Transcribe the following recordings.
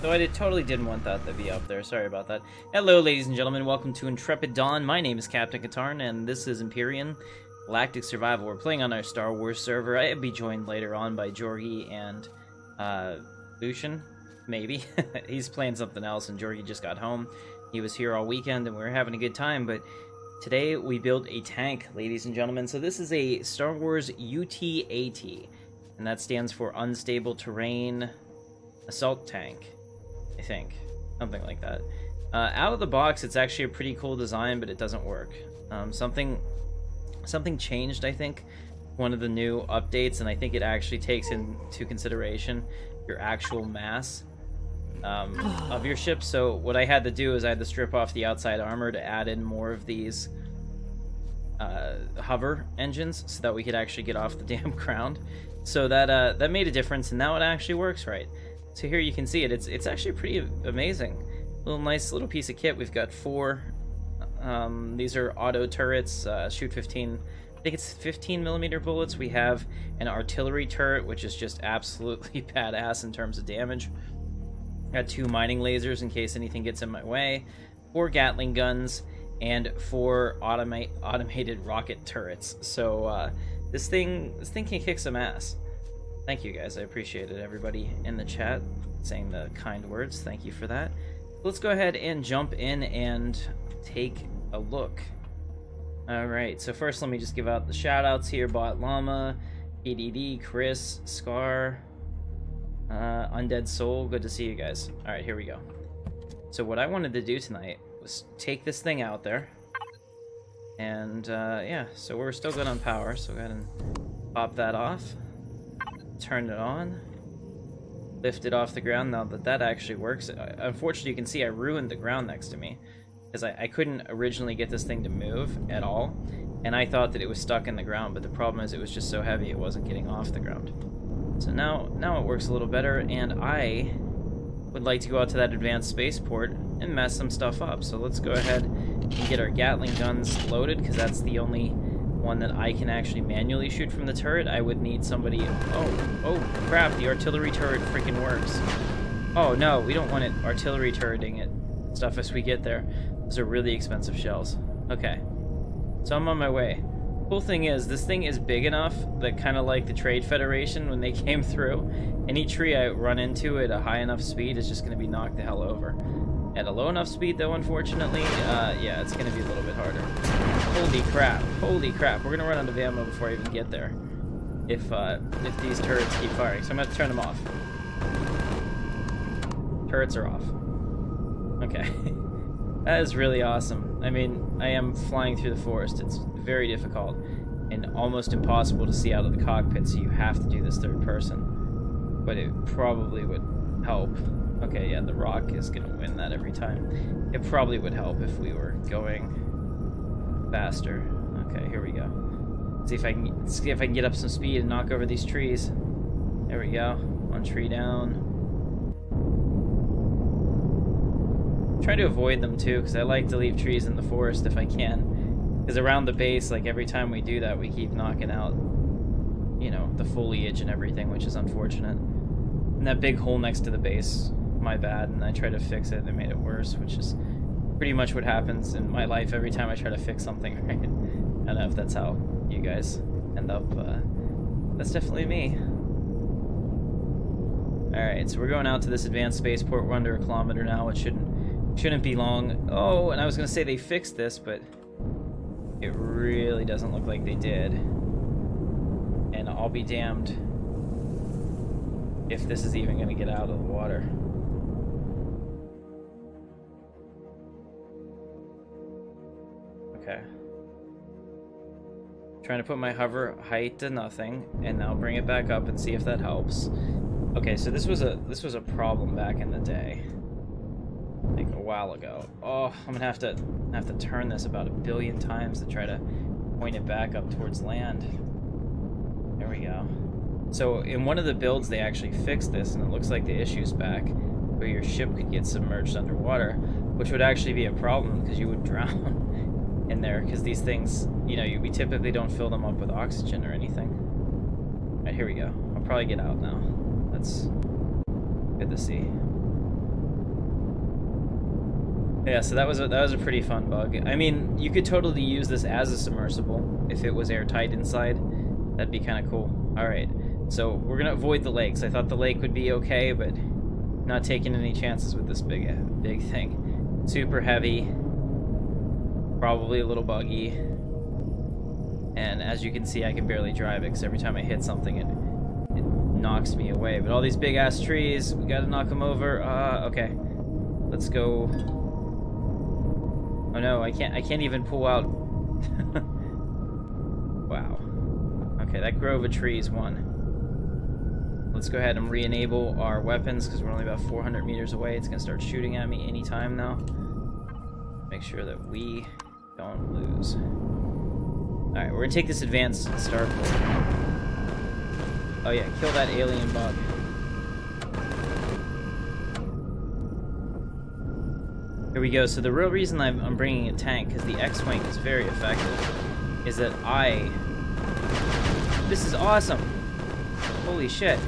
So I totally didn't want that to be up there. Sorry about that. Hello, ladies and gentlemen. Welcome to Intrepid Dawn. My name is Captain Katarn, and this is Empyrion Galactic Survival. We're playing on our Star Wars server. I'll be joined later on by Jorgi and Lucian, maybe. He's playing something else, and Jorgi just got home. He was here all weekend, and we were having a good time, but today we built a tank, ladies and gentlemen. So this is a Star Wars UTAT, and that stands for Unstable Terrain Assault Tank, I think. Something like that. Out of the box, it's actually a pretty cool design, but it doesn't work. Something changed, I think, one of the new updates, and I think it actually takes into consideration your actual mass of your ship. So what I had to do is I had to strip off the outside armor to add in more of these hover engines so that we could actually get off the damn ground. So that that made a difference, and now it actually works right. So here you can see it. It's actually pretty amazing. Nice little piece of kit. We've got 4. These are auto turrets. Shoot 15. I think it's 15mm bullets. We have an artillery turret, which is just absolutely badass in terms of damage. Got 2 mining lasers in case anything gets in my way. 4 Gatling guns and 4 automated rocket turrets. So this thing can kick some ass. Thank you guys, I appreciate it. Everybody in the chat saying the kind words, thank you for that. Let's go ahead and jump in and take a look. Alright, so first let me just give out the shout outs here. Bot Llama, PDD, Chris, Scar, Undead Soul, good to see you guys. Alright, here we go. So what I wanted to do tonight was take this thing out there. And yeah, so we're still good on power, so go ahead and pop that off. Turn it on, lift it off the ground. Now that actually works. Unfortunately, you can see I ruined the ground next to me because I couldn't originally get this thing to move at all, and I thought that it was stuck in the ground, but the problem is it was just so heavy it wasn't getting off the ground. So now it works a little better, and I would like to go out to that advanced spaceport and mess some stuff up. So let's go ahead and get our Gatling guns loaded, because that's the only one that I can actually manually shoot from the turret. I would need somebody. Oh crap, the artillery turret freaking works. Oh no, we don't want it artillery turreting it stuff as we get there. Those are really expensive shells. Okay, so I'm on my way. Cool thing is, this thing is big enough that, kind of like the Trade Federation when they came through, any tree I run into at a high enough speed is just going to be knocked the hell over. At a low enough speed, though, unfortunately, yeah, it's going to be a little bit harder. Holy crap, we're going to run out of ammo before I even get there, if these turrets keep firing, so I'm going to have to turn them off. Turrets are off. Okay. That is really awesome. I mean, I am flying through the forest. It's very difficult and almost impossible to see out of the cockpit, so you have to do this third person. But it probably would help. Okay, yeah, the rock is gonna win that every time. It probably would help if we were going faster. Okay, here we go. See if I can get up some speed and knock over these trees. There we go. One tree down. Try to avoid them too, because I like to leave trees in the forest if I can. Because around the base, like every time we do that, we keep knocking out, you know, the foliage and everything, which is unfortunate. And that big hole next to the base, my bad, and I tried to fix it, they made it worse, which is pretty much what happens in my life every time I try to fix something, right? I don't know if that's how you guys end up, that's definitely me. Alright, so we're going out to this advanced spaceport. We're under 1 kilometer now, which shouldn't be long. Oh, and I was gonna say they fixed this, but it really doesn't look like they did. And I'll be damned if this is even gonna get out of the water. Okay. Trying to put my hover height to nothing, and now bring it back up and see if that helps. Okay, so this was a problem back in the day, like a while ago. Oh, I'm gonna have to turn this about 1 billion times to try to point it back up towards land. There we go. So in one of the builds they actually fixed this, and it looks like the issue's back, where your ship could get submerged underwater, which would actually be a problem because you would drown in there, because these things, you know, we typically don't fill them up with oxygen or anything. Alright, here we go. I'll probably get out now. That's good to see. Yeah, so that was a pretty fun bug. I mean, you could totally use this as a submersible if it was airtight inside. That'd be kind of cool. All right, so we're gonna avoid the lakes. I thought the lake would be okay, but not taking any chances with this big thing. Super heavy, probably a little buggy, and as you can see, I can barely drive it because every time I hit something, it knocks me away. But all these big ass trees, we gotta knock them over. Okay, let's go. Oh no, I can't even pull out. Wow. Okay, that grove of trees won. Let's go ahead and re-enable our weapons because we're only about 400 meters away. It's gonna start shooting at me anytime now. Make sure that we don't lose. Alright, we're gonna take this advanced starport. Oh yeah, kill that alien bug. Here we go. So the real reason I'm bringing a tank, because the X-Wing is very effective, is that This is awesome! Holy shit.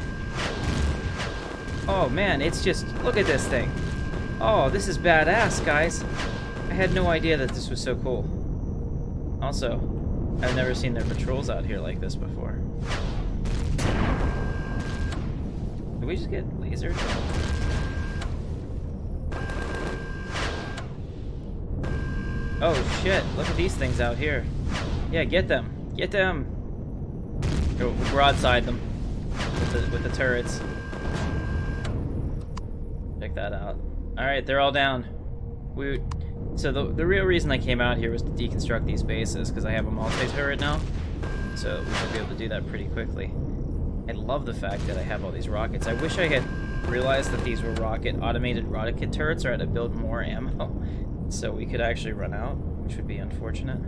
Oh man, it's just... Look at this thing! Oh, this is badass, guys! I had no idea that this was so cool. Also, I've never seen their patrols out here like this before. Did we just get lasered? Oh shit, look at these things out here. Yeah, get them. Get them! We'll broadside them with the turrets. Check that out. Alright, they're all down. So the real reason I came out here was to deconstruct these bases, because I have a multi-turret now. So we should be able to do that pretty quickly. I love the fact that I have all these rockets. I wish I had realized that these were automated rocket turrets, or I had to build more ammo. So we could actually run out, which would be unfortunate.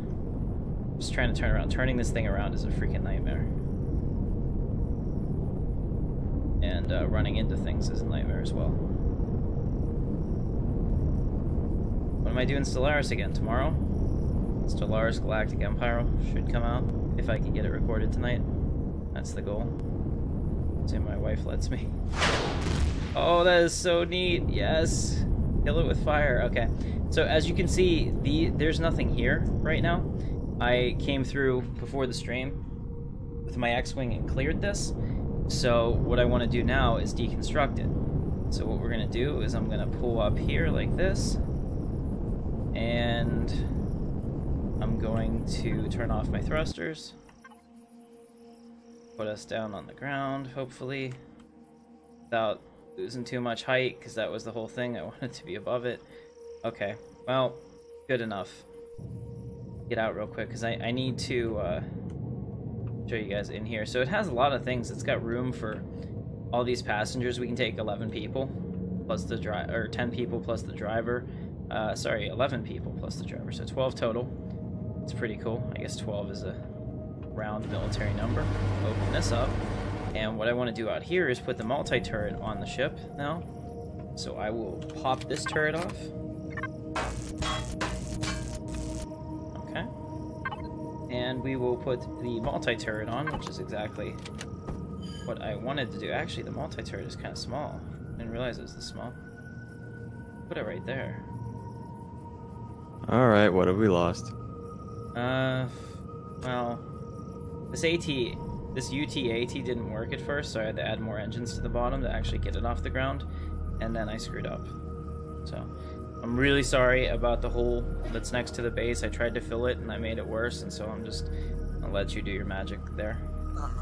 Just trying to turn around. Turning this thing around is a freaking nightmare. And running into things is a nightmare as well. What am I doing Stellaris again? Tomorrow? Stellaris Galactic Empire should come out, if I can get it recorded tonight. That's the goal. See if my wife lets me. Oh, that is so neat! Yes! Kill it with fire. Okay. So as you can see, there's nothing here right now. I came through before the stream with my X-Wing and cleared this. So what I want to do now is deconstruct it. So what we're going to do is I'm going to pull up here like this. And I'm going to turn off my thrusters. Put us down on the ground, hopefully. Without losing too much height, because that was the whole thing. I wanted to be above it. Okay, well, good enough. Get out real quick, because I need to show you guys in here. So it has a lot of things. It's got room for all these passengers. We can take 11 people, plus the driver, or 10 people plus the driver. Sorry, 11 people plus the driver, so 12 total. It's pretty cool. I guess 12 is a round military number. Open this up. And what I want to do out here is put the multi-turret on the ship now. So I will pop this turret off. Okay. And we will put the multi-turret on, which is exactly what I wanted to do. Actually, the multi-turret is kind of small. I didn't realize it was this small. Put it right there. Alright, what have we lost? Well, this UT-AT didn't work at first, so I had to add more engines to the bottom to actually get it off the ground, and then I screwed up. So, I'm really sorry about the hole that's next to the base. I tried to fill it, and I made it worse, and so I'm just gonna let you do your magic there.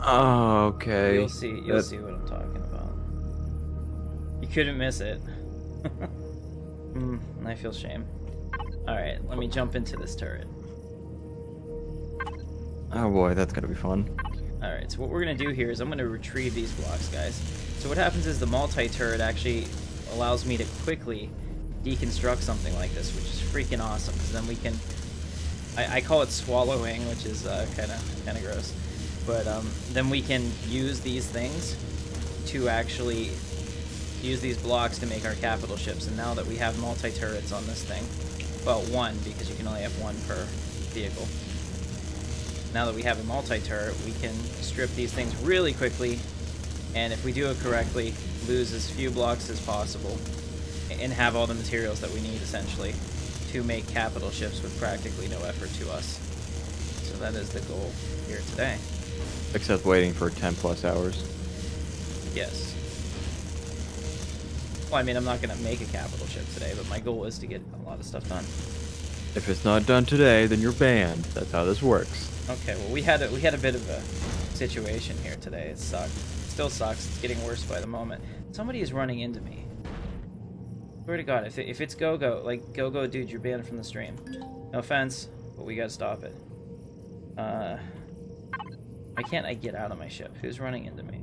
Oh, okay. You'll see what I'm talking about. You couldn't miss it. I feel shame. Alright, let me jump into this turret. Oh boy, that's gonna be fun. Alright, so what we're going to do here is I'm going to retrieve these blocks, guys. So what happens is the multi-turret actually allows me to quickly deconstruct something like this, which is freaking awesome, because then we can... I call it swallowing, which is kind of gross. But then we can use these things to actually use these blocks to make our capital ships. And now that we have multi-turrets on this thing, well, one, because you can only have one per vehicle. Now that we have a multi-turret, we can strip these things really quickly, and if we do it correctly, lose as few blocks as possible, and have all the materials that we need, essentially, to make capital ships with practically no effort to us. So that is the goal here today. Except waiting for 10 plus hours. Yes. Well, I mean, I'm not going to make a capital ship today, but my goal is to get a lot of stuff done. If it's not done today, then you're banned. That's how this works. Okay, well, we had a bit of a situation here today. It sucked. It still sucks. It's getting worse by the moment. Somebody is running into me. Swear to God, if it's Go-Go, like, Go-Go, dude, you're banned from the stream. No offense, but we gotta stop it. Why can't I get out of my ship? Who's running into me?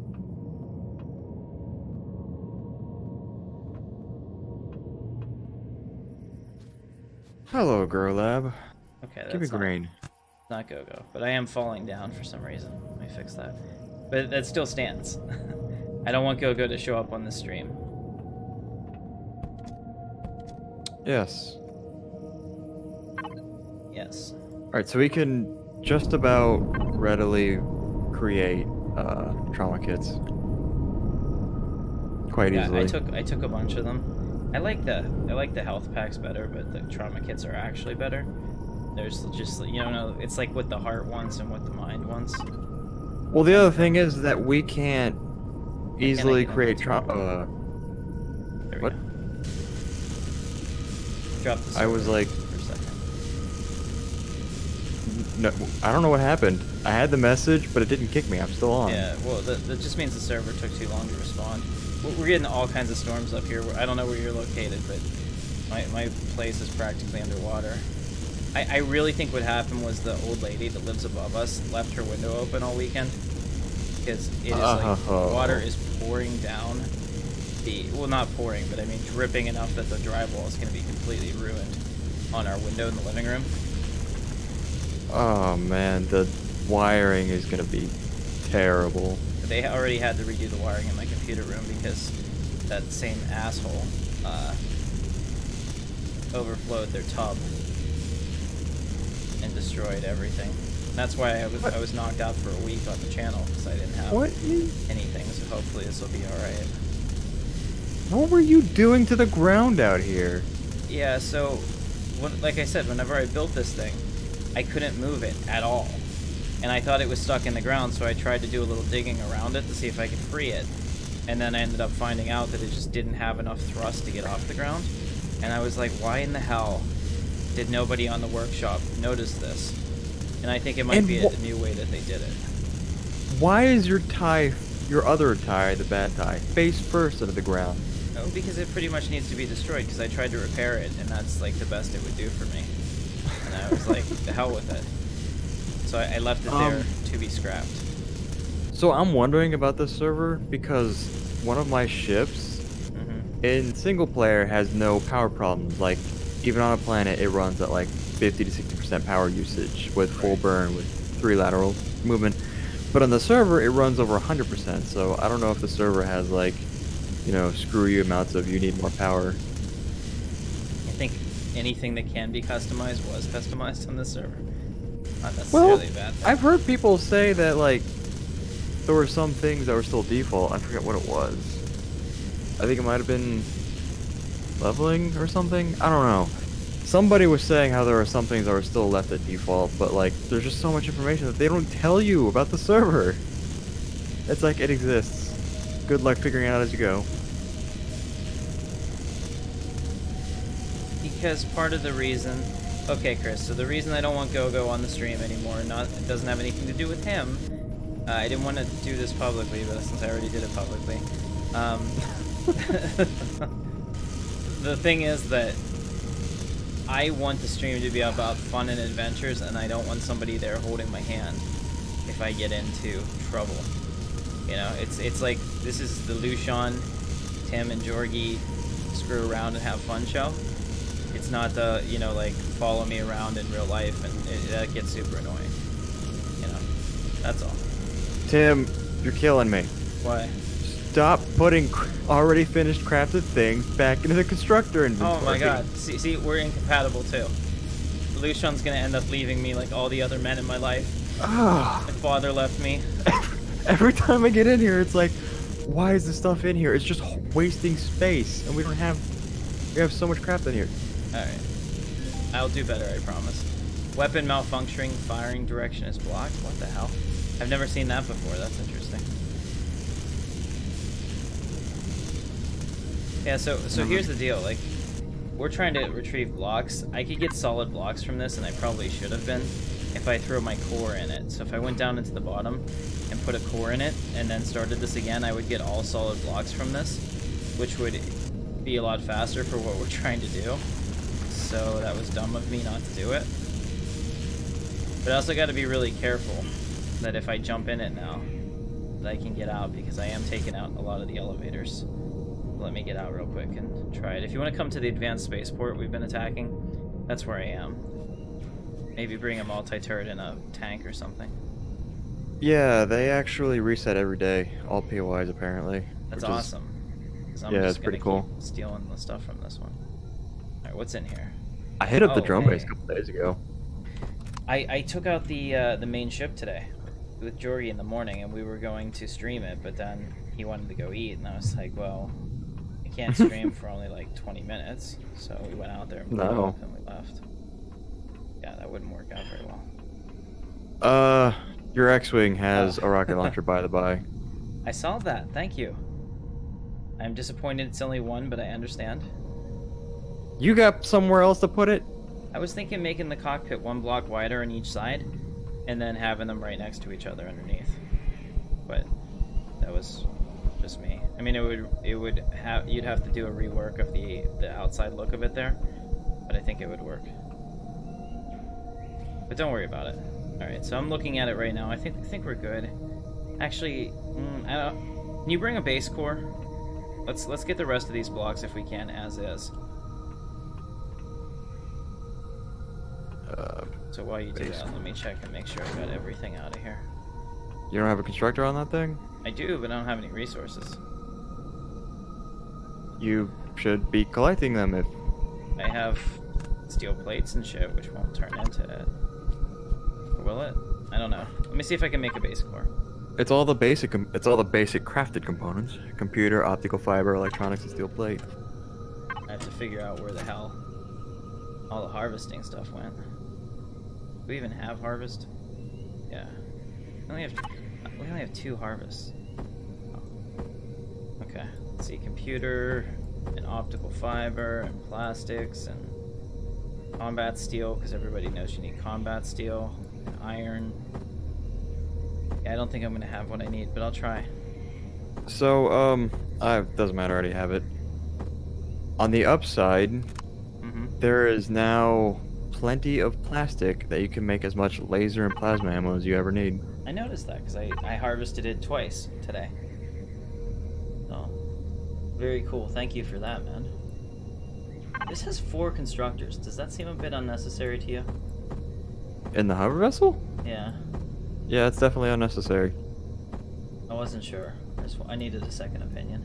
Hello, girl lab. Okay, that's Give me green. not Go-Go, but I am falling down for some reason. Let me fix that. But that still stands. I don't want Go-Go to show up on the stream. Yes. Yes. Alright, so we can just about readily create trauma kits. Quite easily. I took a bunch of them. I like the health packs better, but the trauma kits are actually better. There's just, you know, it's like what the heart wants and what the mind wants. Well, the other thing is that we can't easily create trauma. There we What? go. Drop the I was like, for a second. no, I don't know what happened. I had the message, but it didn't kick me. I'm still on. Yeah, well, that just means the server took too long to respond. We're getting all kinds of storms up here. I don't know where you're located, but my place is practically underwater. I really think what happened was the old lady that lives above us left her window open all weekend, because it is like water is pouring down. Well, not pouring, but I mean dripping enough that the drywall is going to be completely ruined on our window in the living room. Oh man, the wiring is gonna be terrible. They already had to redo the wiring in my computer room because that same asshole overflowed their tub and destroyed everything. And that's why I was knocked out for a week on the channel, because I didn't have anything. So hopefully this will be all right. What were you doing to the ground out here? Yeah, so like I said, whenever I built this thing, I couldn't move it at all. And I thought it was stuck in the ground, so I tried to do a little digging around it to see if I could free it. And then I ended up finding out that it just didn't have enough thrust to get off the ground. And I was like, why in the hell did nobody on the workshop notice this? And I think it might be a new way that they did it. Why is your other tie, the bad tie, face first into the ground? Oh, because it pretty much needs to be destroyed, because I tried to repair it, and that's like the best it would do for me. And I was like, the hell with it. So I left it there to be scrapped. So I'm wondering about this server because one of my ships in single player has no power problems. Like, even on a planet, it runs at like 50 to 60% power usage with full burn with 3 lateral movement. But on the server, it runs over 100%. So I don't know if the server has like, you know, screw you amounts of you need more power. I think anything that can be customized was customized on this server. Not necessarily a bad thing. I've heard people say that like there were some things that were still default. I forget what it was. I think it might have been leveling or something. I don't know. Somebody was saying how there were some things that were still left at default, but like there's just so much information that they don't tell you about the server. It's like it exists. Good luck figuring it out as you go. Because part of the reason... Okay, Chris, so the reason I don't want Go-Go on the stream anymore, it doesn't have anything to do with him. I didn't want to do this publicly, but since I already did it publicly. The thing is that I want the stream to be about fun and adventures, and I don't want somebody there holding my hand if I get into trouble. You know, it's like, this is the Lucian, Tim, and Jorgi screw around and have fun show. It's not the, you know, like, follow me around in real life, and that gets super annoying. You know, that's all. Tim, you're killing me. Why? Stop putting already finished crafted things back into the constructor inventory. Oh my god. See, we're incompatible too. Lucian's gonna end up leaving me like all the other men in my life. Ah. My father left me. Every time I get in here, it's like, why is this stuff in here? It's just wasting space, and we have so much crap in here. Alright. I'll do better, I promise. Weapon malfunctioning, firing direction is blocked. What the hell? I've never seen that before. That's interesting. Yeah, so here's the deal. Like, we're trying to retrieve blocks. I could get solid blocks from this, and I probably should have been, if I throw my core in it. So if I went down into the bottom and put a core in it, and then started this again, I would get all solid blocks from this, which would be a lot faster for what we're trying to do. So that was dumb of me not to do it. But I also got to be really careful that if I jump in it now, that I can get out, because I am taking out a lot of the elevators. Let me get out real quick and try it. If you want to come to the advanced spaceport we've been attacking, that's where I am. Maybe bring a multi-turret in a tank or something. Yeah, they actually reset every day, all POIs apparently. That's awesome. Yeah, it's pretty cool. Keep stealing the stuff from this one. Alright, what's in here? I hit up the drone base a couple days ago. I took out the main ship today with Jorgie in the morning, and we were going to stream it, but then he wanted to go eat, and I was like, well, I can't stream for only like 20 minutes, so we went out there and and we left. Yeah, that wouldn't work out very well. Your X-Wing has a rocket launcher, by the by. I saw that, thank you. I'm disappointed it's only one, but I understand. You got somewhere else to put it? I was thinking making the cockpit one block wider on each side, and then having them right next to each other underneath. But that was just me. I mean, you'd have to do a rework of the outside look of it there, but I think it would work. But don't worry about it. All right, so I'm looking at it right now. I think we're good. Actually, I don't. Can you bring a base core? Let's get the rest of these blocks if we can, as is. So while you do that, let me check and make sure I got everything out of here. You don't have a constructor on that thing? I do, but I don't have any resources. You should be collecting them if... I have steel plates and shit, which won't turn into it. Or will it? I don't know. Let me see if I can make a base core. It's all the basic crafted components. Computer, optical fiber, electronics, and steel plate. I have to figure out where the hell all the harvesting stuff went. Do we even have harvest? Yeah. We only have 2 harvests. Oh. Okay. Let's see. Computer, and optical fiber, and plastics, and combat steel, because everybody knows you need combat steel, and iron. Yeah, I don't think I'm gonna have what I need, but I'll try. So, doesn't matter, I already have it. On the upside, there is now plenty of plastic that you can make as much laser and plasma ammo as you ever need. I noticed that, because I harvested it twice today. Oh, very cool. Thank you for that, man. This has 4 constructors. Does that seem a bit unnecessary to you? In the hover vessel? Yeah. Yeah, it's definitely unnecessary. I wasn't sure. I needed a second opinion.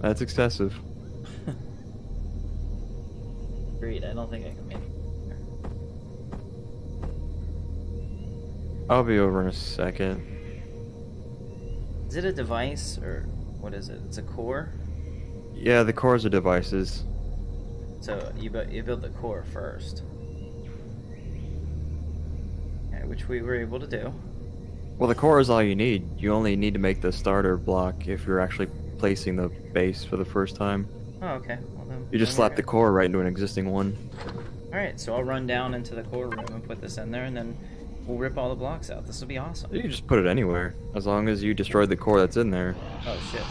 That's excessive. Agreed. I don't think I can make it. I'll be over in a second. Is it a device, or what is it? It's a core? Yeah, the cores are devices. So you build the core first. Okay, which we were able to do. Well, the core is all you need. You only need to make the starter block if you're actually placing the base for the first time. Oh, okay. Well, then, you just slap the core right into an existing one. Alright, so I'll run down into the core room and put this in there, and then we'll rip all the blocks out. This will be awesome. You can just put it anywhere, as long as you destroyed the core that's in there. Oh, shit.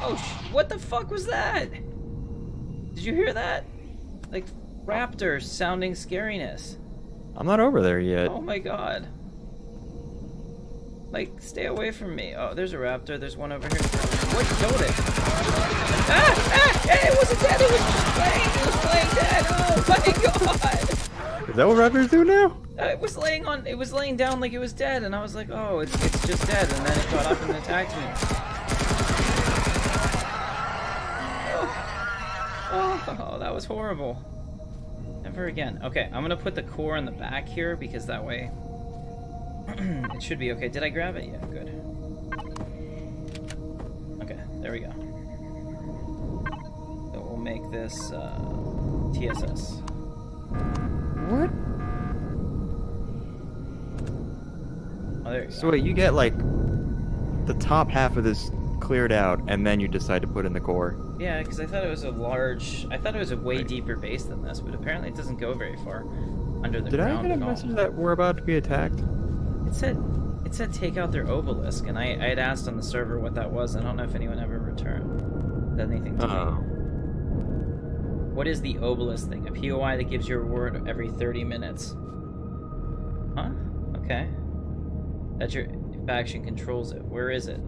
Oh, what the fuck was that? Did you hear that? Like, raptor sounding scariness. I'm not over there yet. Oh my god. Like, stay away from me. Oh, there's a raptor. There's one over here. What killed it? Hey, it wasn't dead. It was just playing. It was playing dead. Oh my god. Is that what raptors do now? It was laying down like it was dead, and I was like, oh, it's just dead, and then it got up and attacked me. Oh, that was horrible. Never again. Okay, I'm gonna put the core in the back here, because that way it should be okay. Did I grab it? Yeah, good. Okay, there we go. So we'll make this TSS. What? Oh, there you So go. wait, you get like the top half of this cleared out, and then you decide to put in the core. Yeah, because I thought it was a way deeper base than this, but apparently it doesn't go very far under the Did I ground get a at all. message that we're about to be attacked? It said take out their obelisk, and I had asked on the server what that was. I don't know if anyone ever returned anything to me. What is the obelisk thing? A POI that gives you a reward every 30 minutes. Huh? Okay. That your faction controls it. Where is it?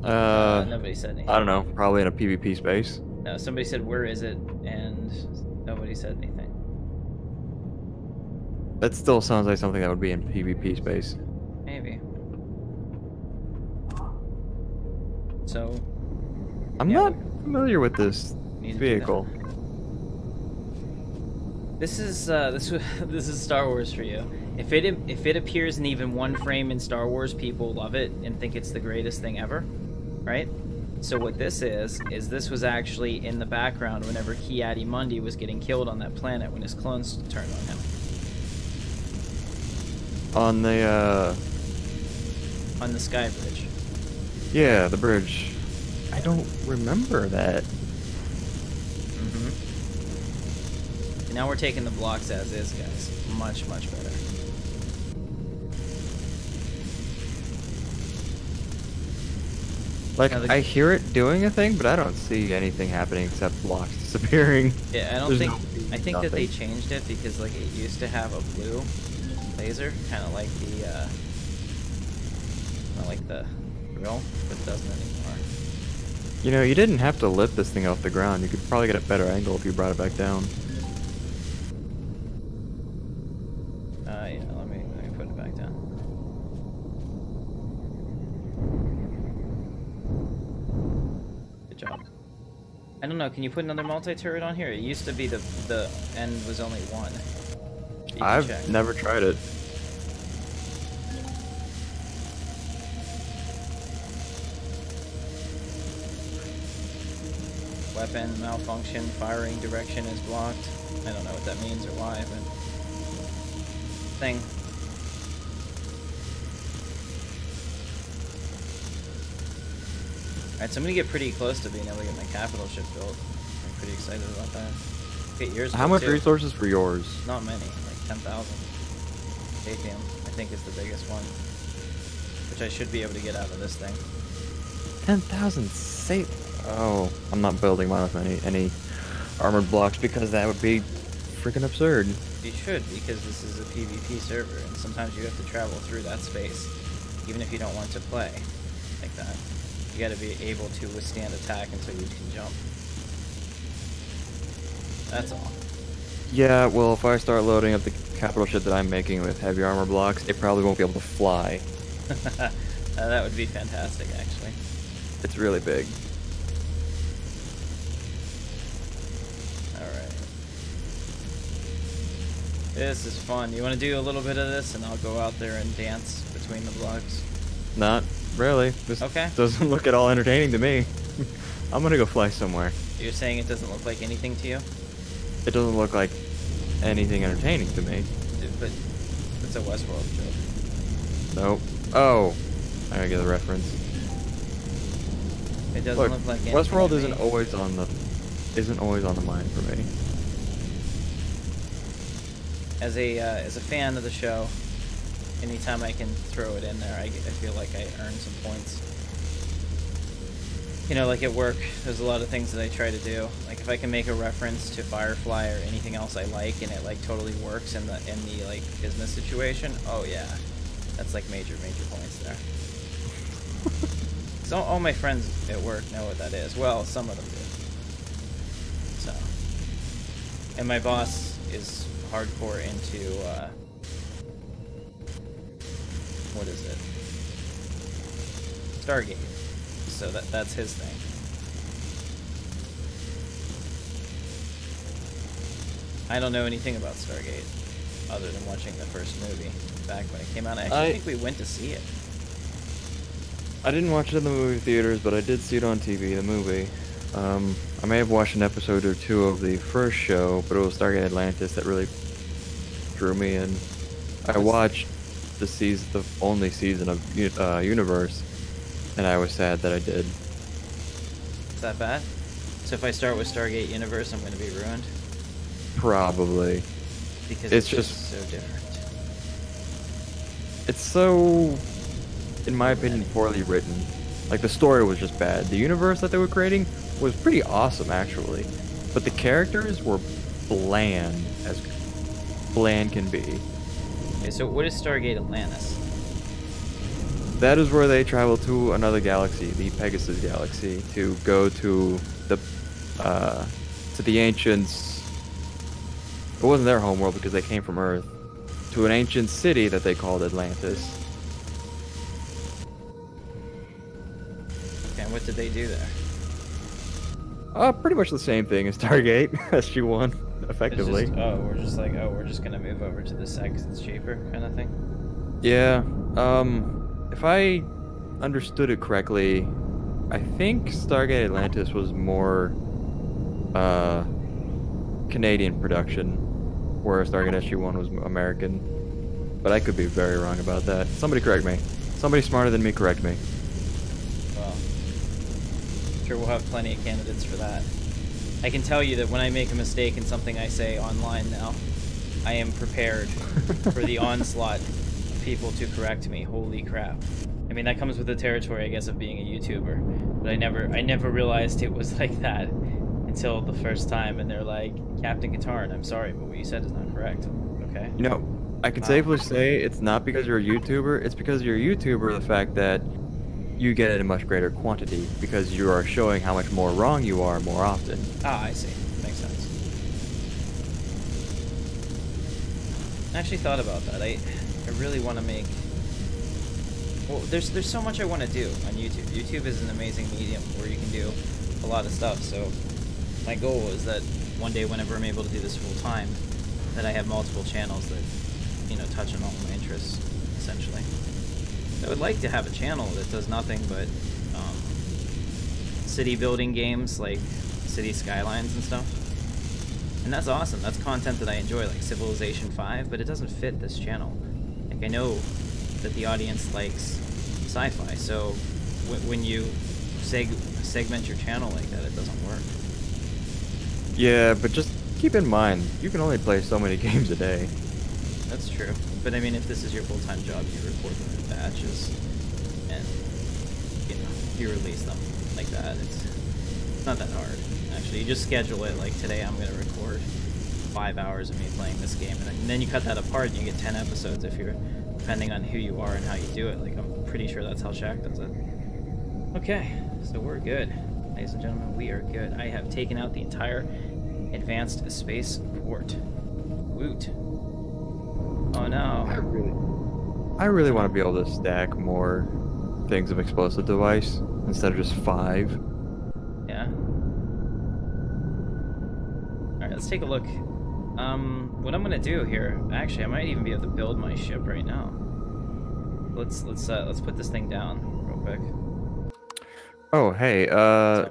Nobody said anything. I don't know. Probably in a PvP space. No, somebody said where is it, and nobody said anything. That still sounds like something that would be in PvP space. Maybe. So. I'm yeah, not familiar with this need to do vehicle. This is this is Star Wars for you. If it appears in even one frame in Star Wars, people love it and think it's the greatest thing ever, right? So what this is this was actually in the background whenever Ki-Adi-Mundi was getting killed on that planet when his clones turned on him. On the Sky Bridge. yeah, the bridge. I don't remember that. And now we're taking the blocks as is, guys. Much, much better. Like, Now I hear it doing a thing, but I don't see anything happening except blocks disappearing. Yeah, I don't There's think... no- I think that they nothing. changed it because, like, it used to have a blue laser, kind of like the, grill, but it doesn't anymore. You know, you didn't have to lift this thing off the ground. You could probably get a better angle if you brought it back down. Yeah, let me put it back down. Good job. I don't know, can you put another multi-turret on here? It used to be the end was only one. You can I've check. never tried it. Weapon malfunction, firing direction is blocked. I don't know what that means or why, but thing. Alright, so I'm gonna get pretty close to being able to get my capital ship built. I'm pretty excited about that. Get yours How built, much too. resources for yours? Not many, like 10,000. Atheum, I think, is the biggest one. Which I should be able to get out of this thing. 10,000 safe. Oh, I'm not building mine with any armored blocks because that would be freaking absurd. You should, because this is a PvP server, and sometimes you have to travel through that space, even if you don't want to play like that. You gotta be able to withstand attack until you can jump. That's all. Yeah, well, if I start loading up the capital ship that I'm making with heavy armor blocks, it probably won't be able to fly. That would be fantastic, actually. It's really big. Alright. This is fun. You want to do a little bit of this, and I'll go out there and dance between the blocks? Not really. This Okay. doesn't look at all entertaining to me. I'm gonna go fly somewhere. You're saying it doesn't look like anything to you? It doesn't look like anything entertaining to me. But it's a Westworld joke. Nope. Oh, I gotta get the reference. It doesn't Look, look like anything Westworld to isn't me. always on the mind for me. As a fan of the show, anytime I can throw it in there, I feel like I earn some points. You know, like at work, there's a lot of things that I try to do. Like if I can make a reference to Firefly or anything else I like, and it like totally works in the like business situation, oh yeah, that's like major points there. So all my friends at work know what that is. Well, some of them do. So, and my boss is hardcore into what is it? Stargate. So that's his thing. I don't know anything about Stargate other than watching the first movie back when it came out. I actually think we went to see it. I didn't watch it in the movie theaters, but I did see it on TV, the movie. I may have watched an episode or two of the first show, but it was Stargate Atlantis that really drew me in. I watched the only season of Universe, and I was sad that I did. Is that bad? So if I start with Stargate Universe, I'm going to be ruined? Probably. Because it's just so different. It's so, in my opinion, poorly written. Like, the story was just bad. The universe that they were creating was pretty awesome, actually. But the characters were bland, as bland can be. Okay, so what is Stargate Atlantis? That is where they travel to another galaxy, the Pegasus Galaxy, to go to the ancients. It wasn't their homeworld because they came from Earth. To an ancient city that they called Atlantis. Okay, and what did they do there? Pretty much the same thing as Stargate, SG-1, effectively. We're just gonna move over to this side because it's cheaper, kind of thing? Yeah, if I understood it correctly, I think Stargate Atlantis was more, Canadian production, whereas Stargate SG-1 was American. But I could be very wrong about that. Somebody correct me. Somebody smarter than me correct me. Well, I'm sure we'll have plenty of candidates for that. I can tell you that when I make a mistake in something I say online now, I am prepared for the onslaught of people to correct me. Holy crap. I mean, that comes with the territory, I guess, of being a YouTuber. But I never realized it was like that until the first time, and they're like, Captain Katarn, I'm sorry, but what you said is not correct. Okay. You know, I can safely say it's not because you're a YouTuber, it's because you're a YouTuber, the fact that you get it in much greater quantity, because you are showing how much more wrong you are more often. Ah, I see. Makes sense. I actually thought about that. I really want to make... Well, there's so much I want to do on YouTube. YouTube is an amazing medium where you can do a lot of stuff, so my goal is that one day whenever I'm able to do this full time, that I have multiple channels that, you know, touch on all of my interests, essentially. I would like to have a channel that does nothing but city building games, like City Skylines and stuff. And that's awesome. That's content that I enjoy, like Civilization 5, but it doesn't fit this channel. Like, I know that the audience likes sci-fi, so when you segment your channel like that, it doesn't work. Yeah, but just keep in mind, you can only play so many games a day. That's true. But I mean, if this is your full-time job, you record them in batches, and, you know, you release them like that. It's not that hard, actually. You just schedule it, like, today I'm going to record 5 hours of me playing this game, and then you cut that apart and you get 10 episodes if you're, depending on who you are and how you do it. Like, I'm pretty sure that's how Shaq does it. Okay, so we're good. Ladies and gentlemen, we are good. I have taken out the entire advanced spaceport. Woot. Oh no. I really want to be able to stack more things of explosive device instead of just 5. Yeah. Alright, let's take a look. What I'm gonna do here, actually I might even be able to build my ship right now. Let's put this thing down real quick. Oh, hey,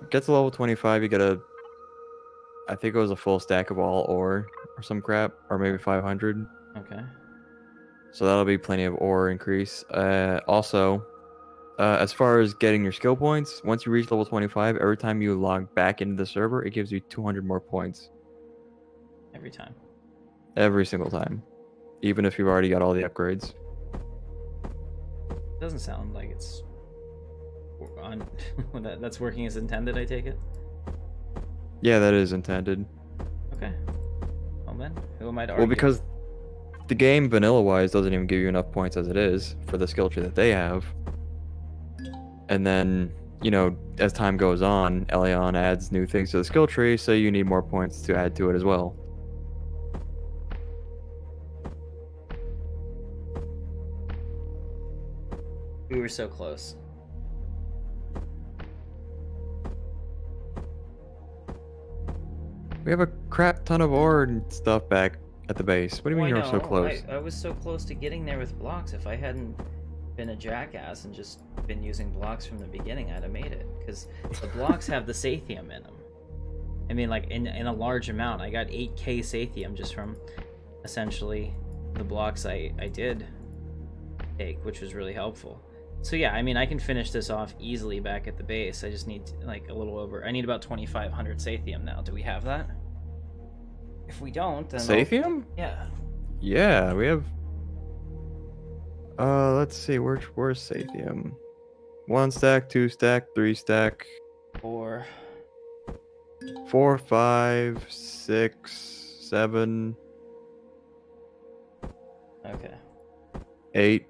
get to level 25, you get I think it was a full stack of all ore or some crap, or maybe 500. Okay. So that'll be plenty of ore increase. Also, as far as getting your skill points, once you reach level 25, every time you log back into the server, it gives you 200 more points. Every time. Every single time. Even if you've already got all the upgrades. Doesn't sound like it's on that's working as intended, I take it? Yeah, that is intended. Okay. Well then, who am I to argue? Well, because the game vanilla-wise doesn't even give you enough points as it is for the skill tree that they have. And then, you know, as time goes on, Elion adds new things to the skill tree, so you need more points to add to it as well. We were so close. We have a crap ton of ore and stuff back at the base. What do you mean you're so close? I was so close to getting there with blocks. If I hadn't been a jackass and just been using blocks from the beginning, I'd have made it. Because the blocks have the Sathium in them. I mean, like, in a large amount. I got 8k Sathium just from, essentially, the blocks I did take, which was really helpful. So yeah, I mean, I can finish this off easily back at the base. I just need, like, a little over... I need about 2,500 Sathium now. Do we have that? If we don't, then... Sathium? Yeah. Yeah, we have... let's see, where's Sathium? 1 stack, 2 stack, 3 stack... 4... 4, 5, 6, 7... Okay. 8...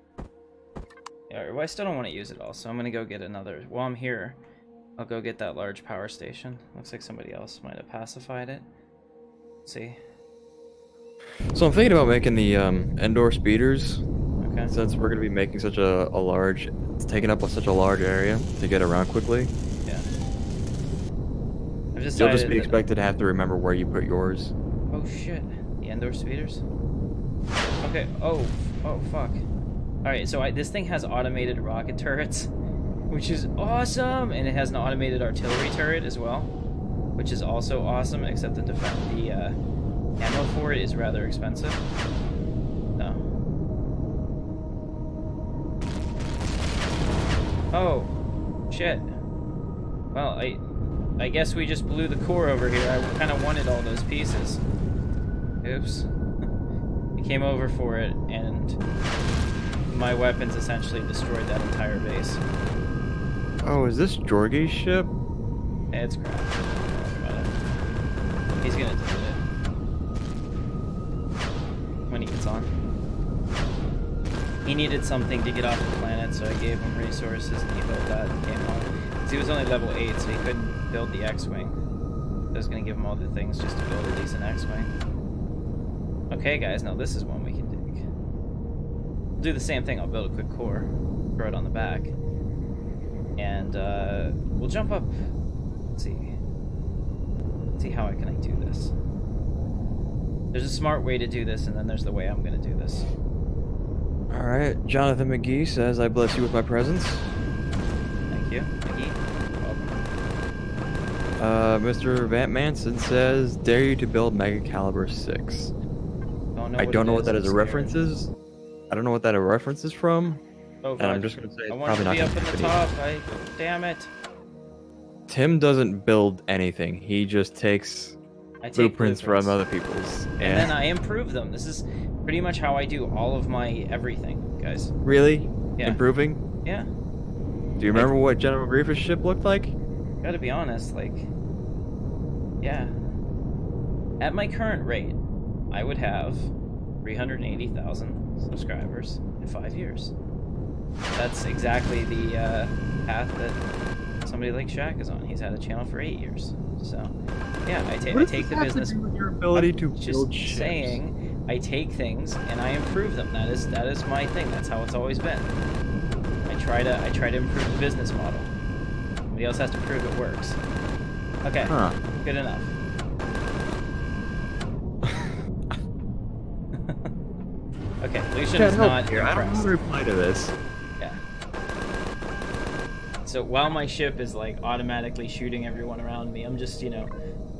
Yeah, well, I still don't want to use it all, so I'm gonna go get another... While I'm here, I'll go get that large power station. Looks like somebody else might have pacified it. Let's see. So I'm thinking about making the indoor speeders. Okay. Since we're gonna be making such a large... It's taking up such a large area to get around quickly. Yeah. I've You'll just be expected to have to remember where you put yours. Oh shit. The indoor speeders? Okay, oh fuck. Alright, so this thing has automated rocket turrets, which is awesome! And it has an automated artillery turret as well, which is also awesome, except the ammo for it is rather expensive. No. Oh, shit. Well, I guess we just blew the core over here. I kind of wanted all those pieces. Oops. I came over for it, and my weapons essentially destroyed that entire base. Oh, is this Jorge's ship? It's crap. Don't worry about it. He's gonna delete it when he gets on. He needed something to get off the planet, so I gave him resources, and he built that and came on. Because he was only level 8, so he couldn't build the X-Wing. I was gonna give him all the things just to build a decent X-Wing. Okay, guys, now this is one we can dig. We'll do the same thing. I'll build a quick core, throw it on the back, and we'll jump up. Let's see how can I do this. There's a smart way to do this, and then there's the way I'm gonna do this. All right, Jonathan McGee says, "I bless you with my presence." Thank you, McGee. Welcome. Mr. Vant Manson says, "Dare you to build Mega Caliber 6." I don't know what that is a reference is. I don't know what that a reference is from. Oh, and I'm just gonna say I it's want probably to not be up gonna in the happen. top. Damn it. Tim doesn't build anything. He just takes blueprints from other people's. And then I improve them. This is pretty much how I do all of my everything, guys. Really? Yeah. Improving? Yeah. Do you remember what General Grievous' ship looked like? Gotta be honest, like... Yeah. At my current rate, I would have 380,000 subscribers in 5 years. That's exactly the path that somebody like Shaq is on. He's had a channel for 8 years. So, yeah, I take the business. With your ability to just build ships? saying, I take things and I improve them. That is my thing. That's how it's always been. I try to improve the business model. Somebody else has to prove it works. Okay, good enough. Okay, Lucian is not here. I don't want to reply to this. Yeah. So while my ship is like automatically shooting everyone around me, I'm just, you know,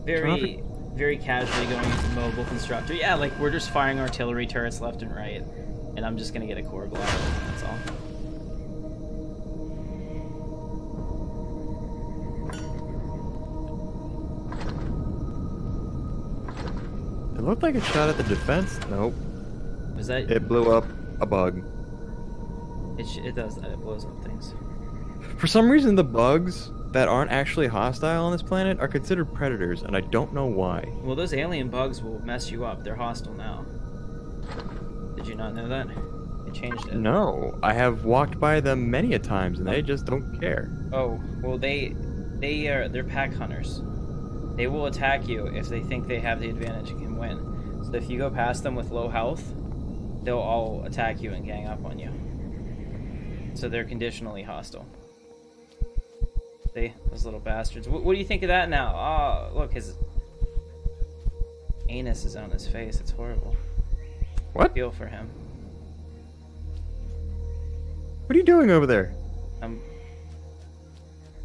very casually going into mobile constructor. Yeah, like we're just firing artillery turrets left and right, and I'm just gonna get a core block. That's all. It looked like it shot at the defense. Nope. Was that? It blew up a bug. It does that. It blows up things. For some reason, the bugs that aren't actually hostile on this planet are considered predators, and I don't know why. Well, those alien bugs will mess you up. They're hostile now. Did you not know that? They changed it. No, I have walked by them many a times, and they just don't care. Oh, well, they're pack hunters. They will attack you if they think they have the advantage and can win. So if you go past them with low health, they'll all attack you and gang up on you. So they're conditionally hostile. See? Those little bastards. What do you think of that now? Oh, look, his anus is on his face. It's horrible. What? I feel for him. What are you doing over there? I'm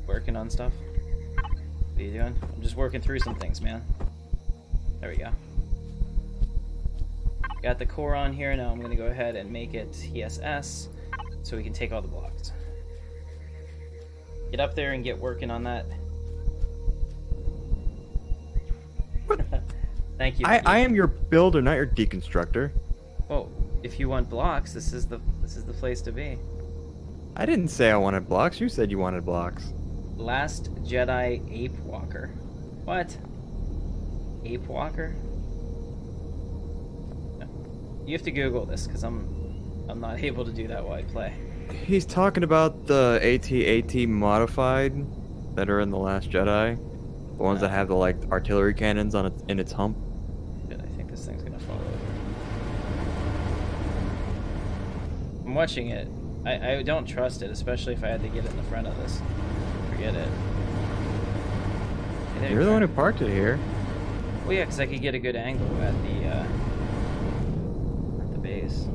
working on stuff. What are you doing? I'm just working through some things, man. There we go. Got the core on here. Now I'm going to go ahead and make it ESS so we can take all the blocks. Get up there and get working on that. Thank you. I am your builder, not your deconstructor. Oh, if you want blocks, this is the place to be. I didn't say I wanted blocks. You said you wanted blocks. Last Jedi Ape Walker. What? Ape Walker? You have to Google this because I'm not able to do that while I play. He's talking about the AT-AT modified that are in the Last Jedi. The ones that have the like artillery cannons on in its hump. Good, I think this thing's gonna fall over. I'm watching it. I don't trust it, especially if I had to get in the front of this. Forget it. Okay, You're the one who parked it here. Well, yeah, because I could get a good angle at the base.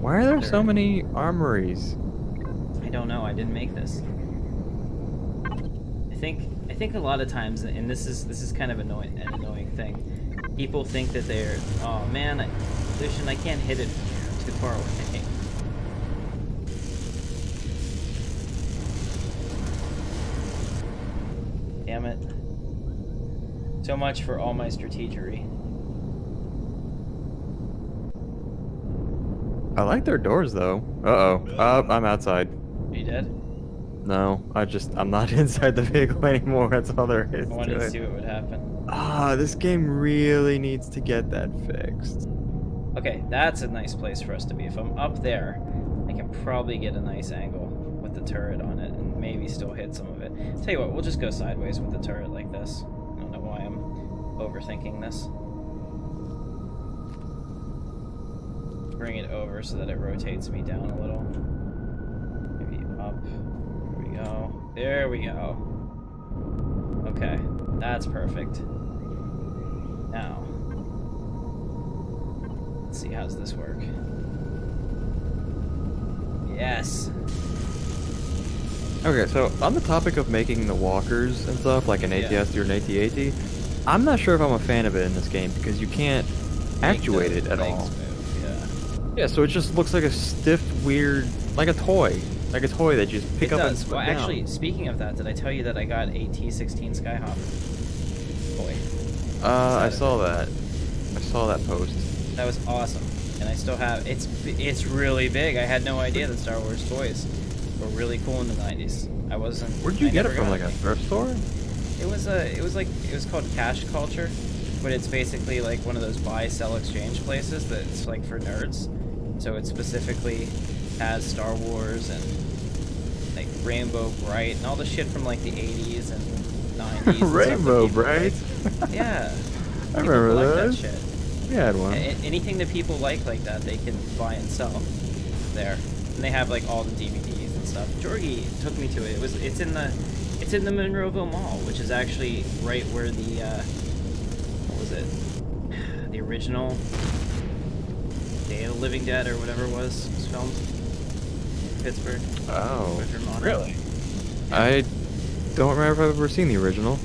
Why are there so many armories? I don't know. I didn't make this. I think a lot of times, and this is kind of an annoying thing. People think that they're, oh man, I can't hit it too far away. Damn it. So much for all my strategery. I like their doors though. I'm outside. Are you dead? No, I'm not inside the vehicle anymore. That's all there is. I wanted to see what would happen. This game really needs to get that fixed. Okay, that's a nice place for us to be. If I'm up there, I can probably get a nice angle with the turret on it and maybe still hit some of it. Tell you what, we'll just go sideways with the turret like this. I don't know why I'm overthinking this. Bring it over so that it rotates me down a little. Maybe up. There we go. There we go. Okay, that's perfect. Now, let's see, how's this work? Yes. Okay, so on the topic of making the walkers and stuff, like an ATS or an AT-AT, I'm not sure if I'm a fan of it in this game because you can't actuate it at all. Yeah, so it just looks like a stiff, weird, like a toy. Like a toy that you just pick up and put down. Actually, speaking of that, did I tell you that I got a T-16 Skyhopper? Boy. I saw that. I saw that post. That was awesome. And I still have, it's really big. I had no idea that Star Wars toys were really cool in the 90s. I wasn't. Where'd you get it from, like a thrift store? It was called Cash Culture, but it's basically like one of those buy-sell exchange places that's like for nerds. So it specifically has Star Wars and like Rainbow Bright and all the shit from like the 80s and 90s. Rainbow Bright? Yeah. I remember those. That shit. We had one. Anything that people like that, they can buy and sell there. And they have like all the DVDs and stuff. Jorgie took me to it. It's in the Monroeville Mall, which is actually right where the what was it? The original Day of the Living Dead or whatever it was filmed in Pittsburgh. Oh, really? I don't remember if I've ever seen the original.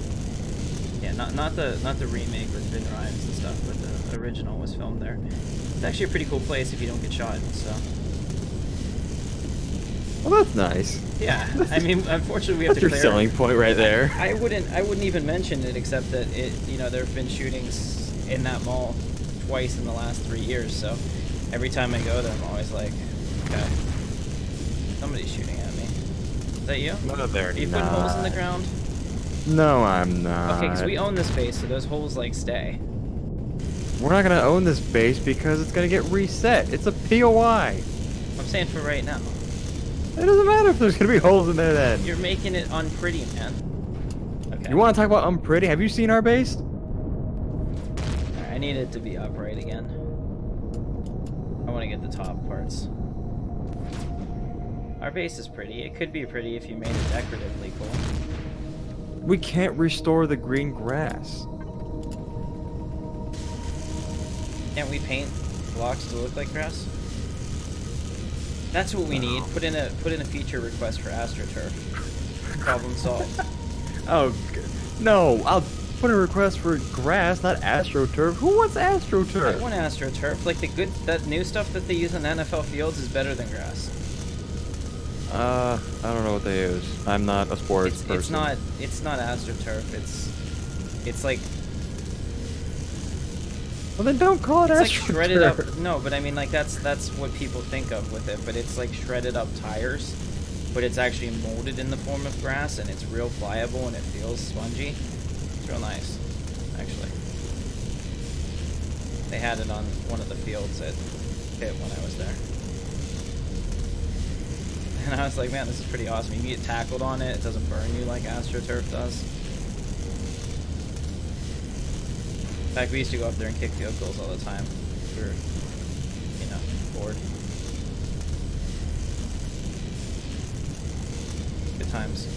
Yeah, not the remake with Vin Rhames and stuff, but the original was filmed there. It's actually a pretty cool place if you don't get shot. So. Well, that's nice. Yeah, I mean, unfortunately, we have to. That's your selling point right there. I wouldn't even mention it except that there have been shootings in that mall twice in the last 3 years. So every time I go there, I'm always like, okay, somebody's shooting at me. Is that you? No, they're Are you putting holes in the ground? No, I'm not. Okay, because we own this base, so those holes like stay. We're not gonna own this base because it's gonna get reset. It's a POI. I'm saying for right now. It doesn't matter if there's gonna be holes in there then. You're making it unpretty, man. Okay. You want to talk about unpretty? Have you seen our base? I need it to be upright again. I want to get the top parts. Our base is pretty. It could be pretty if you made it decoratively cool. We can't restore the green grass. Can't we paint blocks to look like grass? That's what we need. Put in a feature request for AstroTurf. Problem solved. Oh, no. I'll put a request for grass, not AstroTurf. Who wants AstroTurf? I want AstroTurf. Like that new stuff that they use on NFL fields is better than grass. I don't know what they use. I'm not a sports person. It's not AstroTurf. It's like. Well, then don't call it AstroTurf. It's like shredded up. No, but I mean, like that's what people think of with it. But it's like shredded up tires, but it's actually molded in the form of grass, and it's real pliable and it feels spongy. It's real nice, actually. They had it on one of the fields at Pitt when I was there. And I was like, man, this is pretty awesome. You can get tackled on it. It doesn't burn you like AstroTurf does. In fact, we used to go up there and kick field goals all the time. We were, bored. Good times.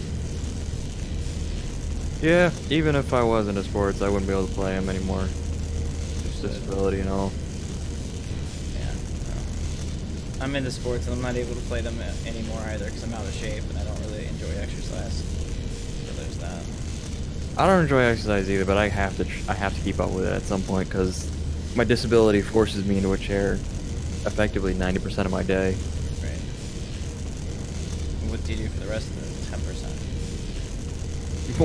Yeah, even if I wasn't a sports, I wouldn't be able to play them anymore. Just disability and all. I'm into sports and I'm not able to play them anymore either because I'm out of shape and I don't really enjoy exercise. So there's that. I don't enjoy exercise either, but I have to keep up with it at some point because my disability forces me into a chair effectively 90% of my day. Right. What do you do for the rest of the 10%?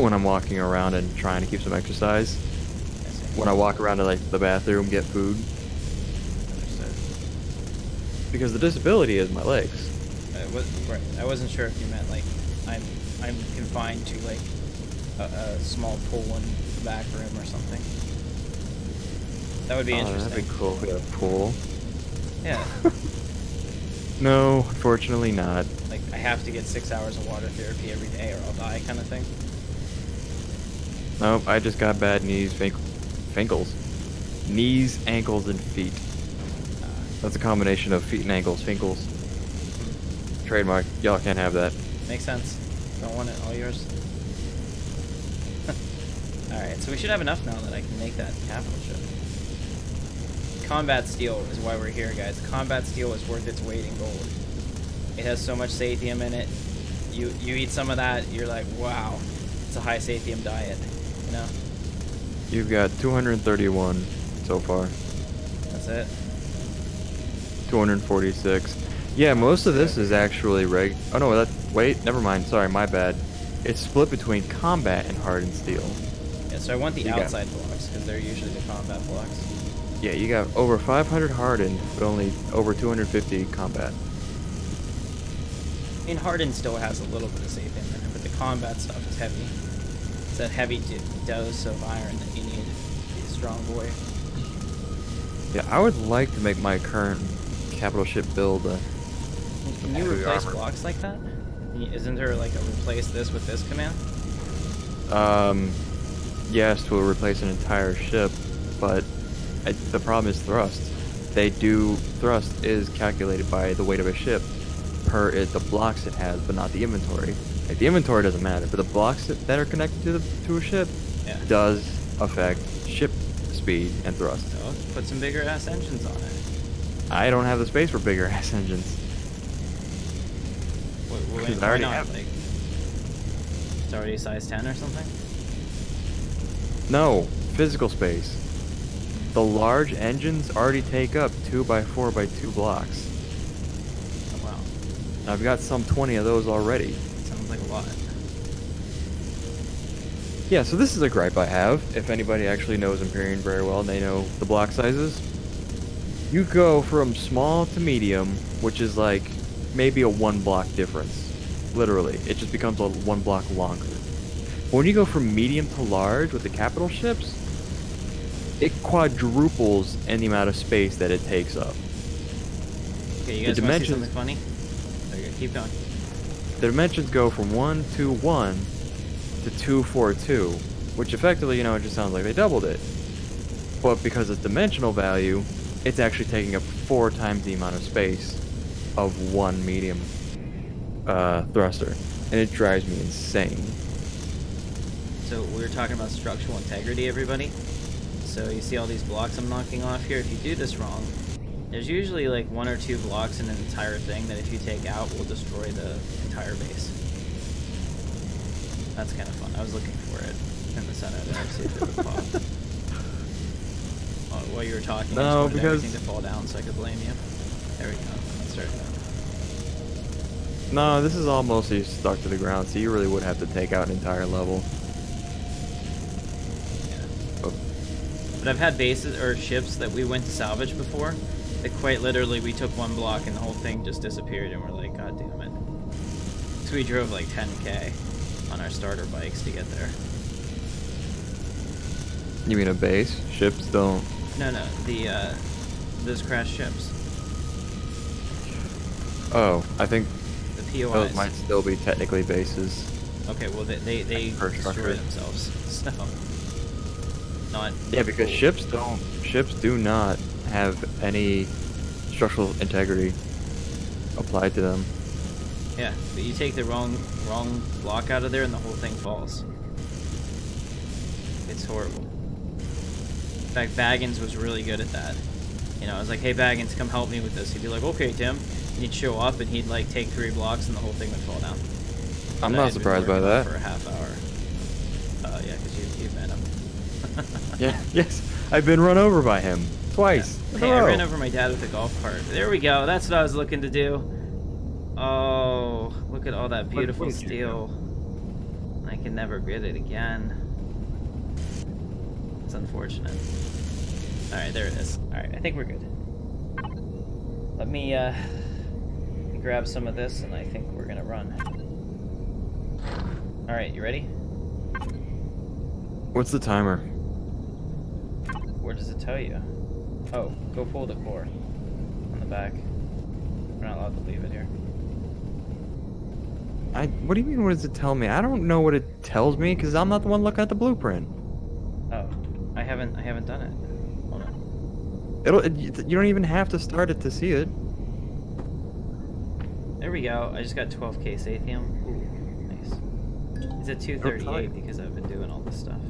When I'm walking around and trying to keep some exercise. When I walk around to like the bathroom, get food. Because the disability is my legs. Right. I wasn't sure if you meant like I'm confined to like a small pool in the back room or something. That would be interesting. That'd be cool. We got a pool. Yeah. No, unfortunately not. Like I have to get 6 hours of water therapy every day or I'll die, kind of thing. Nope. I just got bad knees, ankles, knees, ankles, and feet. That's a combination of feet and ankles, finkles. Trademark. Y'all can't have that. Makes sense. Don't want it. All yours. Alright, so we should have enough now that I can make that capital ship. Combat steel is why we're here, guys. Combat steel is worth its weight in gold. It has so much sathium in it. You eat some of that, you're like, wow. It's a high sathium diet, you know? You've got 231 so far. That's it. 246. Yeah, most of this is actually oh no, wait, never mind. Sorry, my bad. It's split between combat and hardened steel. Yeah, so I want the outside blocks because they're usually the combat blocks. Yeah, you got over 500 hardened, but only over 250 combat. I mean, hardened still has a little bit of sathium in it, but the combat stuff is heavy. It's that heavy dose of iron that you need to be a strong boy. Yeah, I would like to make my current capital ship build Can you replace blocks like that? Isn't there like a replace this with this command? Yes, to replace an entire ship, but the problem is thrust. Thrust is calculated by the weight of a ship per the blocks it has, but not the inventory. Like, the inventory doesn't matter, but the blocks that are connected to a ship does affect ship speed and thrust. So let's put some bigger ass engines on it. I don't have the space for bigger ass engines. Why not? Like, it's already size 10 or something? No, physical space. The large engines already take up 2x4x2 blocks. Oh, wow. I've got some 20 of those already. Sounds like a lot. Yeah, so this is a gripe I have. If anybody actually knows Empyrion very well, they know the block sizes. You go from small to medium, which is like maybe a 1 block difference. Literally, it just becomes a 1 block longer. But when you go from medium to large with the capital ships, it quadruples in the amount of space that it takes up. Okay, you guys want to see something funny? Okay, keep going. The dimensions go from 121 to 242, which effectively, it just sounds like they doubled it. But because it's dimensional value, it's actually taking up 4 times the amount of space of one medium thruster, and it drives me insane. So we were talking about structural integrity, everybody. So you see all these blocks I'm knocking off here. If you do this wrong, There's usually like 1 or 2 blocks in an entire thing that if you take out will destroy the entire base. That's kind of fun. I was looking for it in the center there, see if it would pop. While you were talking, I just wanted everything to fall down so I could blame you. There we go. Let's start that. No, this is all mostly stuck to the ground, so you really would have to take out an entire level. Yeah. Oh. But I've had bases or ships that we went to salvage before that quite literally we took 1 block and the whole thing just disappeared and we're like, God damn it. So we drove like 10K on our starter bikes to get there. You mean a base? Ships don't. No, those crashed ships. Oh, I think the POIs. Those might still be technically bases. Okay, well they destroy themselves, so not. Yeah, because cool. ships do not have any structural integrity applied to them. Yeah, but you take the wrong block out of there and the whole thing falls. It's horrible. In fact, Baggins was really good at that. You know, I was like, hey Baggins, come help me with this. He'd be like, okay Tim. And he'd show up and he'd like take 3 blocks and the whole thing would fall down. I'm not surprised by that. For a half hour. Yeah, because you've met him. Yeah, yes. I've been run over by him. Twice. Yeah. Hey, I ran over my dad with a golf cart. There we go. That's what I was looking to do. Oh, look at all that beautiful steel. I can never get it again. It's unfortunate. Alright, there it is. Alright, I think we're good. Let me grab some of this and I think we're gonna run. Alright, you ready? What's the timer? Where does it tell you? Oh, go pull the core on the back. We're not allowed to leave it here. What do you mean, what does it tell me? I don't know what it tells me, because I'm not the one looking at the blueprint. Oh, I haven't done it. Hold on. You don't even have to start it to see it. There we go. I just got 12k Sathium. Ooh, nice. It's at 238 because I've been doing all this stuff.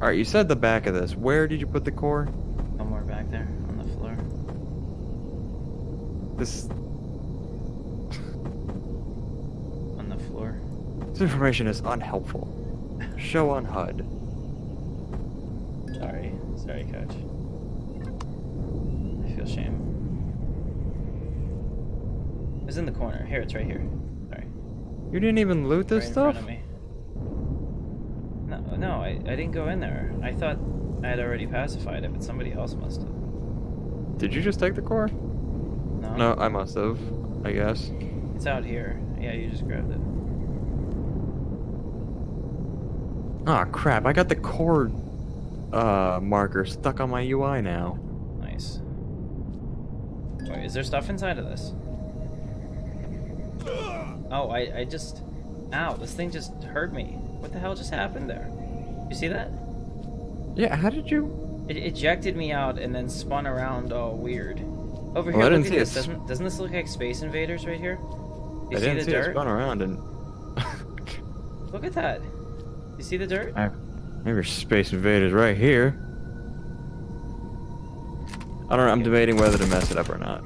Alright, you said the back of this. Where did you put the core? Somewhere back there on the floor. This information is unhelpful. Show on HUD. Sorry, coach. I feel shame. It's in the corner. Here, it's right here. Sorry. You didn't even loot this stuff? In front of me. No, I didn't go in there. I thought I had already pacified it, but somebody else must have. Did you just take the core? No. No, I must have, I guess. It's out here. Yeah, you just grabbed it. Aw, crap. I got the core marker stuck on my UI now. Nice. Wait, is there stuff inside of this? Oh, I just... Ow, this thing just hurt me. What the hell just happened there? You see that? Yeah, how did you... It ejected me out and then spun around all weird. Over here, look at this. Doesn't this look like Space Invaders right here? You see the dirt? It spun around and... Look at that. You see the dirt? Maybe Space Invaders right here. I don't know, I'm debating whether to mess it up or not.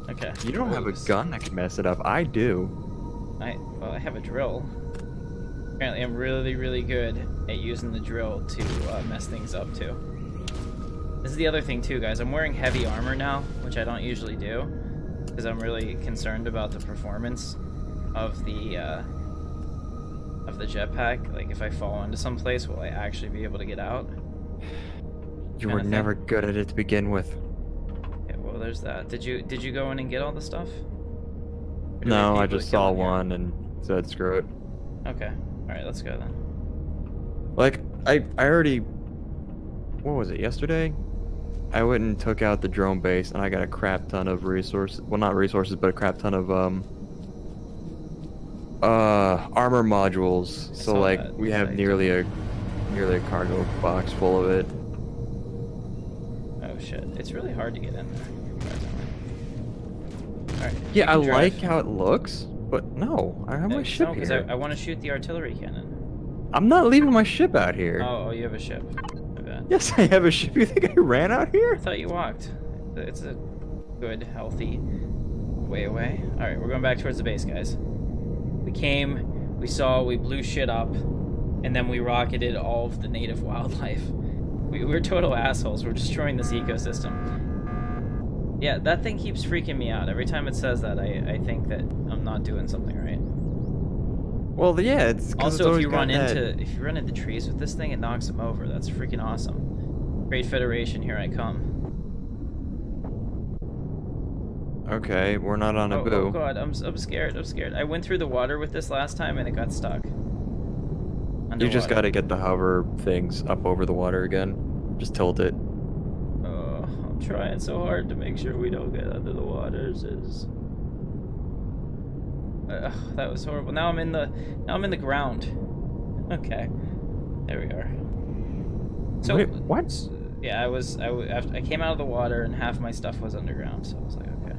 Okay. You don't have a gun that can mess it up. I do. Well, I have a drill. Apparently I'm really, really good at using the drill to mess things up too. This is the other thing too, guys. I'm wearing heavy armor now, which I don't usually do, because I'm really concerned about the performance of the jetpack. Like, if I fall into some place, will I actually be able to get out? You were never good at it to begin with. Okay, well, there's that. Did you go in and get all the stuff? No, I just saw one and said screw it. Okay. Alright, let's go then. Like, I already... What was it, yesterday? I went and took out the drone base and I got a crap ton of resources. Well, not resources, but a crap ton of, armor modules. So, like, we have nearly a cargo box full of it. Oh, shit. It's really hard to get in there. Alright. Yeah, I like how it looks, but no, I have my ship here. Because I want to shoot the artillery cannon. I'm not leaving my ship out here. Oh, you have a ship. Okay. that? Yes, I have a ship. You think I ran out I here? thought you walked. It's a good, healthy way away. Alright, we're going back towards the base, guys. We came, we saw, we blew shit up, and then we rocketed all of the native wildlife. We're total assholes. We're destroying this ecosystem. Yeah, that thing keeps freaking me out. Every time it says that, I think that I'm not doing something right. Well, yeah, it's also if you run into trees with this thing, it knocks them over. That's freaking awesome. Great Federation, here I come. Okay, we're not on a boo. Oh god, I'm scared. I'm scared. I went through the water with this last time and it got stuck. Underwater. You just gotta get the hover things up over the water again. Just tilt it. Oh, I'm trying so hard to make sure we don't get under the waters. That was horrible. Now I'm in the ground. Okay, there we are. So wait, what? Yeah, I came out of the water and half my stuff was underground, so I was like, okay.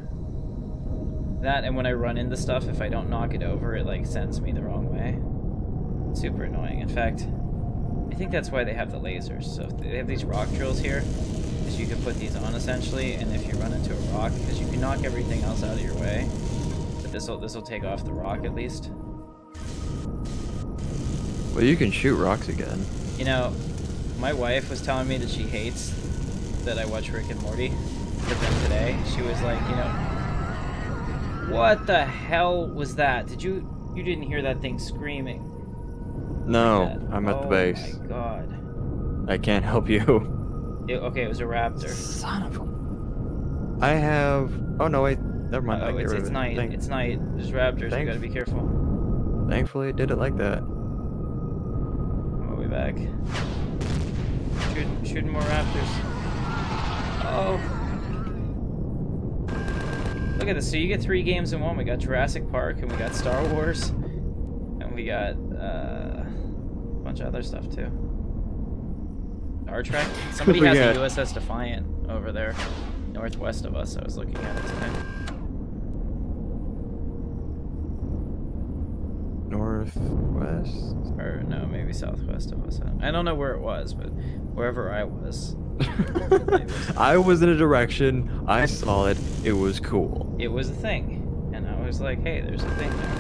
That, and when I run into stuff, if I don't knock it over, it like sends me the wrong way. Super annoying. In fact, I think that's why they have the lasers. So if they have these rock drills here, because you can put these on essentially, and if you run into a rock, because you can knock everything else out of your way, but this will take off the rock at least. Well, you can shoot rocks again. You know, my wife was telling me that she hates that I watch Rick and Morty, but then today she was like, you know, what the hell was that? You didn't hear that thing screaming? No, Like I'm at the base. Oh my god. I can't help you. Okay, it was a raptor. Son of a... I have... Oh no, wait. Never mind. Oh, it's night. It's night. There's raptors. You gotta be careful. Thankfully, it did it like that. I'm all the way back. Shooting more raptors. Oh. Look at this. So you get 3 games in one. We got Jurassic Park, and we got Star Wars, and we got a bunch of other stuff too. Star Trek. Somebody has a USS Defiant over there, northwest of us. I was looking at it today. Northwest? Or no, maybe southwest of us. I don't know where it was, but wherever I was. I was in a direction, I saw it, it was cool. It was a thing, and I was like, hey, there's a thing there.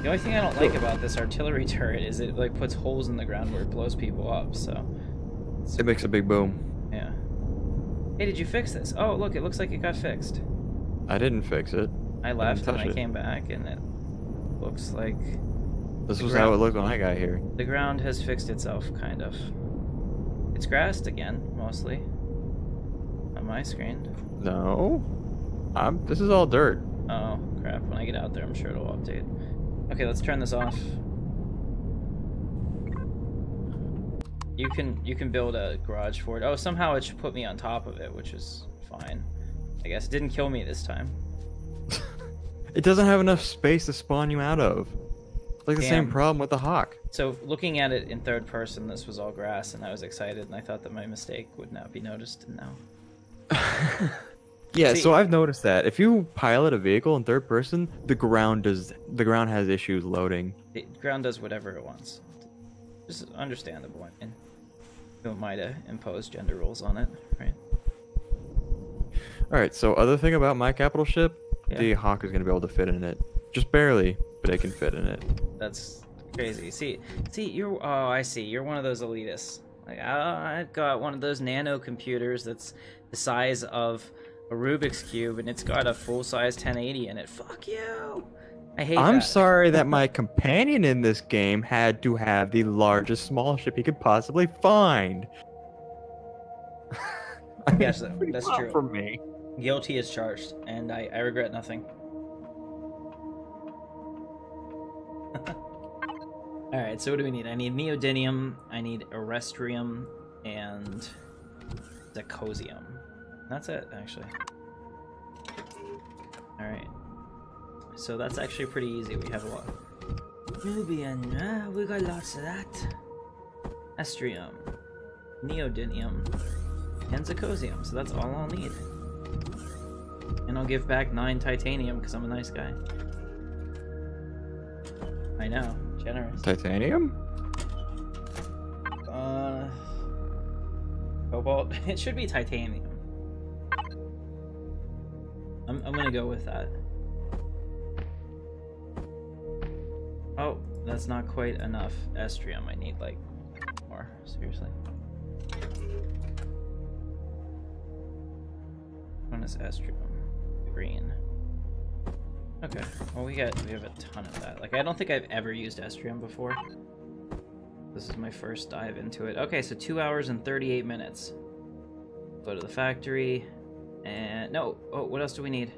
The only thing I don't like about this artillery turret is it like puts holes in the ground where it blows people up, so... It makes a big boom. Yeah. Hey, did you fix this? Oh, look, it looks like it got fixed. I didn't fix it. I left and I came back, and it looks like... This was how it looked when I got here. The ground has fixed itself, kind of. It's grassed again, mostly. On my screen. No. This is all dirt. Oh, crap. When I get out there, I'm sure it'll update. Okay, let's turn this off. You can build a garage for it. Oh, somehow it should put me on top of it, which is fine. I guess it didn't kill me this time. It doesn't have enough space to spawn you out of. It's like the same problem with the Hawk. So looking at it in third person, this was all grass, and I was excited, and I thought that my mistake would not be noticed, and now. Yeah, so I've noticed that if you pilot a vehicle in third person, the ground has issues loading. The ground does whatever it wants. Just understandable. I mean, who am I to impose gender rules on it, right? All right. So other thing about my capital ship, the Hawk is going to be able to fit in it, just barely, but it can fit in it. That's crazy. See, you're. Oh, I see. You're one of those elitists. Like, I've got one of those nano computers that's the size of a Rubik's Cube, and it's got a full-size 1080 in it. Fuck you! I hate that. I'm sorry that my companion in this game had to have the largest small ship he could possibly find. Yes, that's true. For me. Guilty as charged, and I regret nothing. Alright, so what do we need? I need neodymium, I need erestrium, and zirconium. That's it, actually. Alright. So that's actually pretty easy. We have a lot. Nubian, we got lots of that. Estrium, neodymium, and zirconium. So that's all I'll need. And I'll give back 9 titanium because I'm a nice guy. I know, generous. Titanium? Cobalt? It should be titanium. I'm gonna go with that. Oh, that's not quite enough estrium. I need, like, more. Seriously. One is estrium. Green. Okay. Well, we have a ton of that. Like, I don't think I've ever used estrium before. This is my first dive into it. Okay, so 2 hours and 38 minutes. Go to the factory. And no. Oh, what else do we need?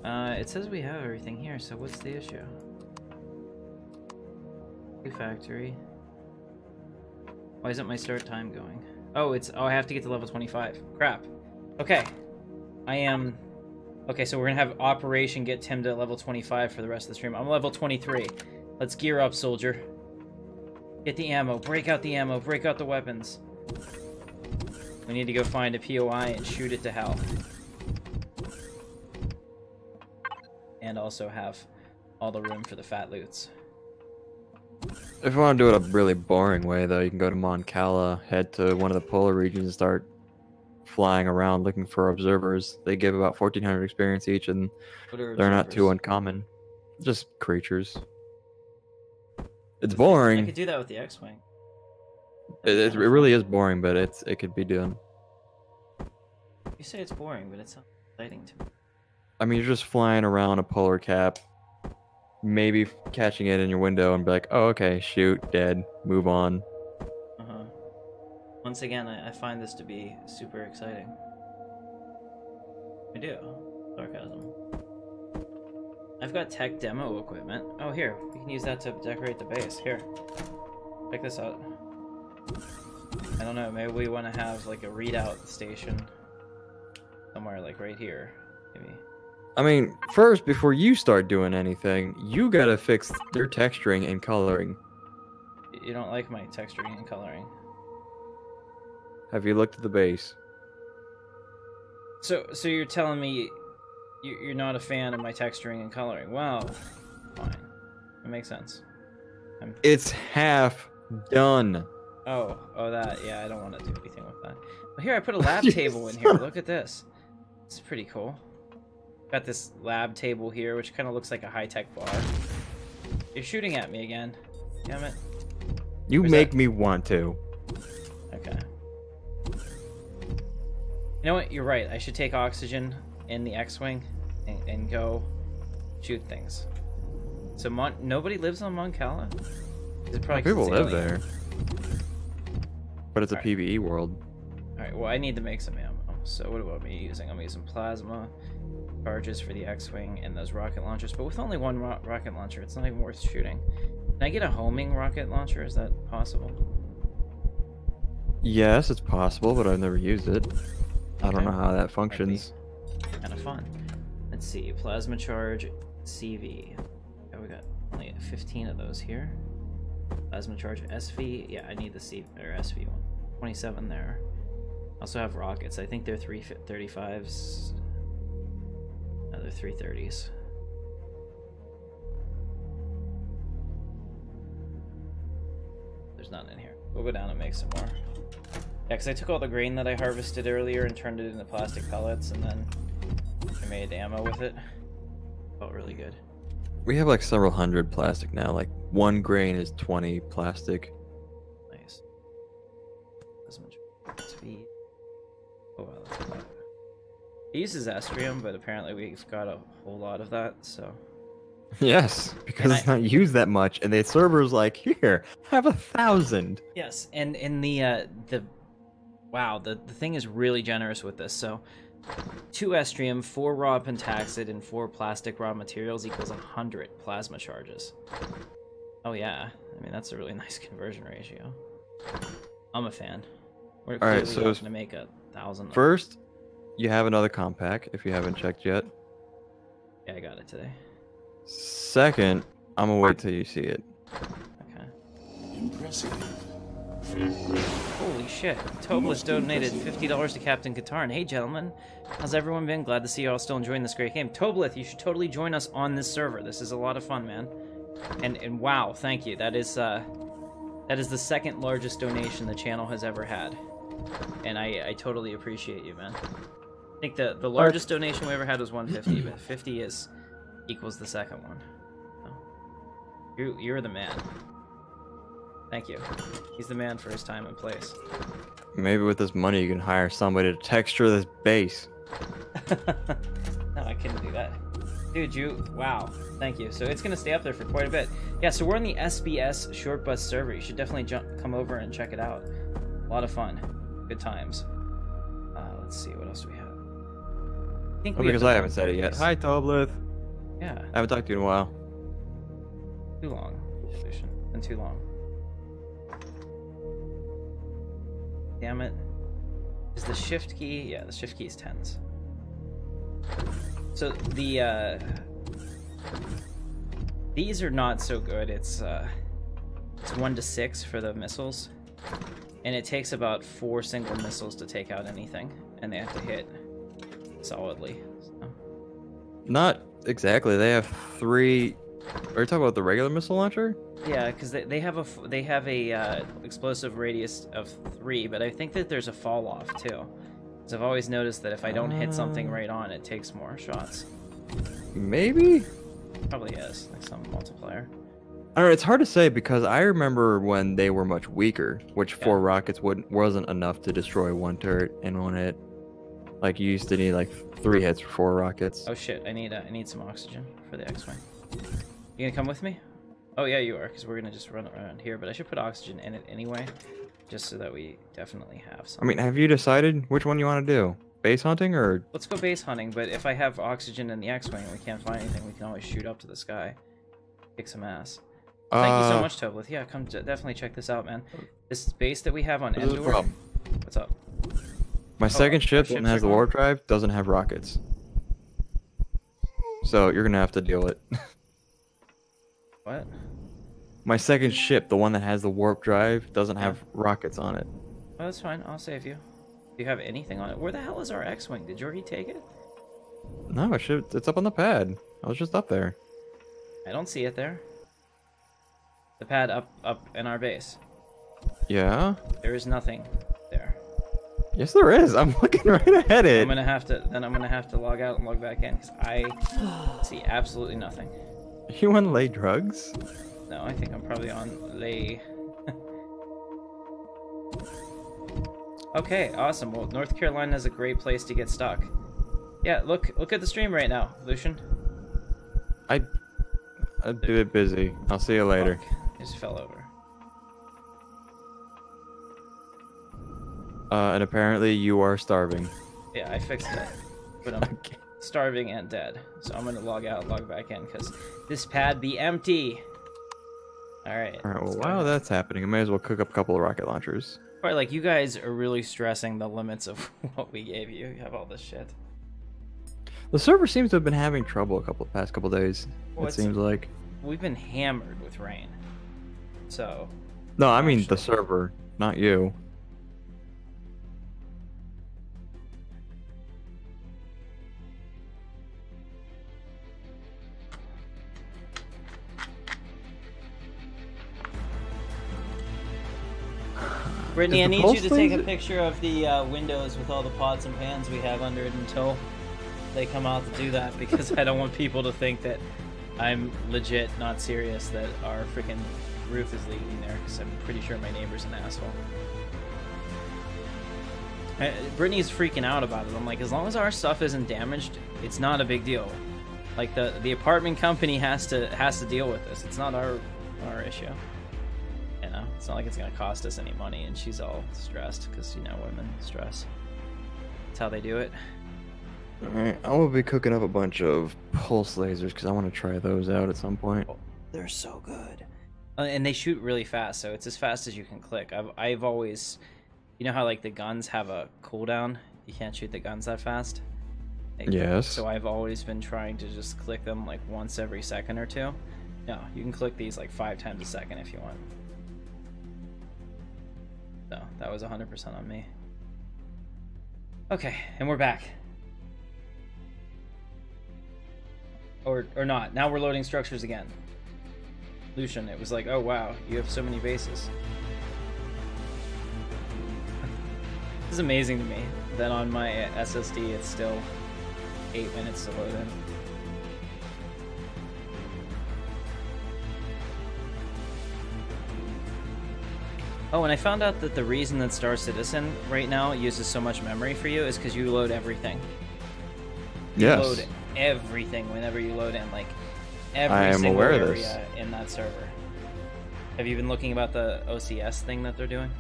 It says we have everything here, so what's the issue? Factory. Why isn't my start time going? Oh, I have to get to level 25. Crap. Okay. I am... Okay, so we're gonna have Operation get Tim to level 25 for the rest of the stream. I'm level 23. Let's gear up, soldier. Get the ammo. Break out the ammo. Break out the weapons. We need to go find a POI and shoot it to hell. And also have all the room for the fat loots. If you want to do it a really boring way, though, you can go to Mon Cala, head to one of the polar regions, and start flying around looking for observers. They give about 1,400 experience each, and they're not too uncommon. Just creatures. It's boring. I could do that with the X-Wing. It really is boring, but it could be done. You say it's boring, but it's exciting to me. I mean, you're just flying around a polar cap, maybe catching it in your window and be like, oh, okay, shoot, dead, move on. Uh-huh. Once again, I find this to be super exciting. I do. Sarcasm. I've got tech demo equipment. Oh, here. We can use that to decorate the base. Here. Check this out. I don't know, maybe we want to have, like, a readout station somewhere, like, right here. Maybe. I mean, first, before you start doing anything, you gotta fix your texturing and coloring. You don't like my texturing and coloring. Have you looked at the base? So you're telling me you're not a fan of my texturing and coloring? Well, fine. It makes sense. It's half done. Oh, that. Yeah, I don't want to do anything with that. But here, I put a lab table in here. Look at this. It's pretty cool. Got this lab table here, which kind of looks like a high-tech bar. You're shooting at me again. Damn it. You make me want to. Okay. You know what? You're right. I should take oxygen in the X-Wing and go shoot things. So nobody lives on Mon Cala? People live there. But it's a PvE world. Alright, well, I need to make some ammo. So what am I using? I'm using plasma charges for the X-Wing and those rocket launchers. But with only one rocket launcher, it's not even worth shooting. Can I get a homing rocket launcher? Is that possible? Yes, it's possible, but I've never used it. I don't know how that functions. Kind of fun. Let's see. Plasma charge, CV. Oh, we got only 15 of those here. Plasma charge, SV. Yeah, I need the SV one. 27 there. Also have rockets. I think they're 335s. No, they're 330s. There's none in here. We'll go down and make some more. Yeah, because I took all the grain that I harvested earlier and turned it into plastic pellets, and then I made ammo with it. Felt really good. We have like several hundred plastic now. Like one grain is 20 plastic. Nice. As much speed. Oh wow, that's a lot. It uses estrium, but apparently we've got a whole lot of that, so. Yes, because it's not used that much, and the server's like, here, have 1,000. Yes, and in the wow, the thing is really generous with this. So 2 estrium, 4 raw pentaxid, and 4 plastic raw materials equals 100 plasma charges. Oh yeah, I mean that's a really nice conversion ratio. I'm a fan. We're clearly going to make 1,000. First, you have another compact if you haven't checked yet. Yeah, I got it today. Second, I'm gonna wait till you see it. Okay. Impressive. Holy shit. Toblis donated $50 to Captain Katarn. Hey, gentlemen. How's everyone been? Glad to see you all still enjoying this great game. Toblith, you should totally join us on this server. This is a lot of fun, man. And wow, thank you. That is, That is the second largest donation the channel has ever had. And I totally appreciate you, man. I think the largest donation we ever had was 150, but 50 equals the second one. So, you're the man. Thank you. He's the man for his time and place. Maybe with this money you can hire somebody to texture this base. No, I couldn't do that. Dude, wow. Thank you. So it's going to stay up there for quite a bit. Yeah, so we're on the SBS Short Bus server. You should definitely come over and check it out. A lot of fun. Good times. Let's see, what else do we have? Because I haven't said it yet. Hi, Toblith. Yeah. I haven't talked to you in a while. Too long. Been too long. Damn it. Is the shift key? Yeah, the shift key is 10s. So the these are not so good. It's 1 to 6 for the missiles, and it takes about 4 single missiles to take out anything, and they have to hit solidly. So. Not exactly. They have 3. Are you talking about the regular missile launcher? Yeah, because they have a explosive radius of 3, but I think that there's a fall off too. Because I've always noticed that if I don't hit something right on, it takes more shots. Maybe? Probably is, like some multiplier. I don't know, it's hard to say because I remember when they were much weaker, which 4 rockets wasn't enough to destroy 1 turret in 1 hit. Like, you used to need like 3 hits for 4 rockets. Oh shit, I need some oxygen for the X-Wing. You gonna come with me? Oh yeah, you are, because we're gonna just run around here, but I should put oxygen in it anyway. Just so that we definitely have some. I mean, have you decided which one you want to do? Base hunting or? Let's go base hunting, but if I have oxygen in the X-Wing and we can't find anything, we can always shoot up to the sky. Kick some ass. Thank you so much, Toblith. Yeah, come definitely check this out, man. This base that we have on Endor. What's up? My second ship, one that has the warp drive, doesn't have rockets. So you're gonna have to deal with it. What? My second ship, the one that has the warp drive, doesn't have rockets on it. Oh, that's fine. I'll save you. Do you have anything on it? Where the hell is our X-Wing? Did you already take it? No, it's up on the pad. I was just up there. I don't see it there. The pad up in our base. Yeah? There is nothing there. Yes, there is. I'm looking right ahead it. I'm gonna have to log out and log back in because I see absolutely nothing. You want to lay drugs? No, I think I'm probably on lay. Okay, awesome. Well, North Carolina is a great place to get stuck. Yeah, look at the stream right now, Lucian. I'm a bit busy. I'll see you later. Fuck. I just fell over. And apparently you are starving. Yeah, I fixed it. But I'm starving and dead. So I'm gonna log out and log back in because this pad be empty. Alright. Alright, well, while that's happening, I may as well cook up a couple of rocket launchers. Probably like you guys are really stressing the limits of what we gave you. You have all this shit. The server seems to have been having trouble past couple days. Well, it seems like we've been hammered with rain. So. No, I mean the server, not you. Brittany, I need you to take a picture of the windows with all the pots and pans we have under it until they come out to do that, because I don't want people to think that I'm legit not serious that our freaking roof is leaking there, because I'm pretty sure my neighbor's an asshole. Brittany's freaking out about it. I'm like, as long as our stuff isn't damaged, it's not a big deal. Like the apartment company has to deal with this. It's not our issue. You know, it's not like it's gonna cost us any money. And she's all stressed because, you know, women stress. That's how they do it. Alright, I will be cooking up a bunch of pulse lasers because I want to try those out at some point. Oh, they're so good. And they shoot really fast, so it's as fast as you can click. I've always, you know how like the guns have a cooldown? You can't shoot the guns that fast. Yes. So I've always been trying to just click them like once every second or two. No, you can click these like 5 times a second if you want. So that was 100% on me. Okay, and we're back. Or not. Now we're loading structures again. Lucian. It was like, oh wow, you have so many bases. This is amazing to me that on my SSD it's still 8 minutes to load in. Oh, and I found out that the reason that Star Citizen right now uses so much memory for you is because you load everything. You load everything whenever you load in, like every single area in that server. Have you been looking about the OCS thing that they're doing?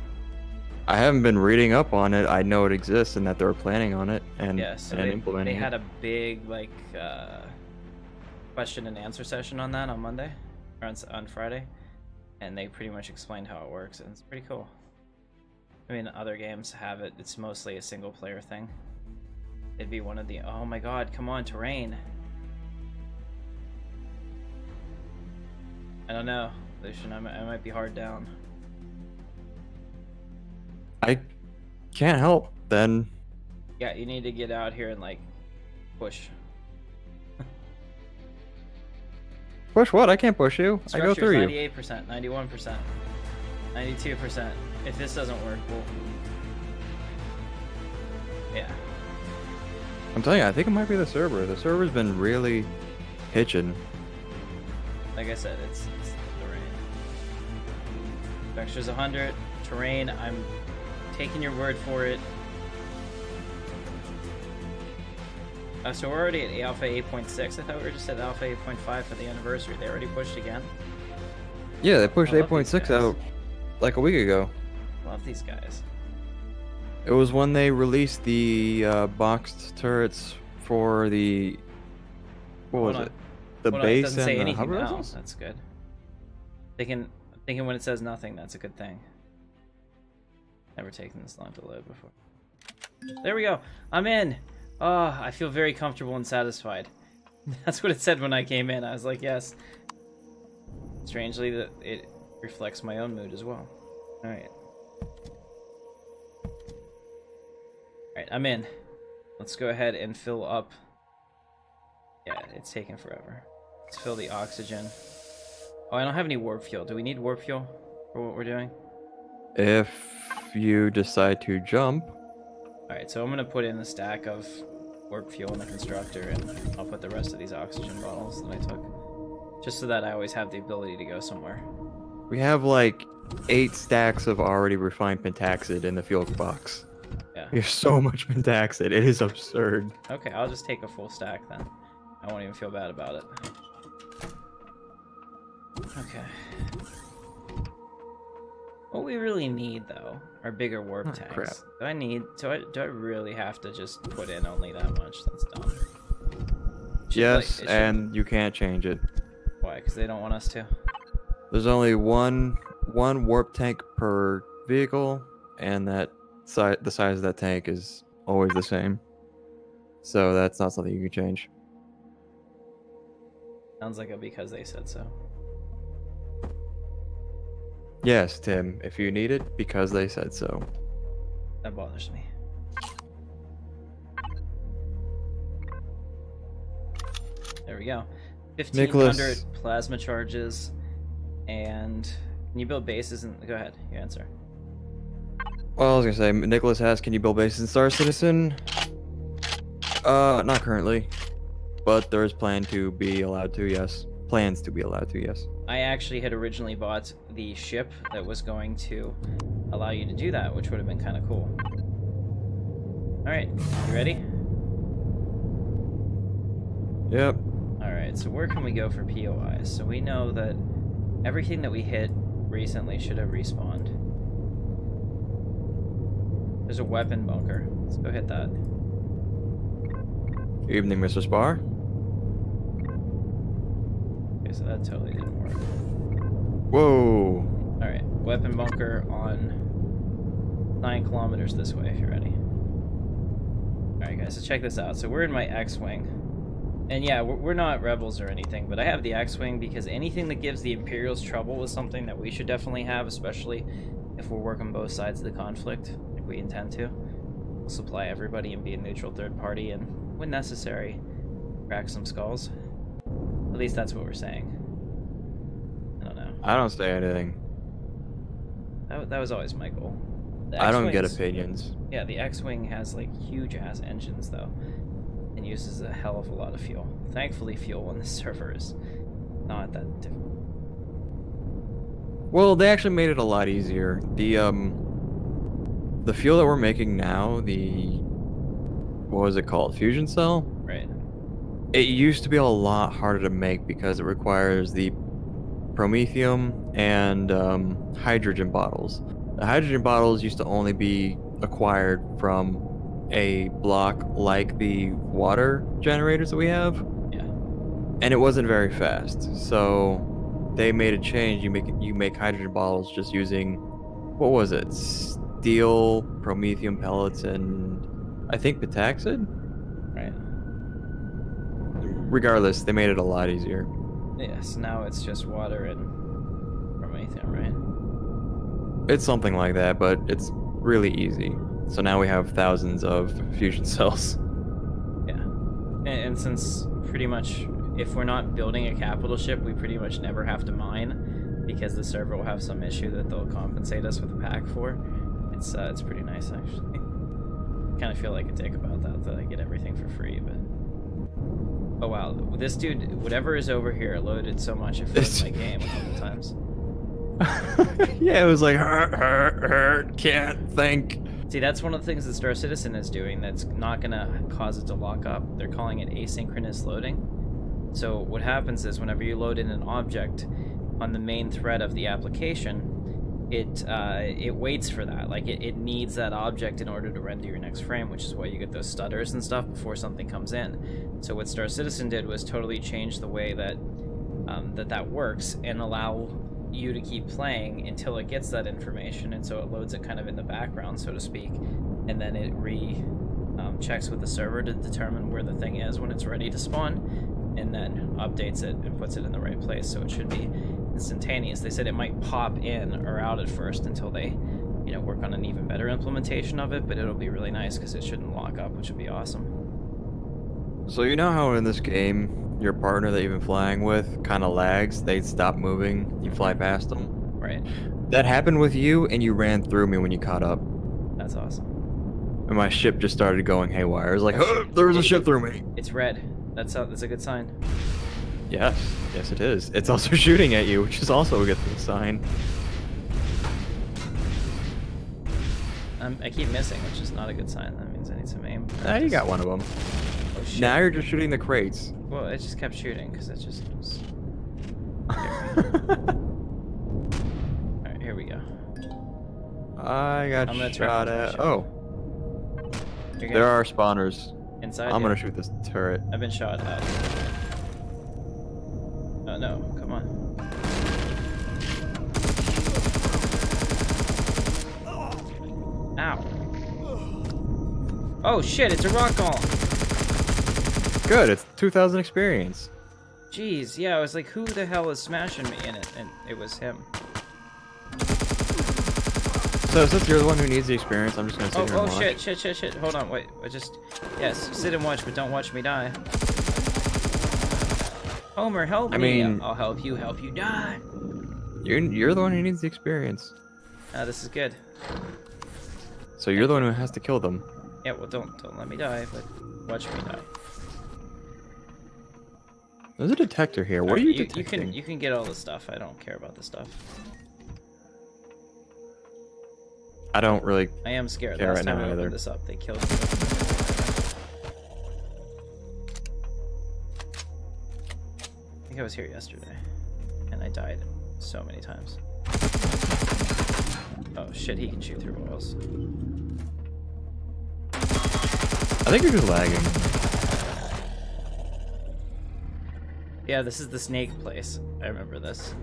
I haven't been reading up on it. I know it exists and that they're planning on it and, implementing they it. had a big like question and answer session on that on Monday or on Friday. And they pretty much explained how it works, and it's pretty cool. I mean, other games have it. It's mostly a single-player thing. It'd be one of the... Oh my god, come on, terrain. I don't know, Lucian. I might be hard down. I can't help, then. Yeah, you need to get out here and, like, push. Push what? I can't push you. I go through you. 98%, 91%, 92%. If this doesn't work, we'll... Yeah. I'm telling you, I think it might be the server. The server's been really hitching. Like I said, it's terrain. Vector's 100. Terrain, I'm taking your word for it. So we're already at Alpha 8.6. I thought we were just at Alpha 8.5 for the anniversary. They already pushed again? Yeah, they pushed 8.6 out like a week ago. Love these guys. It was when they released the boxed turrets for the... What was it? The base and the hover vessels? That's good. Thinking when it says nothing, that's a good thing. Never taken this long to load before. There we go. I'm in! Oh, I feel very comfortable and satisfied. That's what it said when I came in. I was like, yes. Strangely, that it reflects my own mood as well. Alright. Alright, I'm in. Let's go ahead and fill up. Yeah, it's taking forever. Let's fill the oxygen. Oh, I don't have any warp fuel. Do we need warp fuel for what we're doing? If you decide to jump. Alright, so I'm going to put in a stack of warp fuel in the constructor, and I'll put the rest of these oxygen bottles that I took. Just so that I always have the ability to go somewhere. We have like 8 stacks of already refined pentaxid in the fuel box. Yeah. We have so much pentaxid, it is absurd. Okay, I'll just take a full stack then. I won't even feel bad about it. Okay. What we really need, though, are bigger warp tanks. Crap. Do I really have to just put in only that much? That's dumb. Yes, and you can't change it. Why? Because they don't want us to? There's only one warp tank per vehicle, and the size of that tank is always the same. So that's not something you can change. Sounds like a because they said so. Yes, Tim, if you need it, because they said so. That bothers me. There we go. 1,500 plasma charges, and can you build bases? And go ahead, you answer. Well, I was gonna say, Nicholas asked, can you build bases in Star Citizen? Not currently, but there is plans to be allowed to, yes. I actually had originally bought the ship that was going to allow you to do that, which would have been kind of cool. Alright, you ready? Yep. Alright, so where can we go for POIs? So we know that everything that we hit recently should have respawned. There's a weapon bunker. Let's go hit that. Evening, Mr. Spar. Okay, so that totally didn't work. Whoa. Alright, weapon bunker on 9 kilometers this way if you're ready. Alright guys, so check this out. So we're in my X-Wing. And yeah, we're not rebels or anything, but I have the X-Wing because anything that gives the Imperials trouble is something that we should definitely have, especially if we're working both sides of the conflict, like we intend to. We'll supply everybody and be a neutral third party, and when necessary, crack some skulls. At least that's what we're saying. I don't know. I don't say anything. That was always my goal. I don't get opinions. Yeah, the X-Wing has like huge ass engines though, and uses a hell of a lot of fuel. Thankfully, fuel on the server is not that difficult. Well, they actually made it a lot easier. The fuel that we're making now, what was it called? Fusion cell? Right. It used to be a lot harder to make because it requires the promethium and hydrogen bottles. The hydrogen bottles used to only be acquired from a block like the water generators that we have. Yeah. And it wasn't very fast. So they made a change. You make hydrogen bottles just using, what was it? Steel, promethium pellets, and I think pentaxid? Right. Regardless, they made it a lot easier. Yeah, so now it's just water and promethium, right? It's something like that, but it's really easy. So now we have thousands of fusion cells. Yeah. And since pretty much, if we're not building a capital ship, we pretty much never have to mine, because the server will have some issue that they'll compensate us with a pack for. It's pretty nice, actually. Kind of feel like a dick about that I get everything for free, but... Oh wow, this dude, whatever is over here, loaded so much it froze my game a couple times. Yeah, it was like, hurt, can't think. See, that's one of the things that Star Citizen is doing that's not gonna cause it to lock up. They're calling it asynchronous loading. So what happens is whenever you load in an object on the main thread of the application, it waits for that. Like it needs that object in order to render your next frame, which is why you get those stutters and stuff before something comes in. So what Star Citizen did was totally change the way that that works and allow you to keep playing until it gets that information, and so it loads it kind of in the background, so to speak, and then it checks with the server to determine where the thing is when it's ready to spawn, and then updates it and puts it in the right place, so it should be instantaneous. They said it might pop in or out at first until they, work on an even better implementation of it, but it'll be really nice because it shouldn't lock up, which would be awesome. So you know how in this game, your partner that you've been flying with kind of lags, they stop moving, you fly past them? Right. That happened with you, and you ran through me when you caught up. That's awesome. And my ship just started going haywire. It was like, oh, there was a ship through me. It's red. That's a good sign. Yes, yes it is. It's also shooting at you, which is also a good sign. I keep missing, which is not a good sign. That means I need some aim. Ah, you got one of them. Oh, shit. Now you're just shooting the crates. Well, it just kept shooting because it just was... Alright, here we go. I got shot at. Oh. There are spawners. Inside. I'm gonna shoot this turret. I've been shot at. Oh no, come on. Ow. Oh shit, it's a rock golem. Good, it's 2,000 experience. Jeez, yeah, I was like, who the hell is smashing me in it? And it was him. So since you're the one who needs the experience, I'm just gonna sit here and watch. Oh shit. Hold on, wait. Yes, sit and watch, but don't watch me die. Homer, help me. mean... I'll help you die. You're the one who needs the experience. This is good. So you're the one who has to kill them. Yeah, well, don't let me die, but watch me die. There's a detector here. What are you detecting? You can get all the stuff. I don't care about the stuff. I don't really. I am scared. Care Last right time now I either. opened this up, they killed me. I think I was here yesterday, and I died so many times. Oh shit, he can shoot through walls. I think you're just lagging. Yeah, this is the snake place. I remember this.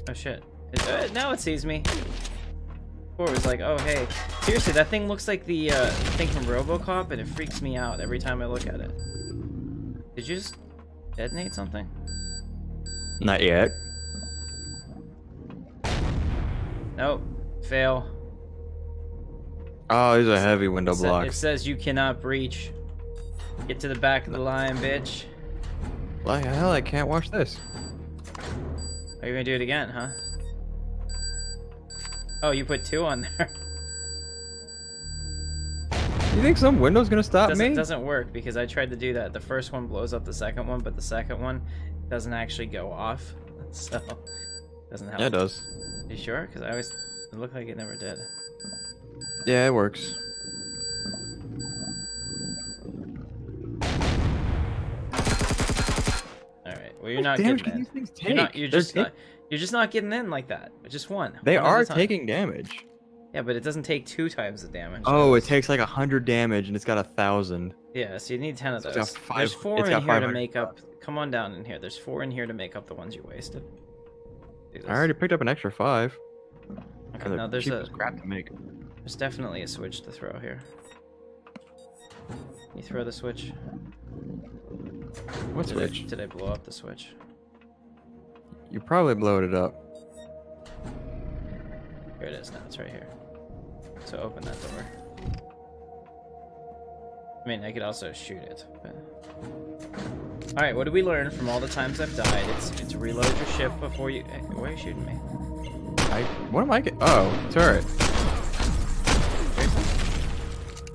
Oh shit. Now it sees me. Before it was like, oh hey. Seriously, that thing looks like the thing from RoboCop, and it freaks me out every time I look at it. Did you just detonate something? Not yet. Nope. Fail. Oh, there's a heavy window block. It says you cannot breach. Get to the back of the line, bitch. Like hell, I can't watch this. Are you gonna do it again, huh? Oh, you put 2 on there. You think some window's gonna stop me? It doesn't work because I tried to do that. The first one blows up the second one, but the second one doesn't actually go off. So, doesn't help. Yeah, it does. You sure? Because it looked like it never did. Yeah, it works. Alright, well you're not getting in. These things take? You're just not getting in like that. Just one. They One at are a time. taking damage. Yeah, but it doesn't take 2 times the damage. Oh, it takes like 100 damage and it's got 1,000. Yeah, so you need 10 of So those. There's 4 in here to make up. Come on down in here. There's 4 in here to make up the ones you wasted. I already picked up an extra 5. Okay, now there's crap to make. There's definitely a switch to throw here. You throw the switch. What switch? Did I blow up the switch? You probably blowed it up. Here it is now. It's right here. So open that door. I mean, I could also shoot it. But... All right, what did we learn from all the times I've died? It's reload your ship before you. Hey, why are you shooting me? What am I getting? Oh, turret.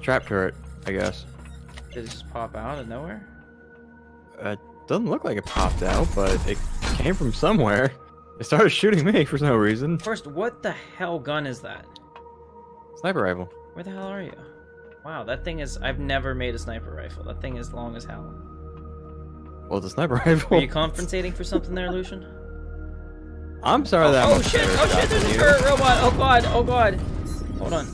Trap turret, I guess. Did it just pop out of nowhere? Doesn't look like it popped out, but it came from somewhere. It started shooting me for no reason. First, what the hell gun is that? Sniper rifle. Where the hell are you? Wow, that thing is... I've never made a sniper rifle. That thing is long as hell. Well, it's a sniper rifle. Are you compensating for something there, Lucian? I'm sorry that Oh shit! Oh shit! There's a turret robot! Oh god! Oh god! Hold on.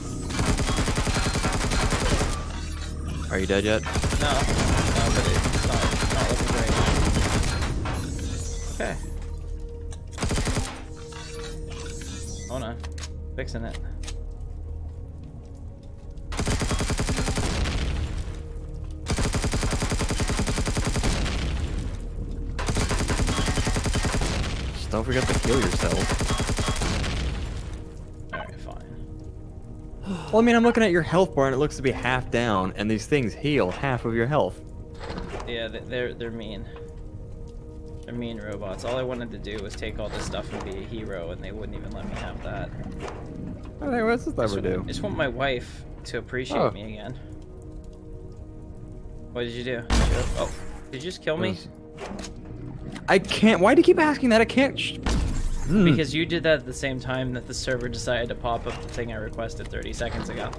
Are you dead yet? No, but it's not looking great. Okay. Hold on. Fixing it. Just don't forget to kill yourself. Alright, fine. Well, I mean, I'm looking at your health bar and it looks to be half down, and these things heal half of your health. Yeah, they're mean. They're mean robots. All I wanted to do was take all this stuff and be a hero, and they wouldn't even let me have that. Okay, what's this ever do? I just want my wife to appreciate me again. What did you do? Oh, did you just kill me? I can't. Why do you keep asking that? I can't. Because you did that at the same time that the server decided to pop up the thing I requested 30 seconds ago,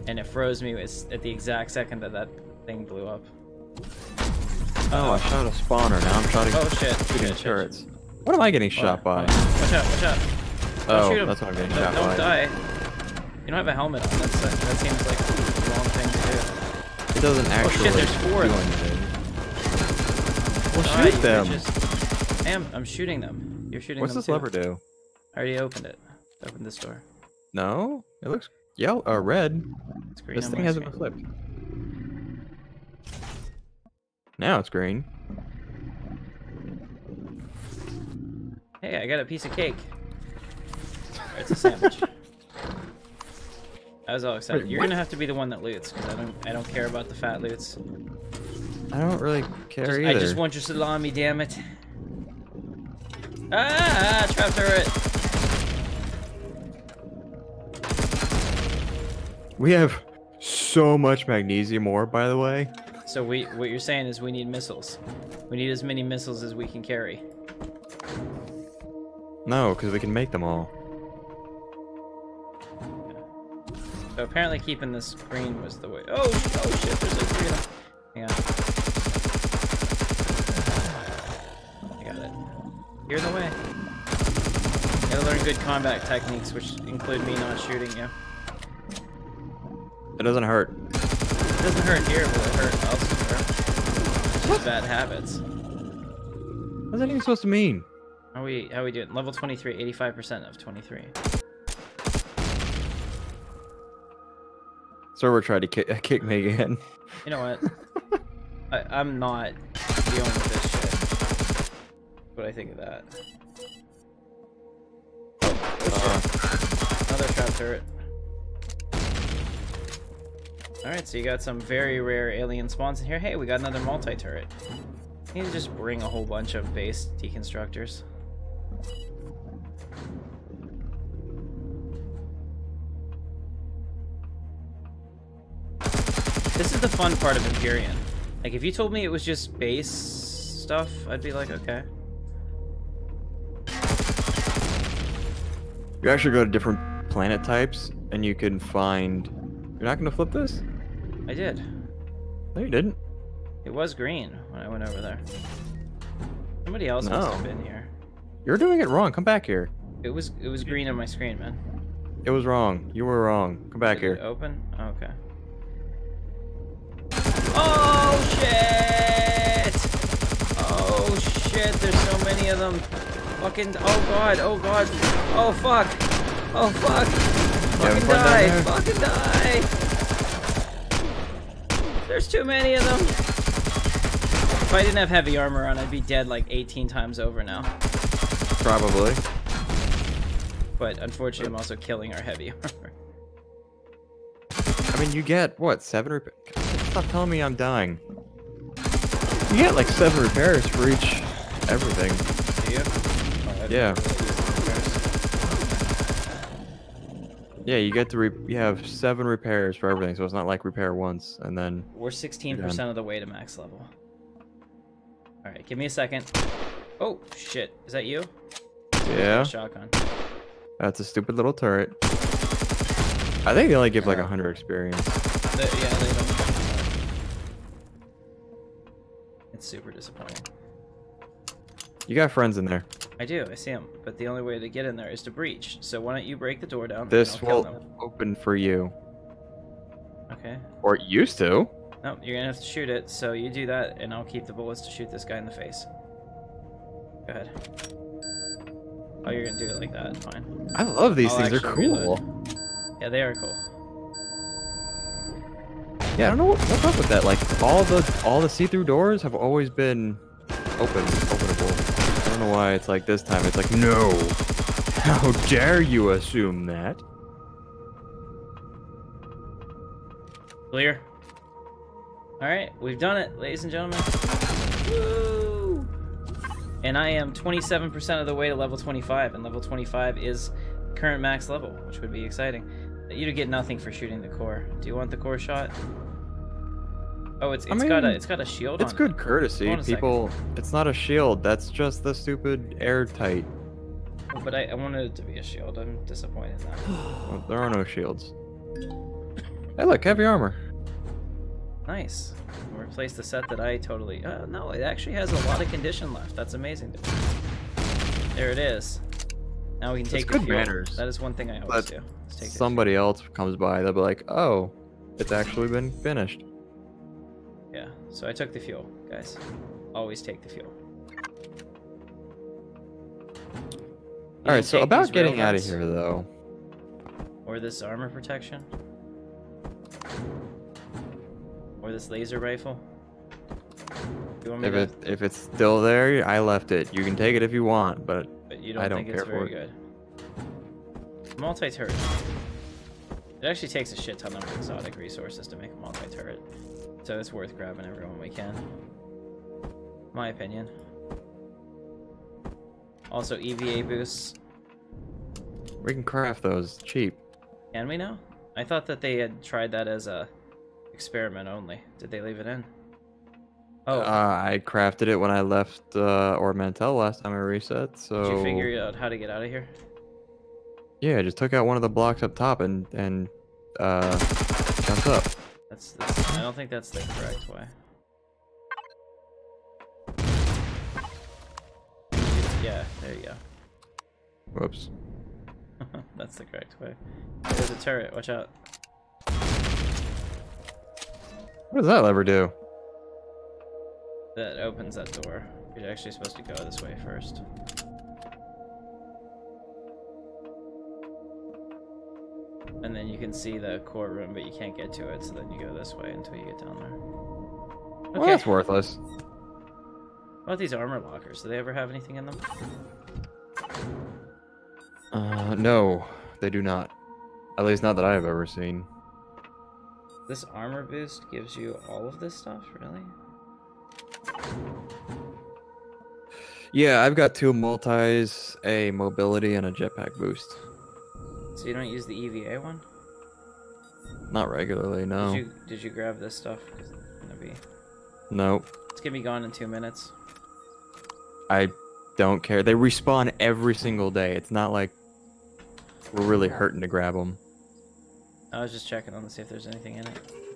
and it froze me at the exact second that thing blew up. Oh, I shot a spawner. Now I'm shooting. Oh shit! Shooting turrets. What am I getting shot by? Watch out! Watch out! Oh, that's what I'm getting shot by. Don't die. You don't have a helmet on. That seems like the wrong thing to do. It doesn't actually. Oh shit! There's 4 of them. Well, shoot them. Damn, I'm shooting them. You're shooting What's them this too. lever do? I already opened it. Opened this door. No, it looks yellow or red. It's green. This thing hasn't been flipped. Now it's green. Hey, I got a piece of cake. Or it's a sandwich. I was all excited. You're gonna have to be the one that loots, because I don't care about the fat loots. I don't really care either. I just want your salami, damn it. Ah, trap turret. We have so much magnesium ore, by the way. So what you're saying is we need missiles. We need as many missiles as we can carry. No, because we can make them all. So apparently keeping this green was the way. Oh shit, there's like 3 of them. Hang on. I got it. You're in the way. Gotta learn good combat techniques, which include me not shooting you. It doesn't hurt. It doesn't hurt here, but it hurt elsewhere. It's just bad habits. What's that even supposed to mean? How we doing? Level 23, 85% of 23. Server tried to kick me again. You know what? I'm not dealing with this shit. What do I think of that? Oh shit. Another trap turret. Alright, so you got some very rare alien spawns in here. Hey, we got another multi-turret. You need to just bring a whole bunch of base deconstructors. This is the fun part of Empyrion. Like, if you told me it was just base stuff, I'd be like, okay. You actually go to different planet types, and you can find... You're not going to flip this? I did. No, you didn't. It was green when I went over there. Somebody else must have been here. You're doing it wrong. Come back here. It was green on my screen, man. It was wrong. You were wrong. Come back here. Open? Oh, okay. Oh shit! Oh shit! There's so many of them. Fucking! Oh god! Oh god! Oh fuck! Oh fuck! Fucking die! Fucking die! There's too many of them. If I didn't have heavy armor on, I'd be dead like 18 times over now. Probably. But unfortunately, I'm also killing our heavy armor. I mean, you get, what, 7 repairs? Stop telling me I'm dying. You get like 7 repairs for each everything. Do you? Oh, yeah. Yeah, you get to you have 7 repairs for everything, so it's not like repair once and then... We're 16% of the way to max level. Alright, give me a second. Oh, shit. Is that you? Yeah. Shotgun. That's a stupid little turret. I think they only give like 100 experience. Yeah, they don't. It's super disappointing. You got friends in there. I do, I see them. But the only way to get in there is to breach. So why don't you break the door down? This will open for you. Okay. Or it used to. No, you're gonna have to shoot it, so you do that, and I'll keep the bullets to shoot this guy in the face. Go ahead. Oh, you're gonna do it like that, fine. I love these things, they're cool. Reload. Yeah, they are cool. Yeah, I don't know what's up with that. Like all the see-through doors have always been openable. I don't know why it's like this time. It's like, no. How dare you assume that? Clear. Alright, we've done it, ladies and gentlemen. Woo! And I am 27% of the way to level 25, and level 25 is current max level, which would be exciting. You'd get nothing for shooting the core. Do you want the core shot? Oh, it's got a shield on it. It's good courtesy. People, it's not a shield. That's just the stupid airtight. Oh, but I wanted it to be a shield. I'm disappointed now. Well, there are no shields. Hey, look, heavy armor. Nice. We'll replace the set that I totally... no, it actually has a lot of condition left. That's amazing. There it is. Now we can take the fuel. Manners. That is one thing I always do. Take somebody else comes by, they'll be like, oh, it's actually been finished. Yeah, so I took the fuel, guys. Always take the fuel. Alright, so about getting out of here, though. Or this armor protection. Or this laser rifle. You want me if it's still there, I left it. You can take it if you want, but you don't I don't think care it's very for it. Good. Multi-turret. It actually takes a shit ton of exotic resources to make a multi-turret. So it's worth grabbing everyone we can. My opinion. Also, EVA boosts. We can craft those cheap. Can we now? I thought that they had tried that as a experiment only. Did they leave it in? Oh. I crafted it when I left Ormantel last time I reset, so... Did you figure out how to get out of here? Yeah, I just took out one of the blocks up top and jumped up. That's I don't think that's the correct way. Yeah, there you go. Whoops. That's the correct way. There's a turret, watch out. What does that lever do? That opens that door. You're actually supposed to go this way first. And then you can see the core room, but you can't get to it, so then you go this way until you get down there. Okay. Well, that's worthless. What about these armor lockers? Do they ever have anything in them? No, they do not. At least not that I have ever seen. This armor boost gives you all of this stuff, really? Yeah, I've got 2 multis, a mobility, and a jetpack boost. So you don't use the EVA one? Not regularly, no. Did you grab this stuff? 'Cause it's gonna be... Nope. It's gonna be gone in 2 minutes. I don't care. They respawn every single day. It's not like we're really hurting to grab them. I was just checking on to see if there's anything in it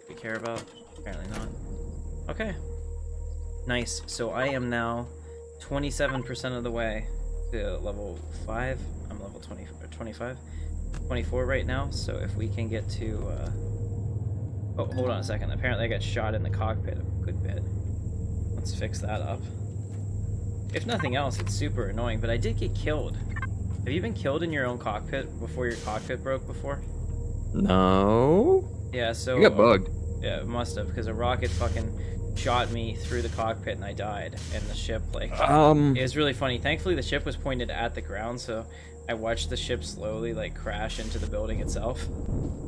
we care about. Apparently not. Okay. Nice. So I am now 27% of the way to level 5. I'm level 20 or 25. 24 right now. So if we can get to... Oh, hold on a second. Apparently I got shot in the cockpit a good bit. Let's fix that up. If nothing else, it's super annoying, but I did get killed. Have you been killed in your own cockpit before your cockpit broke before? No. Yeah, so... You got bugged. Yeah, it must have, because a rocket fucking shot me through the cockpit and I died. And the ship, like... It was really funny. Thankfully, the ship was pointed at the ground, so I watched the ship slowly, like, crash into the building itself.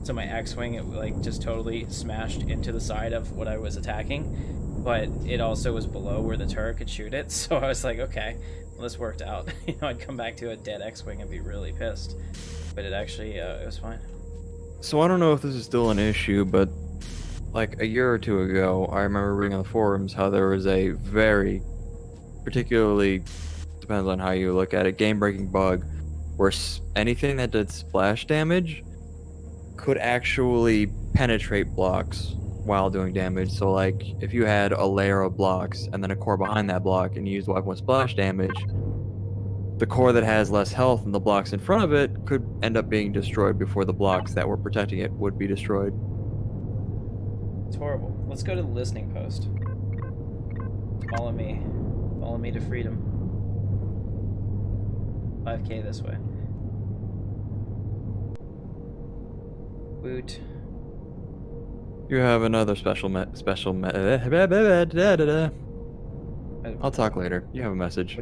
So my X-Wing, it, like, just totally smashed into the side of what I was attacking. But it also was below where the turret could shoot it, so I was like, okay, well, this worked out. You know, I'd come back to a dead X-Wing and be really pissed. But it actually, it was fine. So I don't know if this is still an issue, but like a year or 2 ago, I remember reading on the forums how there was a very, particularly, depends on how you look at it, game-breaking bug where anything that did splash damage could actually penetrate blocks while doing damage. So like if you had a layer of blocks and then a core behind that block and you used weapon with splash damage, the core that has less health than the blocks in front of it could end up being destroyed before the blocks that were protecting it would be destroyed. It's horrible. Let's go to the listening post. Follow me. Follow me to freedom. 5K this way. Woot. You have another I'll talk later. You have a message.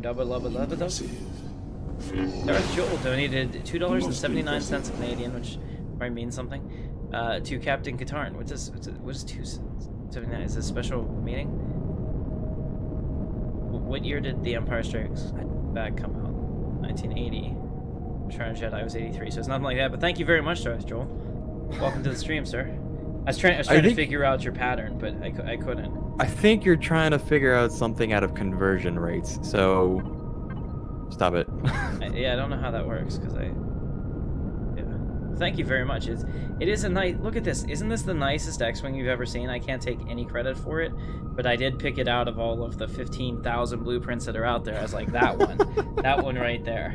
Darth Joel donated $2.79 Canadian, which probably means something, to Captain Katarn. What is $2.79? Is this a special meeting? What year did The Empire Strikes Back come out? 1980. Return of Jedi was 83, so it's nothing like that. But thank you very much, Darth Joel. Welcome to the stream, sir. I was trying to figure out your pattern, but I couldn't. I think you're trying to figure out something out of conversion rates, so stop it. Yeah, I don't know how that works, because yeah. Thank you very much. It is a nice... Look at this. Isn't this the nicest X-Wing you've ever seen? I can't take any credit for it, but I did pick it out of all of the 15,000 blueprints that are out there. I was like, that one. That one right there.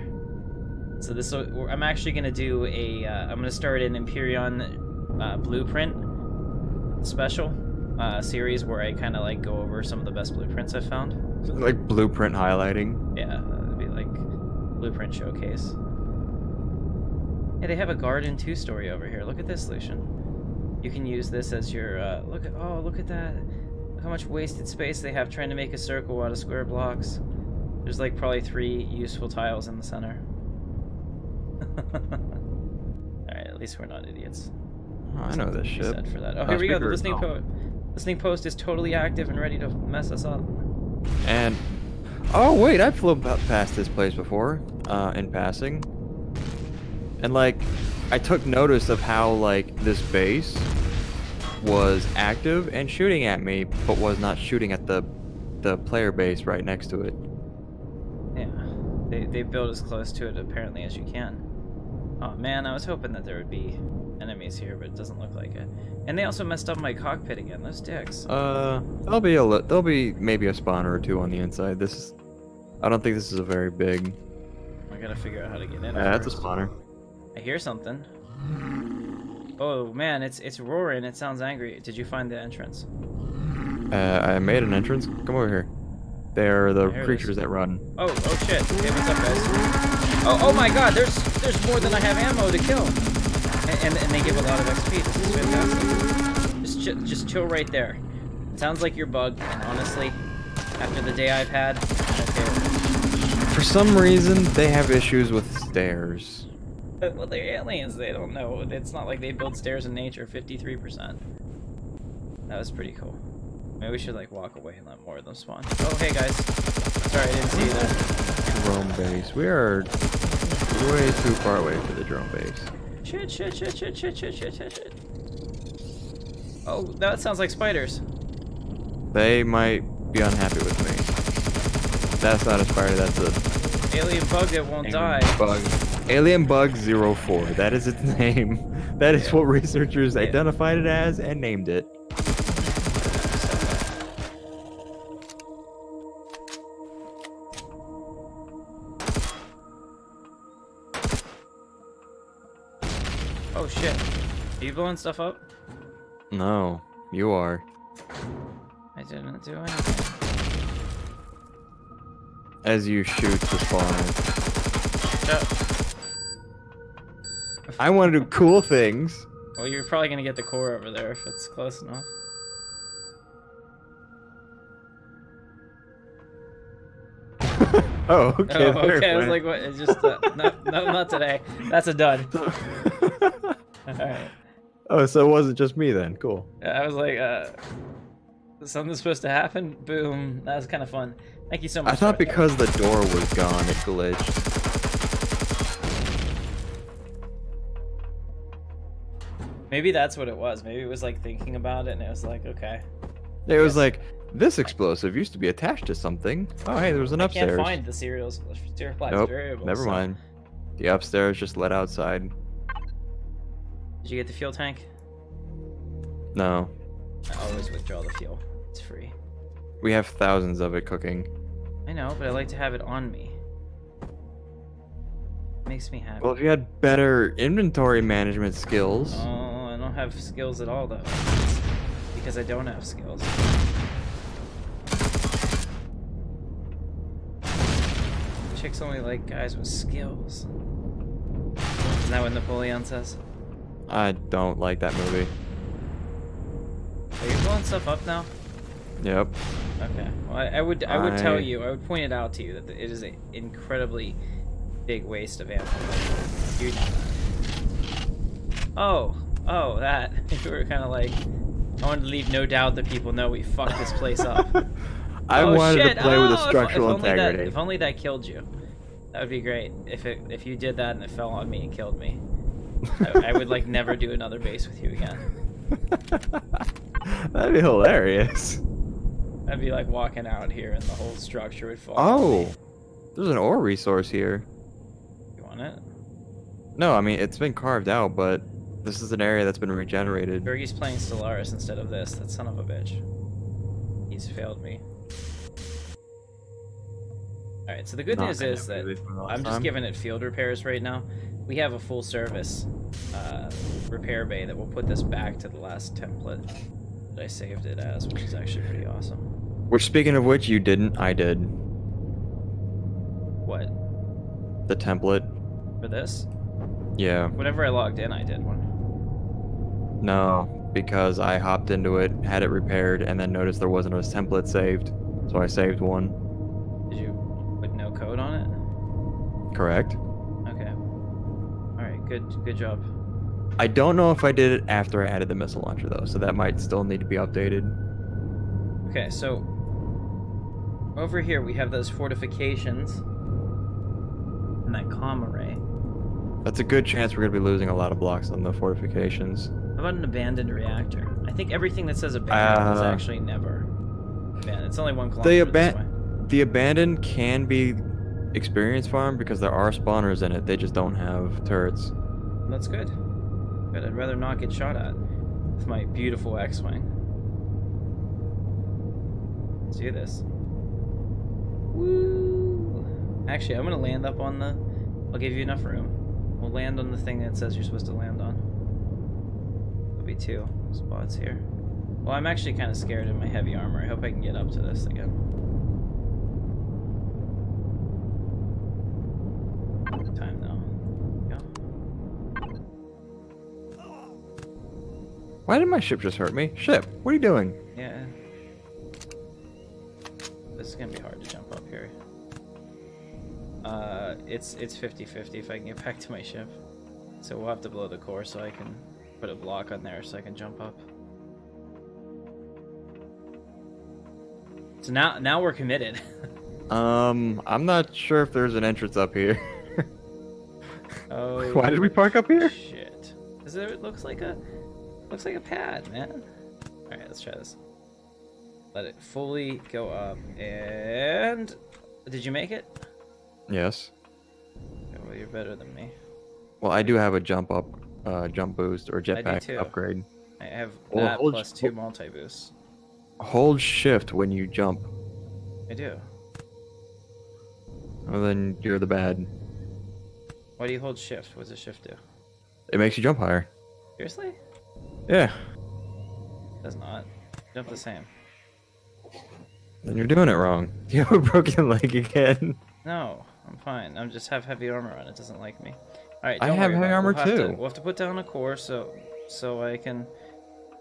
So this... I'm actually going to do a... I'm going to start an Empyrion blueprint special series where I kind of like go over some of the best blueprints I've found. Like blueprint highlighting? Yeah, it'd be like blueprint showcase. Hey, they have a Garden 2 story over here. Look at this, Lucian. You can use this as your look at that. Look how much wasted space they have trying to make a circle out of square blocks. There's like probably 3 useful tiles in the center. Alright, at least we're not idiots. Oh, I know this shit. For that. Oh, here we go. The listening post is totally active and ready to mess us up. And oh wait, I've flown past this place before, in passing. And like, I took notice of how like this base was active and shooting at me, but was not shooting at the player base right next to it. Yeah, they build as close to it apparently as you can. Oh man, I was hoping that there would be enemies here, but it doesn't look like it. And they also messed up my cockpit again. Those dicks. There'll be maybe a spawner or 2 on the inside. I don't think this is a very big. I gotta figure out how to get in. Yeah, that's a spawner. I hear something. Oh man, it's roaring. It sounds angry. Did you find the entrance? I made an entrance. Come over here. They're the creatures that run. Oh shit. Hey, what's up, guys? Oh my god, there's more than I have ammo to kill. And they give a lot of XP. This is fantastic. Just chill right there. It sounds like you're bugged, and honestly, after the day I've had, I'm okay with it. For some reason, they have issues with stairs. Well, they're aliens. They don't know. It's not like they build stairs in nature. 53%. That was pretty cool. Maybe we should like walk away and let more of them spawn. Oh, hey guys. Sorry, I didn't see you there. Drone base. We are way too far away for the drone base. Shit. Oh, that sounds like spiders. They might be unhappy with me. That's not a spider, that's a... Alien bug that won't die. Bug. Alien Bug 04. That is its name. That is what researchers identified it as and named it. Oh shit. Are you blowing stuff up? No, you are. I didn't do anything. As you shoot the spawner. Shut. I want to do cool things. Well, you're probably gonna get the core over there if it's close enough. Oh, okay. Oh, okay. I was like, what? It's just no, not today. That's a dud. All right. Oh, so it wasn't just me then. Cool. I was like, something's supposed to happen. Boom. That was kind of fun. Thank you so much. I thought because the door was gone, it glitched. Maybe that's what it was. Maybe it was like thinking about it, and it was like, okay. It was like, this explosive used to be attached to something. Oh, hey, there was an upstairs. I can't find the serialized Nope, variable. never mind. The upstairs just let outside. Did you get the fuel tank? No. I always withdraw the fuel. It's free. We have thousands of it cooking. I know, but I like to have it on me. Makes me happy. Well, if you had better inventory management skills. Oh, I don't have skills at all, though. Because I don't have skills. Chicks only like guys with skills. Isn't that what Napoleon says? I don't like that movie. Are you blowing stuff up now? Yep. Okay. Well, I would tell you, I would point it out to you that it is an incredibly big waste of ammo. You know that. Oh, that. You were kind of like, I wanted to leave no doubt that people know we fucked this place up. I wanted to play with a structural integrity. If only that killed you. That would be great. If you did that and it fell on me and killed me. I would like never do another base with you again. That'd be hilarious. I'd be like walking out here and the whole structure would fall. Oh, there's an ore resource here. You want it? No, I mean it's been carved out, but this is an area that's been regenerated. Bergie's playing Stellaris instead of this. That son of a bitch. He's failed me. Alright, so the good news is that I'm just giving it field repairs right now. We have a full service repair bay that will put this back to the last template that I saved it as, which is actually pretty awesome. Which, speaking of which, you didn't, I did. What? The template. For this? Yeah. Whenever I logged in, I did one. No, because I hopped into it, had it repaired, and then noticed there wasn't a template saved, so I saved one. Did you put no code on it? Correct. Okay. Alright, good job. I don't know if I did it after I added the missile launcher, though, so that might still need to be updated. Okay, so over here we have those fortifications and that comm array. That's a good chance we're going to be losing a lot of blocks on the fortifications. How about an abandoned reactor? I think everything that says abandoned is actually never abandoned. It's only 1 kilometer this way. The abandoned can be experience farm because there are spawners in it. They just don't have turrets. That's good. Good. I'd rather not get shot at with my beautiful X-Wing. Let's do this. Woo! Actually, I'm going to land up on the... I'll give you enough room. We'll land on the thing that says you're supposed to land on. There'll be 2 spots here. Well, I'm actually kind of scared in my heavy armor. I hope I can get up to this again. Time now. Go. Why did my ship just hurt me? Ship, what are you doing? Yeah. This is gonna be hard to jump up here. It's 50-50 if I can get back to my ship. So we'll have to blow the core so I can put a block on there so I can jump up. So now we're committed. I'm not sure if there's an entrance up here. Oh. Why did we park up here? Shit. Because it looks like a pad, man. All right, let's try this. Let it fully go up. And did you make it? Yes. Okay, well, you're better than me. Well, I do have a jump boost or I do jetpack too. upgrade. I have Well, that plus 2 multi boosts. Hold shift when you jump. I do. Well, then you're the bad. Why do you hold shift? What does shift do? It makes you jump higher. Seriously? Yeah. It does not. Jump the same. Then you're doing it wrong. You have a broken leg again. No, I'm fine. I just have heavy armor on. It doesn't like me. All right. I don't have worry heavy about it. armor too. We'll have to put down a core so I can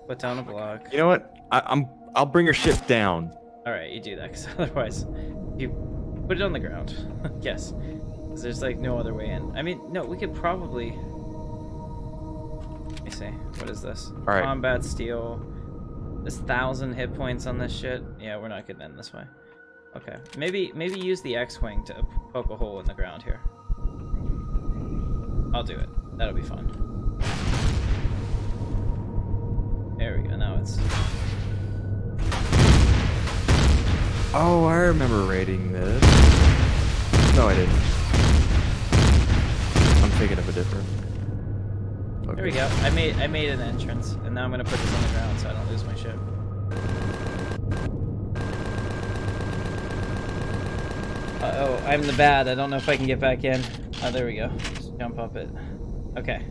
put down a block. You know what? I'll bring your ship down. All right, you do that, because otherwise, you put it on the ground. Yes, because there's like no other way in. I mean, no, we could probably. Let me see. What is this? All right. Combat steel. There's 1,000 hit points on this shit. Yeah, we're not getting in this way. Okay, maybe use the X-wing to poke a hole in the ground here. I'll do it. That'll be fun. There we go. Now it's. Oh, I remember raiding this. No, I didn't. I'm thinking of a different. Okay. There we go. I made an entrance, and now I'm gonna put this on the ground so I don't lose my ship. Uh-oh, I'm the bad. I don't know if I can get back in. Oh, there we go. Just jump up it. Okay.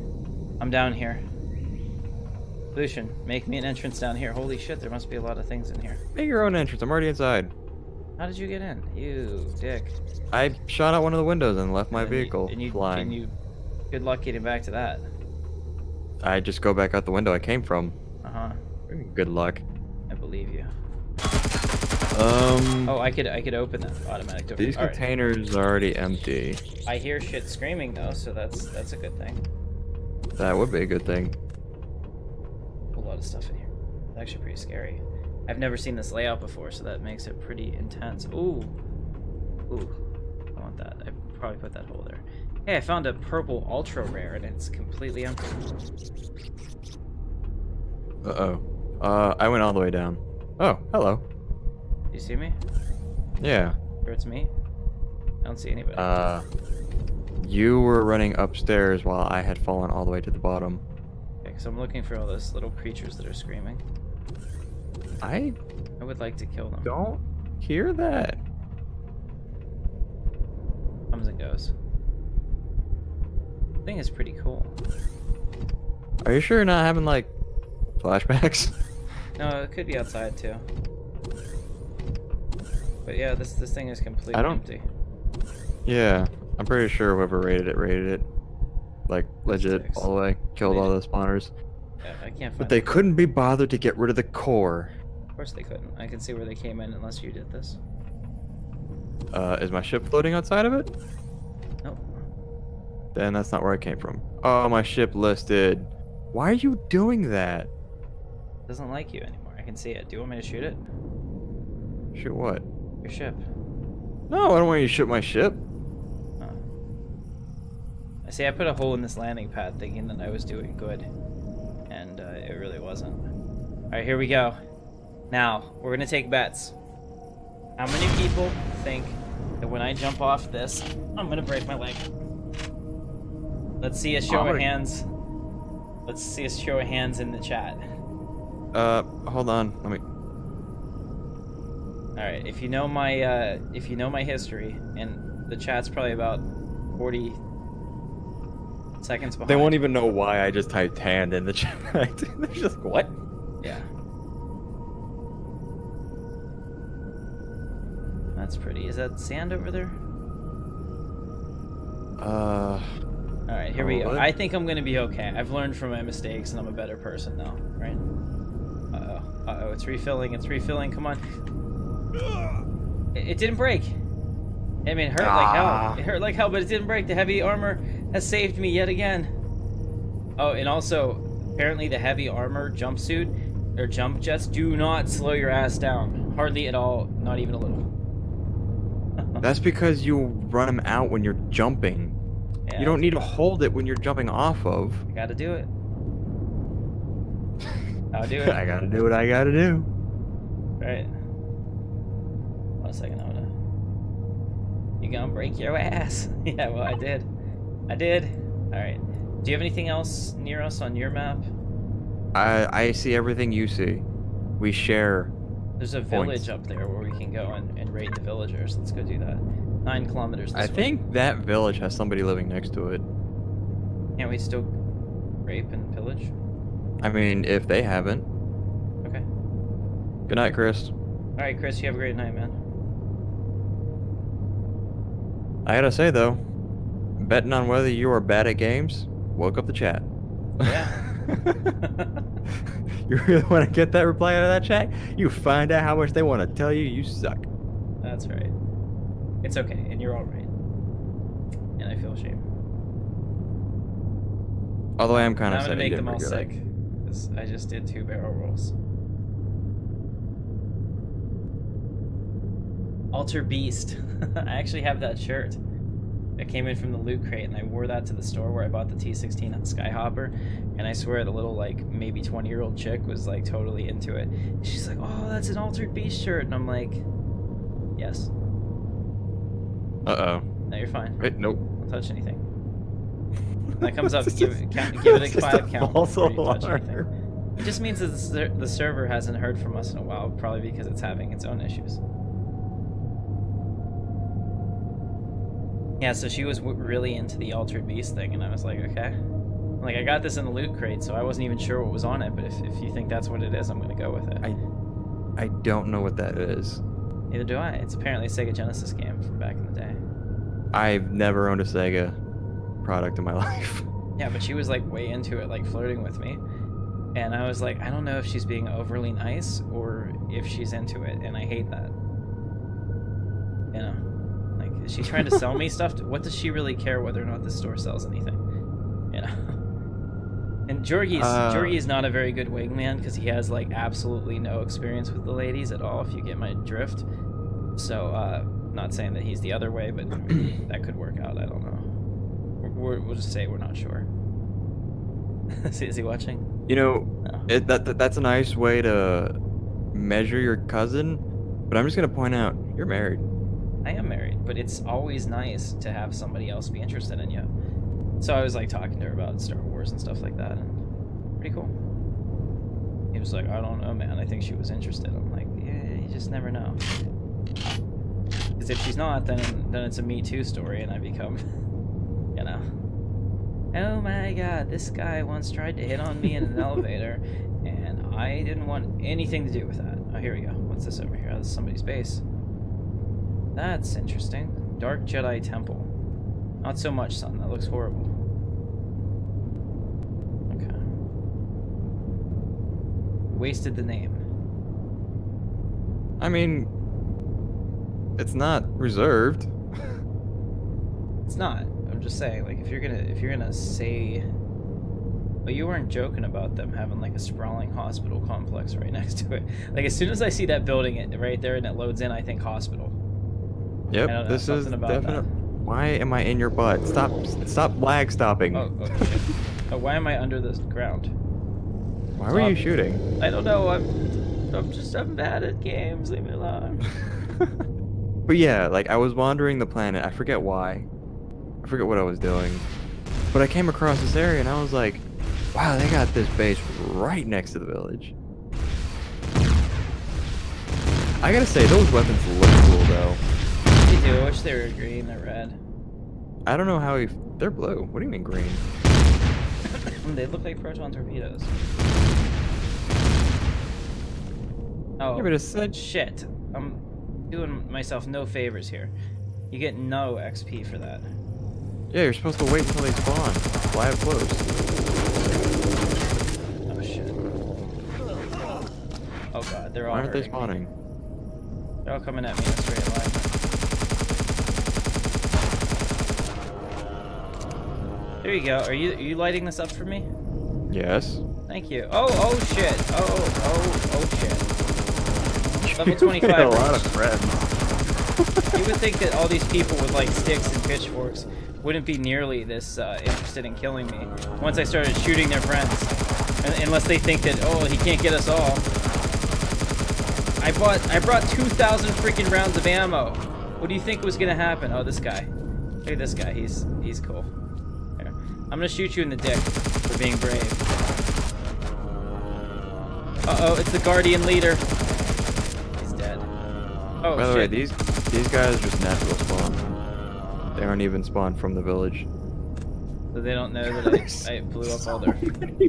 I'm down here. Lucian, make me an entrance down here. Holy shit, there must be a lot of things in here. Make your own entrance. I'm already inside. How did you get in? You dick. I shot out one of the windows and left my And vehicle flying. And you, good luck getting back to that. I just go back out the window I came from. Uh-huh. Good luck. I believe you. Oh, I could open that automatic door. These containers are already empty. I hear shit screaming though, so that's a good thing. That would be a good thing. A lot of stuff in here. It's actually pretty scary. I've never seen this layout before, so that makes it pretty intense. Ooh. Ooh. I want that. I probably put that hole there. Hey, I found a purple ultra rare and it's completely empty. Uh-oh. I went all the way down. Oh, hello. Do you see me? Yeah. Sure it's me? I don't see anybody. You were running upstairs while I had fallen all the way to the bottom. Okay, because I'm looking for all those little creatures that are screaming. I would like to kill them. don't hear that. Comes and goes. The thing is pretty cool. Are you sure you're not having, like, flashbacks? No, it could be outside too. But yeah, this thing is completely empty. Yeah, I'm pretty sure whoever raided it. Like, legit, all the way. Killed all the spawners. Yeah, I can't find But they couldn't be bothered to get rid of the core. Of course they couldn't. I can see where they came in unless you did this. Is my ship floating outside of it? Nope. Then that's not where I came from. Oh, my ship listed. Why are you doing that? It doesn't like you anymore. I can see it. Do you want me to shoot it? Shoot what? Your ship. No, I don't want you to shoot my ship. Oh. I see. I put a hole in this landing pad thinking that I was doing good. And it really wasn't. Alright, here we go. Now, we're going to take bets. How many people think that when I jump off this, I'm going to break my leg? Let's see a show of hands. Let's see a show of hands in the chat. Hold on. Let me... Alright, if you know my history, and the chat's probably about 40 seconds behind. They won't even know why I just typed hand in the chat. They're just like, what? Yeah. That's pretty. Is that sand over there? Alright, here we go. I think I'm gonna be okay. I've learned from my mistakes and I'm a better person now, right? Uh-oh. Uh-oh, it's refilling, come on. It didn't break. I mean, it hurt like hell. It hurt like hell, but it didn't break. The heavy armor has saved me yet again. Oh, and also, apparently the heavy armor jumpsuit, or jump jets, do not slow your ass down. Hardly at all, not even a little. That's because you run them out when you're jumping. Yeah, you don't need to hold it when you're jumping off of. I gotta do it. I'll do it. I gotta do what I gotta do. Right. 1 second, I'm gonna... You gonna break your ass. Yeah, well, I did. I did. Alright. Do you have anything else near us on your map? I see everything you see. We share. There's a points. village up there where we can go and raid the villagers. Let's go do that. 9 kilometers this I way. think that village has somebody living next to it. Can't we still rape and pillage? I mean, if they haven't. Okay. Good night, Chris. Alright, Chris, you have a great night, man. I gotta say, though, betting on whether you are bad at games woke up the chat. Yeah. You really want to get that reply out of that chat? You find out how much they want to tell you you suck. That's right. It's okay, and you're alright. And I feel ashamed. Although I am kind of I'm sad gonna you make them didn't all regret it. sick. Because I just did 2 barrel rolls. Alter Beast. I actually have that shirt. It came in from the loot crate, and I wore that to the store where I bought the T16 on Skyhopper, and I swear the little, like, maybe 20-year-old chick was, like, totally into it. She's like, oh, that's an Altered Beast shirt, and I'm like, yes. Uh-oh. No, you're fine. Wait, nope. Don't touch anything. When that comes up, give it a 5 count before you touch anything. It just means that the server hasn't heard from us in a while, probably because it's having its own issues. Yeah, so she was really into the Altered Beast thing, and I was like, okay. Like, I got this in the loot crate, so I wasn't even sure what was on it, but if you think that's what it is, I'm gonna go with it. I don't know what that is. Neither do I. It's apparently a Sega Genesis game from back in the day. I've never owned a Sega product in my life. Yeah, but she was, like, way into it, like, flirting with me. And I was like, I don't know if she's being overly nice or if she's into it, and I hate that. You know? Like, is she trying to sell me stuff? What does she really care whether or not this store sells anything? You know? And Jorgie's not a very good wingman because he has, like, absolutely no experience with the ladies at all, if you get my drift. So, not saying that he's the other way, but that could work out. I don't know. We'll just say we're not sure. Is he watching? You know, No. that's a nice way to measure your cousin, but I'm just going to point out, you're married. I am married, but it's always nice to have somebody else be interested in you. So I was, like, talking to her about Star Wars and stuff like that, and pretty cool. He was like, I don't know, man. I think she was interested. I'm like, yeah, you just never know. Because if she's not, then it's a Me Too story, and I become, you know, oh my god, this guy once tried to hit on me in an elevator, and I didn't want anything to do with that. Oh, here we go. What's this over here? Oh, this is somebody's base. That's interesting. Dark Jedi Temple. Not so much, son. That looks horrible. Okay. Wasted the name. I mean, it's not reserved. It's not. I'm just saying, like, if you're gonna say, but you weren't joking about them having, like, a sprawling hospital complex right next to it. Like, as soon as I see that building right there and it loads in, I think hospital. Yep, this is definitely. Why am I in your butt? Stop lag stopping. Oh, shit. Oh, why am I under the ground? Why were you shooting? I don't know. I'm bad at games. Leave me alone. But yeah, like, I was wandering the planet. I forget why. I forget what I was doing. But I came across this area and I was like, wow, they got this base right next to the village. I gotta say, those weapons look cool though. They do. I wish they were green or red. I don't know how they're blue. What do you mean green? They look like proton torpedoes. Oh, Yeah, but it's such... shit. I'm doing myself no favors here. You get no XP for that. Yeah, you're supposed to wait until they spawn. Fly up close. Oh, shit. Oh, God. They're all Why aren't they hurting spawning? me. They're all coming at me in a straight line. There you go. Are you lighting this up for me? Yes. Thank you. Oh shit. Oh shit. Level 25. A lot of friends. You would think that all these people with like sticks and pitchforks wouldn't be nearly this interested in killing me once I started shooting their friends. Unless they think that, oh, he can't get us all. I brought 2,000 freaking rounds of ammo. What do you think was gonna happen? Oh, this guy. Look at this guy. He's cool. Here. I'm gonna shoot you in the dick for being brave. Uh-oh, it's the Guardian leader. He's dead. Oh, by the shit. way, these guys are just natural spawn. They aren't even spawned from the village. So they don't know that I blew up all their...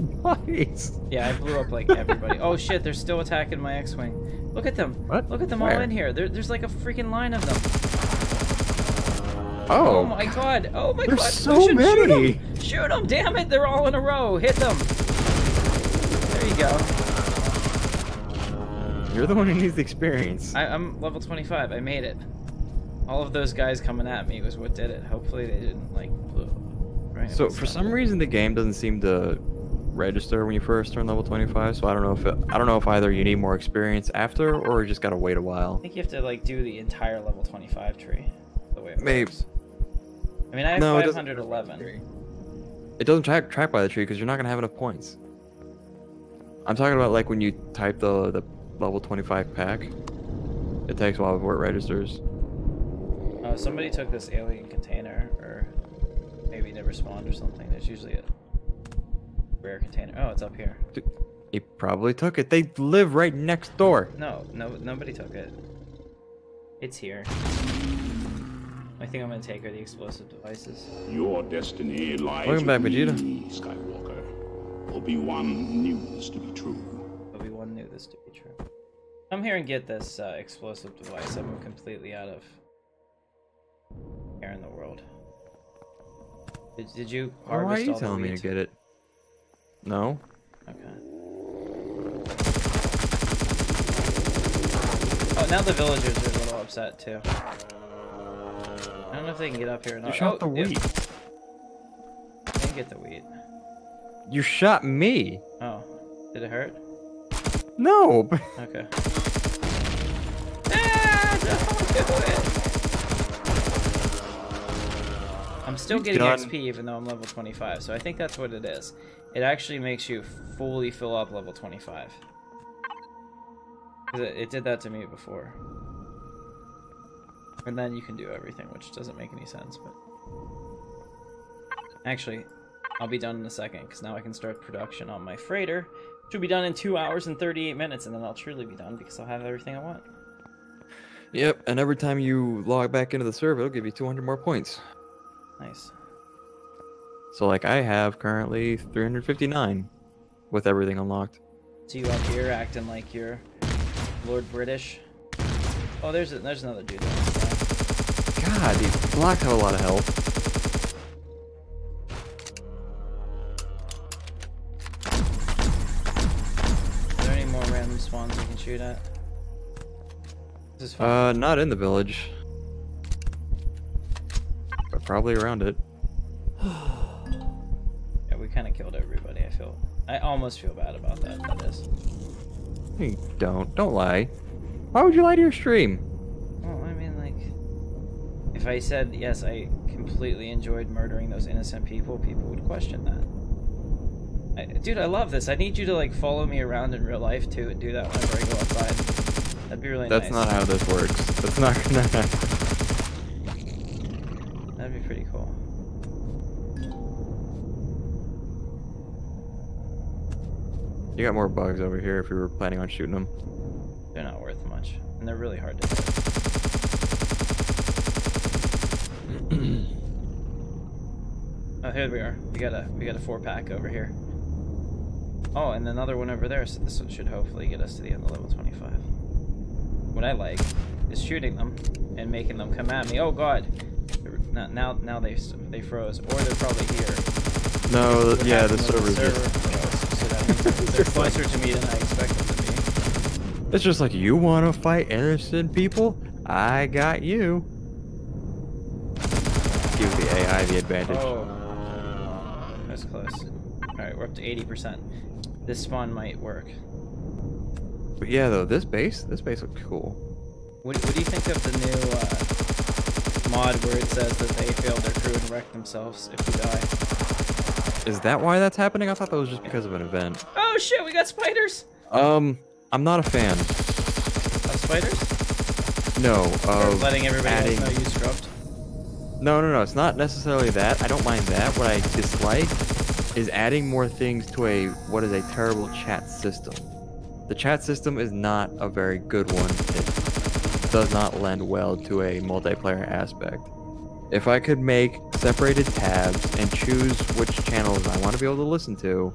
Bodies. Yeah, I blew up like everybody. Oh shit, they're still attacking my X-Wing. Look at them. What? Look at them Where? all in here. There's like a freaking line of them. Oh. Oh my god. Oh my There's god. so many. Shoot them. Damn it. They're all in a row. Hit them. There you go. You're the one who needs the experience. I'm level 25. I made it. All of those guys coming at me was what did it. Hopefully they didn't like blow up. Right? So for some reason the game doesn't seem to register when you first turn level 25. So I don't know if either you need more experience after or you just gotta wait a while. I think you have to like do the entire level 25 tree. The way it Maybe. works. I mean, I have 511. It doesn't track by the tree because you're not gonna have enough points. I'm talking about like when you type the level 25 pack. It takes a while before it registers. Oh, somebody took this alien container, or maybe never spawned or something. There's usually a rare container. Oh, it's up here. He probably took it. They live right next door. No, nobody took it. It's here. I think I'm gonna take are the explosive devices. Your destiny lies Welcome back, with Vegeta. me, Skywalker. Obi-Wan knew this to be true. Obi-Wan knew this to be true. Come here and get this explosive device. I'm completely out of air in the world. Did you harvest Why are you all the telling me to wheat? get it? No. Okay. Oh, now the villagers are a little upset too. I don't know if they can get up here or not. You shot the yeah. wheat. I didn't get the wheat. You shot me. Oh, did it hurt? No. Okay. Ah, don't do it. I'm still He's getting done. XP even though I'm level 25, so I think that's what it is. It actually makes you fully fill up level 25. 'Cause it did that to me before. And then you can do everything, which doesn't make any sense, but... Actually, I'll be done in a second, because now I can start production on my freighter, which will be done in 2 hours and 38 minutes, and then I'll truly be done, because I'll have everything I want. Yep. And every time you log back into the server, it'll give you 200 more points. Nice. So like I have currently 359 with everything unlocked. So you up here acting like you're Lord British. Oh, there's another dude there. God, these blocks have a lot of health. Are there any more random spawns we can shoot at? This is fun. Not in the village. But probably around it. Yeah, we kind of killed everybody. I almost feel bad about that. That is. Hey, don't lie. Why would you lie to your stream? Well, I mean, like, if I said yes, I completely enjoyed murdering those innocent people, people would question that. Dude, I love this. I need you to like follow me around in real life too, and do that whenever I go outside. That'd be really nice. That's not how this works. That's not gonna happen. That'd be pretty cool. You got more bugs over here if you were planning on shooting them. They're not worth much, and they're really hard to hit. Oh, here we are. We got a 4-pack over here. Oh, and another one over there. So this one should hopefully get us to the end of level 25. What I like is shooting them and making them come at me. Oh God! Now they froze, or they're probably here. No, What yeah, the happened with server's server froze, so that means they're closer to me than I expect them to be. It's just like, you want to fight innocent people? I got you. Give the AI the advantage. Oh, that's close. All right, we're up to 80%. This spawn might work. But yeah, though, this base looks cool. What do you think of the new mod where it says that they failed their crew and wrecked themselves if you die? Is that why that's happening? I thought that was just because of an event. Oh shit, we got spiders! I'm not a fan. Of spiders? No, Or of letting everybody adding... else know you scrubbed? No, it's not necessarily that. I don't mind that. What I dislike is adding more things to what is a terrible chat system. The chat system is not a very good one. It does not lend well to a multiplayer aspect. If I could make separated tabs and choose which channels I want to be able to listen to,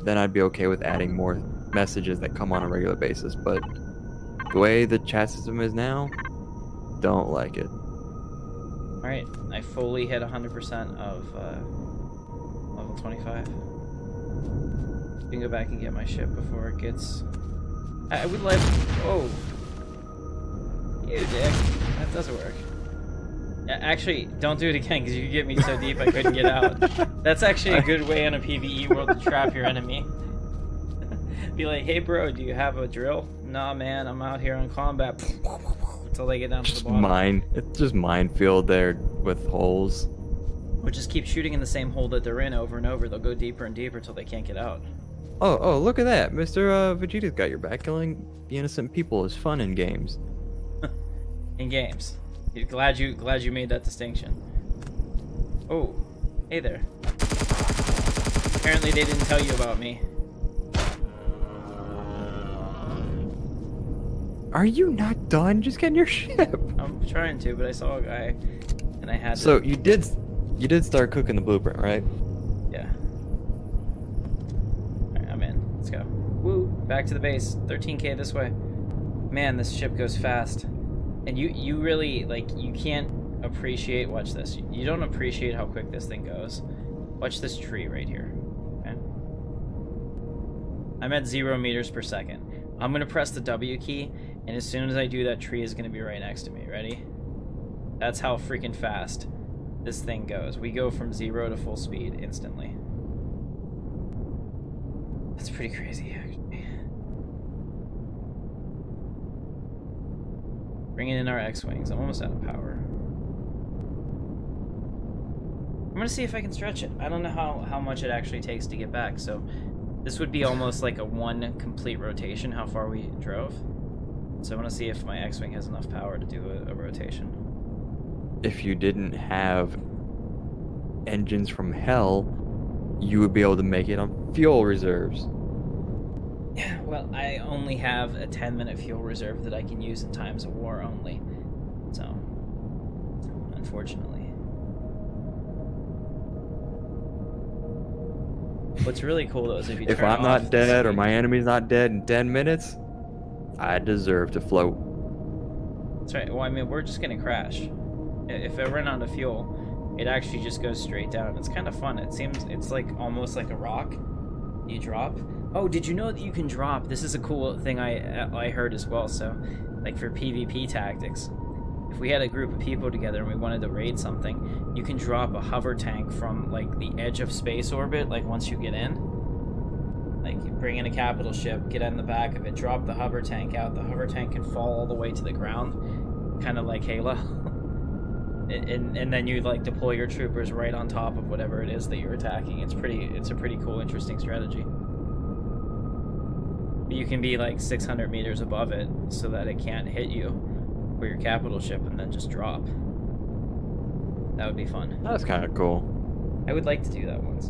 then I'd be okay with adding more messages that come on a regular basis. But the way the chat system is now, don't like it. Alright, I fully hit 100% of level 25. You can go back and get my ship before it gets... I would like... Whoa. You dick. That doesn't work. Actually, don't do it again, because you could get me so deep I couldn't get out. That's actually a good way in a PvE world to trap your enemy. Be like, hey bro, do you have a drill? Nah man, I'm out here on combat. Until they get down to the bottom. It's just minefield there with holes. Or just keep shooting in the same hole that they're in over and over. They'll go deeper and deeper until they can't get out. Oh, look at that. Mr. Vegeta's got your back. Killing the innocent people is fun in games. In games. Glad you made that distinction. Oh, hey there. Apparently they didn't tell you about me. Are you not done? Just getting your ship. I'm trying to, but I saw a guy, and I had to... So you did start cooking the blueprint, right? Yeah. Alright, I'm in. Let's go. Woo! Back to the base. 13k this way. Man, this ship goes fast. And you really, like, you can't appreciate... Watch this. You don't appreciate how quick this thing goes. Watch this tree right here. Okay? I'm at 0 meters per second. I'm gonna press the W key, and as soon as I do, that tree is gonna be right next to me. Ready? That's how freaking fast this thing goes. We go from 0 to full speed instantly. That's pretty crazy, actually. Bringing in our X-Wings. I'm almost out of power. I'm gonna see if I can stretch it. I don't know how much it actually takes to get back, so this would be almost like a one complete rotation, how far we drove. So I want to see if my X-Wing has enough power to do a rotation. If you didn't have engines from hell, you would be able to make it on fuel reserves. Yeah, well, I only have a 10-minute fuel reserve that I can use in times of war only. So, unfortunately. What's really cool though is if you If turn I'm off not dead or my enemy's not dead in 10 minutes, I deserve to float. That's right. Well, I mean, we're just gonna crash. If I run out of fuel, it actually just goes straight down. It's kind of fun. It seems it's like almost like a rock. You drop. Oh, did you know that you can drop? This is a cool thing I heard as well. So, like for PvP tactics, if we had a group of people together and we wanted to raid something, you can drop a hover tank from like the edge of space orbit. Like once you get in, like you bring in a capital ship, get in the back of it, drop the hover tank out. The hover tank can fall all the way to the ground, kind of like Halo. and then you like deploy your troopers right on top of whatever it is that you're attacking. It's a pretty cool, interesting strategy. But you can be like 600 meters above it so that it can't hit you or your capital ship and then just drop. That would be fun. That's kind of cool. I would like to do that once.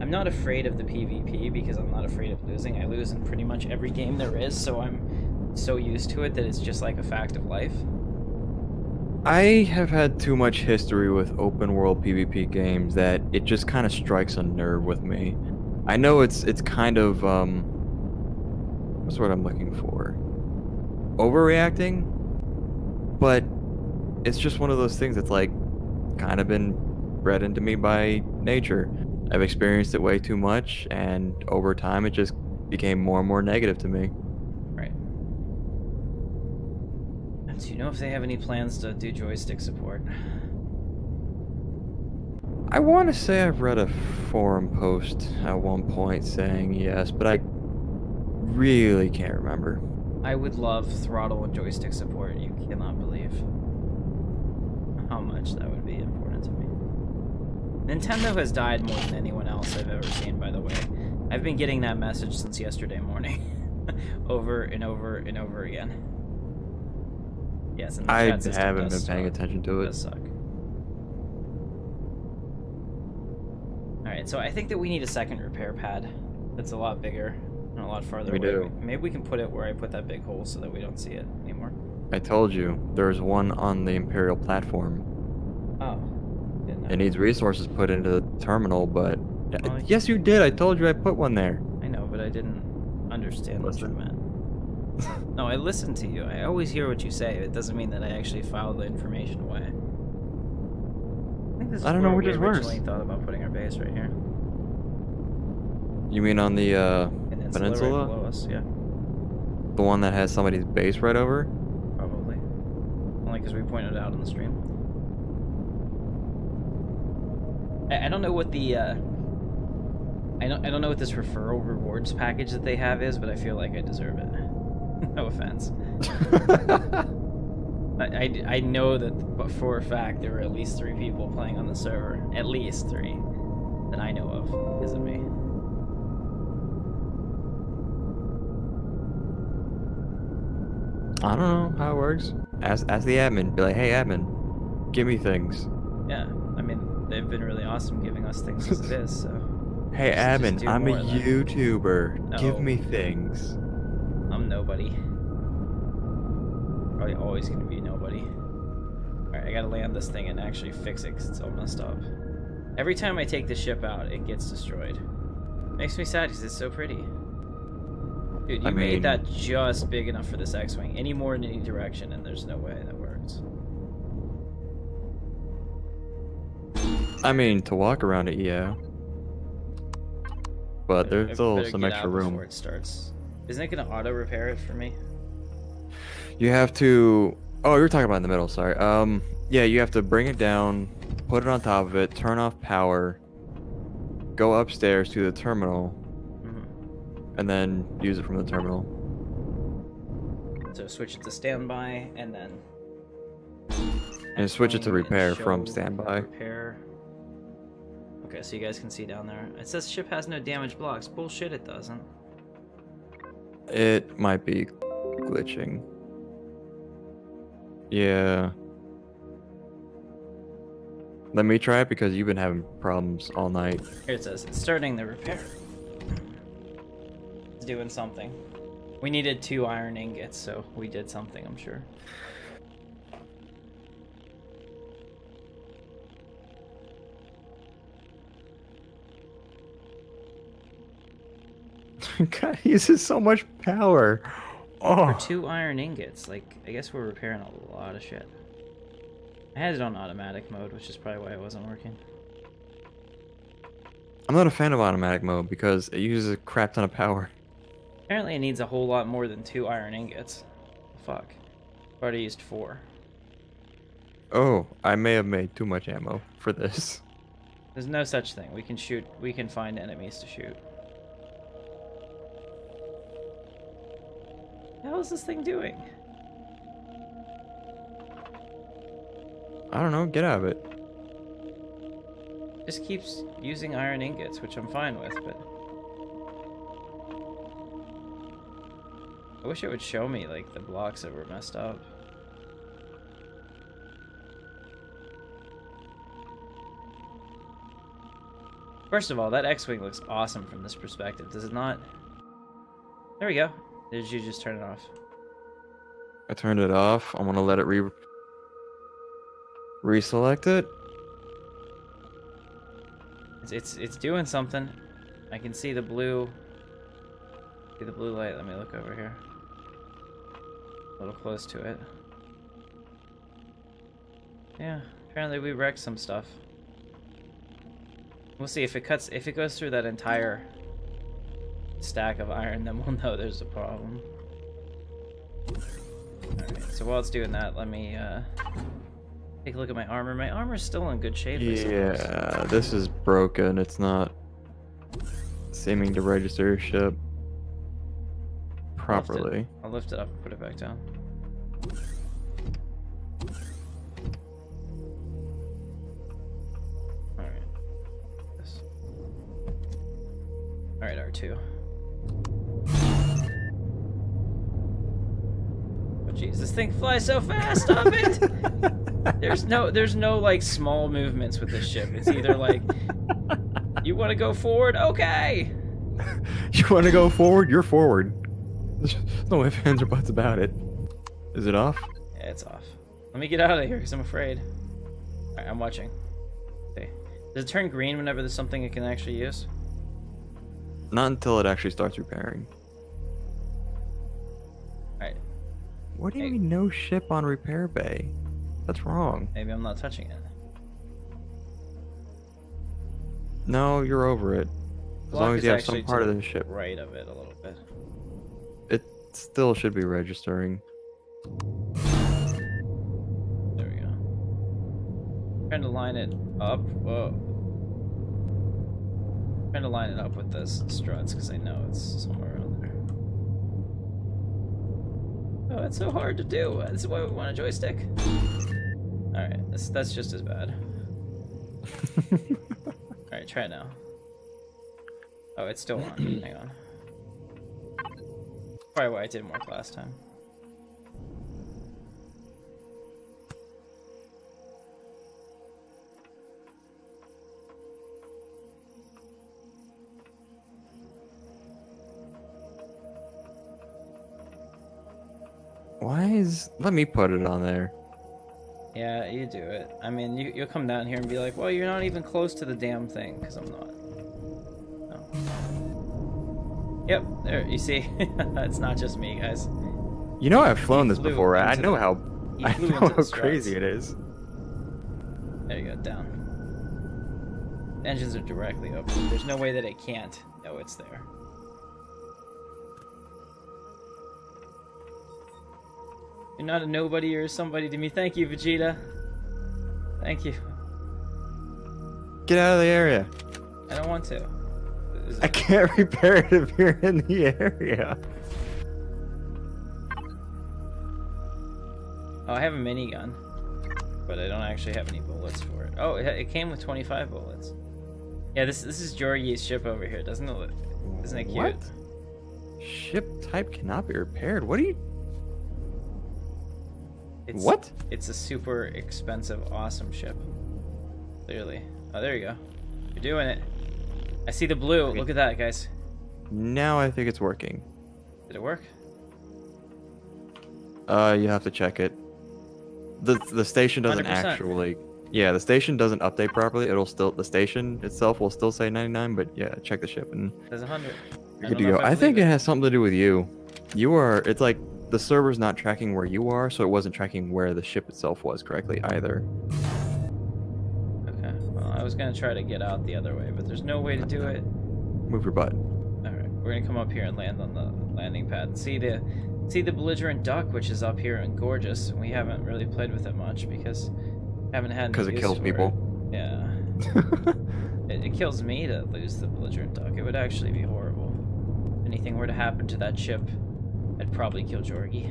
I'm not afraid of the PvP because I'm not afraid of losing. I lose in pretty much every game there is, so I'm so used to it that it's just like a fact of life. I have had too much history with open world PvP games that it just kind of strikes a nerve with me. I know it's kind of what's the word I'm looking for? Overreacting, but it's just one of those things that's like kind of been bred into me by nature. I've experienced it way too much, and over time it just became more and more negative to me. Right. Do you know if they have any plans to do joystick support? I want to say I've read a forum post at one point saying yes, but really can't remember. I would love throttle and joystick support. You cannot believe how much that would be important to me. Nintendo has died more than anyone else I've ever seen, by the way. I've been getting that message since yesterday morning. Over and over and over again. Yes, and the I chat system haven't does been paying suck. attention to It it. does suck. Alright, so I think that we need a second repair pad that's a lot bigger and a lot farther We away. do. Maybe we can put it where I put that big hole so that we don't see it anymore. I told you, there's one on the Imperial platform. Oh. Didn't know. It needs resources put into the terminal, but... Well, yes, you did. I told you I put one there. I know, but I didn't understand what you Listen. meant. No, I listen to you. I always hear what you say. It doesn't mean that I actually file the information away. I think this is I don't know where which we is worse. originally thought about putting our base right here. You mean on the Peninsula peninsula? right below us, yeah. The one that has somebody's base right over? Probably. Only because we pointed it out on the stream. I don't know what the I don't know what this referral rewards package that they have is, but I feel like I deserve it. No offense. I know that for a fact there were at least 3 people playing on the server. At least 3 that I know of because of me. I don't know how it works. Ask the admin. Be like, hey, admin, give me things. Yeah, I mean, they've been really awesome giving us things as it is, so... Hey, Just admin, do I'm a more of that. YouTuber. No. Give me things. I'm nobody. Probably always gonna be nobody. Alright, I gotta land this thing and actually fix it because it's all messed up. Every time I take the ship out, it gets destroyed. Makes me sad because it's so pretty. Dude, you made that just big enough for this X-Wing. Any more in any direction, and there's no way that works. I mean, to walk around it, yeah. But I there's still better some get extra out room. before it starts. Isn't it gonna auto-repair it for me? You have to... Oh, you were talking about in the middle, sorry. Yeah, you have to bring it down, put it on top of it, turn off power, go upstairs to the terminal, and then use it from the terminal. So switch it to standby, and then... And switch it to X-Wing repair and from show standby. Repair. Okay, so you guys can see down there. It says ship has no damage blocks. Bullshit, it doesn't. It might be glitching. Yeah. Let me try it because you've been having problems all night. Here it says, it's starting the repair. It's doing something. We needed 2 iron ingots, so we did something, I'm sure. God, he uses so much power. Oh. For 2 iron ingots, like, I guess we're repairing a lot of shit. I had it on automatic mode, which is probably why it wasn't working. I'm not a fan of automatic mode because it uses a crap ton of power. Apparently it needs a whole lot more than 2 iron ingots. Fuck. I've already used 4. Oh, I may have made too much ammo for this. There's no such thing. We can find enemies to shoot. How is this thing doing? I don't know, get out of it. Just keeps using iron ingots, which I'm fine with, but... I wish it would show me, like, the blocks that were messed up. First of all, that X-Wing looks awesome from this perspective, does it not? There we go. Did you just turn it off? I turned it off. I'm gonna let it reselect it. It's doing something. I can see the blue. See the blue light. Let me look over here. A little close to it. Yeah, apparently we wrecked some stuff. We'll see if it goes through that entire stack of iron, then we'll know there's a problem. Alright, so while it's doing that, let me take a look at my armor. My armor's still in good shape, I suppose. Yeah, this is broken. It's not seeming to register ship. properly. I'll lift it up and put it back down. Alright. This. Alright, R2. Oh jeez, this thing flies so fast, stop it! There's no like small movements with this ship. It's either like you wanna go forward? Okay! You wanna go forward? You're forward. There's no ifs, ands, or buts about it. Is it off? Yeah, it's off. Let me get out of here because I'm afraid. Alright, I'm watching. Okay. Does it turn green whenever there's something it can actually use? Not until it actually starts repairing. Alright. What do you mean no ship on repair bay? That's wrong. Maybe I'm not touching it. No, you're over it. As long as you have some part of the ship. Right of it a little bit. It still should be registering. There we go. Trying to line it up. Whoa. Trying to line it up with the struts because I know it's somewhere around there. Oh, it's so hard to do. This is why we want a joystick. Alright, that's just as bad. Alright, try it now. Oh, it's still on. Hang on. Probably why I did more last time. Why is... Let me put it on there. Yeah, you do it. I mean, you'll come down here and be like, well, you're not even close to the damn thing, because I'm not. No. Yep, there, you see? It's not just me, guys. You know I've flown this before, right? I know how Struts. crazy it is. There you go, down. Engines are directly open. There's no way that it can't know it's there. You're not a nobody, you're somebody to me. Thank you, Vegeta. Thank you. Get out of the area. I don't want to. I can't repair it if you're in the area. Oh, I have a minigun, but I don't actually have any bullets for it. Oh, it came with 25 bullets. Yeah, this is Jorgi's ship over here. Isn't it cute? What? Ship type cannot be repaired. What are you... What? It's a super expensive, awesome ship. Clearly. Oh, there you go. You're doing it. I see the blue. Okay. Look at that, guys. Now I think it's working. Did it work? You have to check it. The station doesn't 100%. actually... Yeah, the station doesn't update properly. It'll still... The station itself will still say 99, but yeah, check the ship and... There's 100. You're good to go. I think it has something to do with you. You are... It's like... The server's not tracking where you are, so it wasn't tracking where the ship itself was correctly either. Okay, well, I was gonna try to get out the other way, but there's no way to do it. Move your butt. Alright, we're gonna come up here and land on the landing pad and see the belligerent duck, which is up here and gorgeous. We haven't really played with it much because we haven't had any Because it use kills for people. it. Yeah. It kills me to lose the belligerent duck. It would actually be horrible. If anything were to happen to that ship, I'd probably kill Jorgi.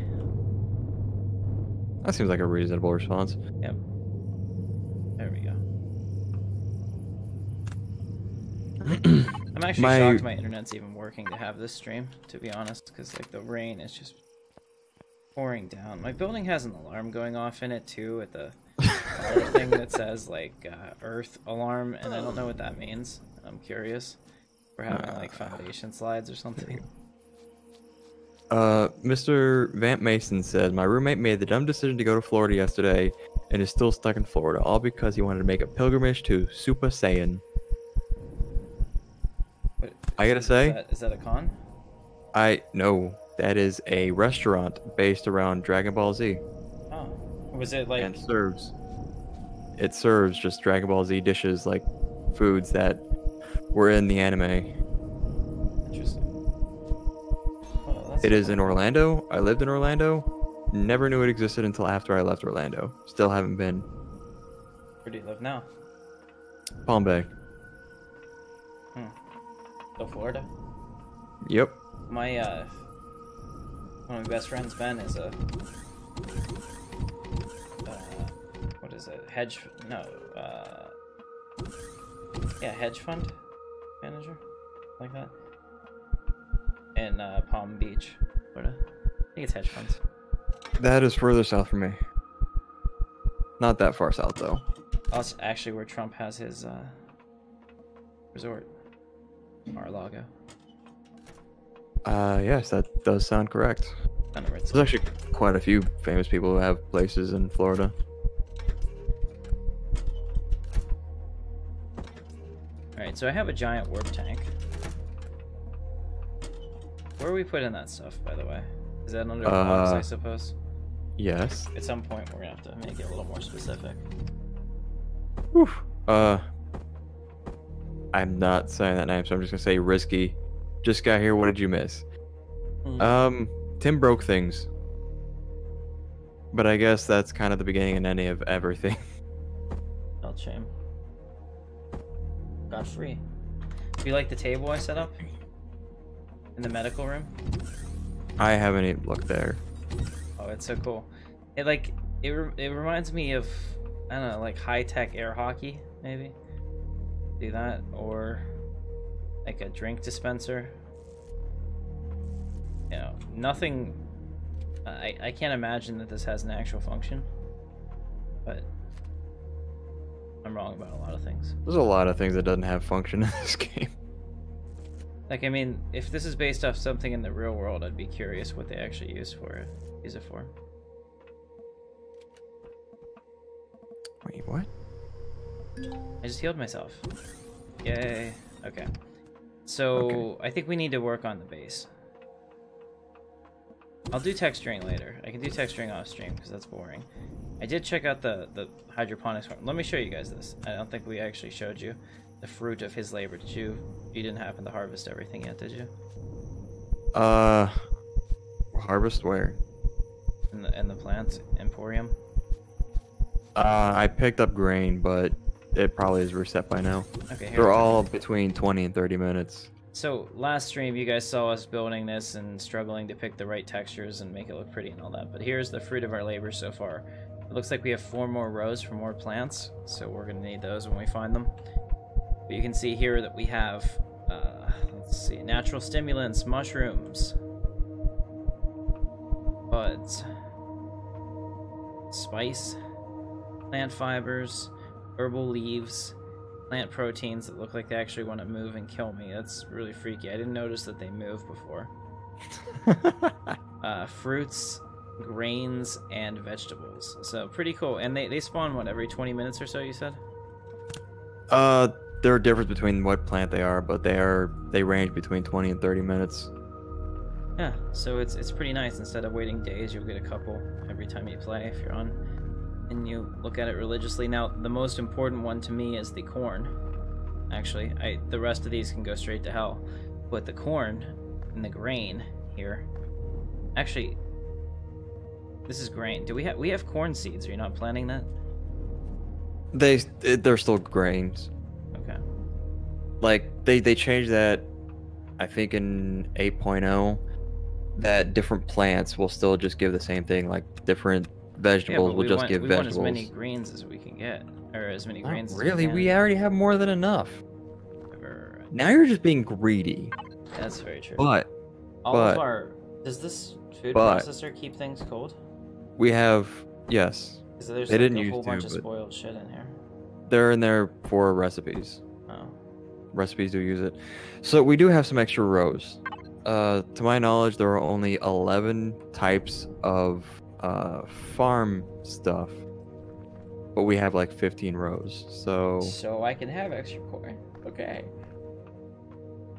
That seems like a reasonable response. Yep. There we go. I'm actually shocked my internet's even working to have this stream, to be honest, because like the rain is just pouring down. My building has an alarm going off in it too, at the other thing that says like Earth alarm, and I don't know what that means. I'm curious. We're having like foundation slides or something. Mr. Vamp Mason said, my roommate made the dumb decision to go to Florida yesterday and is still stuck in Florida, all because he wanted to make a pilgrimage to Super Saiyan. What, I gotta say, is that a con? No, that is a restaurant based around Dragon Ball Z. Oh, was it like? And it serves just Dragon Ball Z dishes, like foods that were in the anime. Interesting. It is in Orlando. I lived in Orlando. Never knew it existed until after I left Orlando. Still haven't been. Where do you live now? Palm Bay. So Florida. Yep. My One of my best friends, Ben, is a what is it? Hedge? No. Yeah, hedge fund manager, like that. In Palm Beach, Florida. I think it's hedge funds. That is further south from me. Not that far south, though. That's actually where Trump has his resort, Mar-a-Lago. Yes, that does sound correct. There's actually quite a few famous people who have places in Florida. Alright, so I have a giant warp tank. Where are we putting that stuff, by the way? Is that under the box, I suppose? Yes. At some point, we're gonna have to make it a little more specific. Whew. I'm not saying that name, so I'm just gonna say Risky. Just got here, what did you miss? Tim broke things. But I guess that's kind of the beginning and ending of everything. Oh, shame. Got free. Do you like the table I set up? In the medical room? I haven't even looked there. Oh, it's so cool. It reminds me of, I don't know, like high-tech air hockey, maybe? Do that, or like a drink dispenser. You know, nothing. I can't imagine that this has an actual function, but I'm wrong about a lot of things. There's a lot of things that doesn't have function in this game. Like, I mean, if this is based off something in the real world, I'd be curious what they actually use it for. Wait, what? I just healed myself. Yay. Okay. So, I think we need to work on the base. I'll do texturing later. I can do texturing off stream because that's boring. I did check out the hydroponics farm. Let me show you guys this. I don't think we actually showed you the fruit of his labor. Did you? You didn't happen to harvest everything yet, did you? Harvest where? In the plant emporium. I picked up grain, but it probably is reset by now. Okay. They're all between 20 and 30 minutes. So last stream, you guys saw us building this and struggling to pick the right textures and make it look pretty and all that. But here's the fruit of our labor so far. It looks like we have 4 more rows for more plants, so we're gonna need those when we find them. But you can see here that we have, let's see, natural stimulants, mushrooms, buds, spice, plant fibers, herbal leaves, plant proteins that look like they actually want to move and kill me. That's really freaky. I didn't notice that they moved before. Fruits, grains, and vegetables. So pretty cool. And they spawn, what, every 20 minutes or so, you said? There are difference between what plant they are, but they range between 20 and 30 minutes. Yeah, so it's pretty nice. Instead of waiting days, you'll get a couple every time you play if you're on and you look at it religiously. Now, the most important one to me is the corn. Actually, the rest of these can go straight to hell, but the corn and the grain here. Actually, this is grain. Do we have corn seeds? Are you not planting that? They're still grains. Okay. Like they changed that, I think in 8.0, that different plants will still just give the same thing. Like different vegetables will just give vegetables. We want as many greens as we can get, or as many grains. Really, as we can. we already have more than enough. Now you're just being greedy. That's very true. But does this food processor keep things cold? We have, yes. Because there's they like didn't a whole bunch of spoiled shit in here. They're in there for recipes. Oh. Recipes do use it. So we do have some extra rows. To my knowledge, there are only 11 types of farm stuff, but we have like 15 rows. So I can have extra corn. Okay.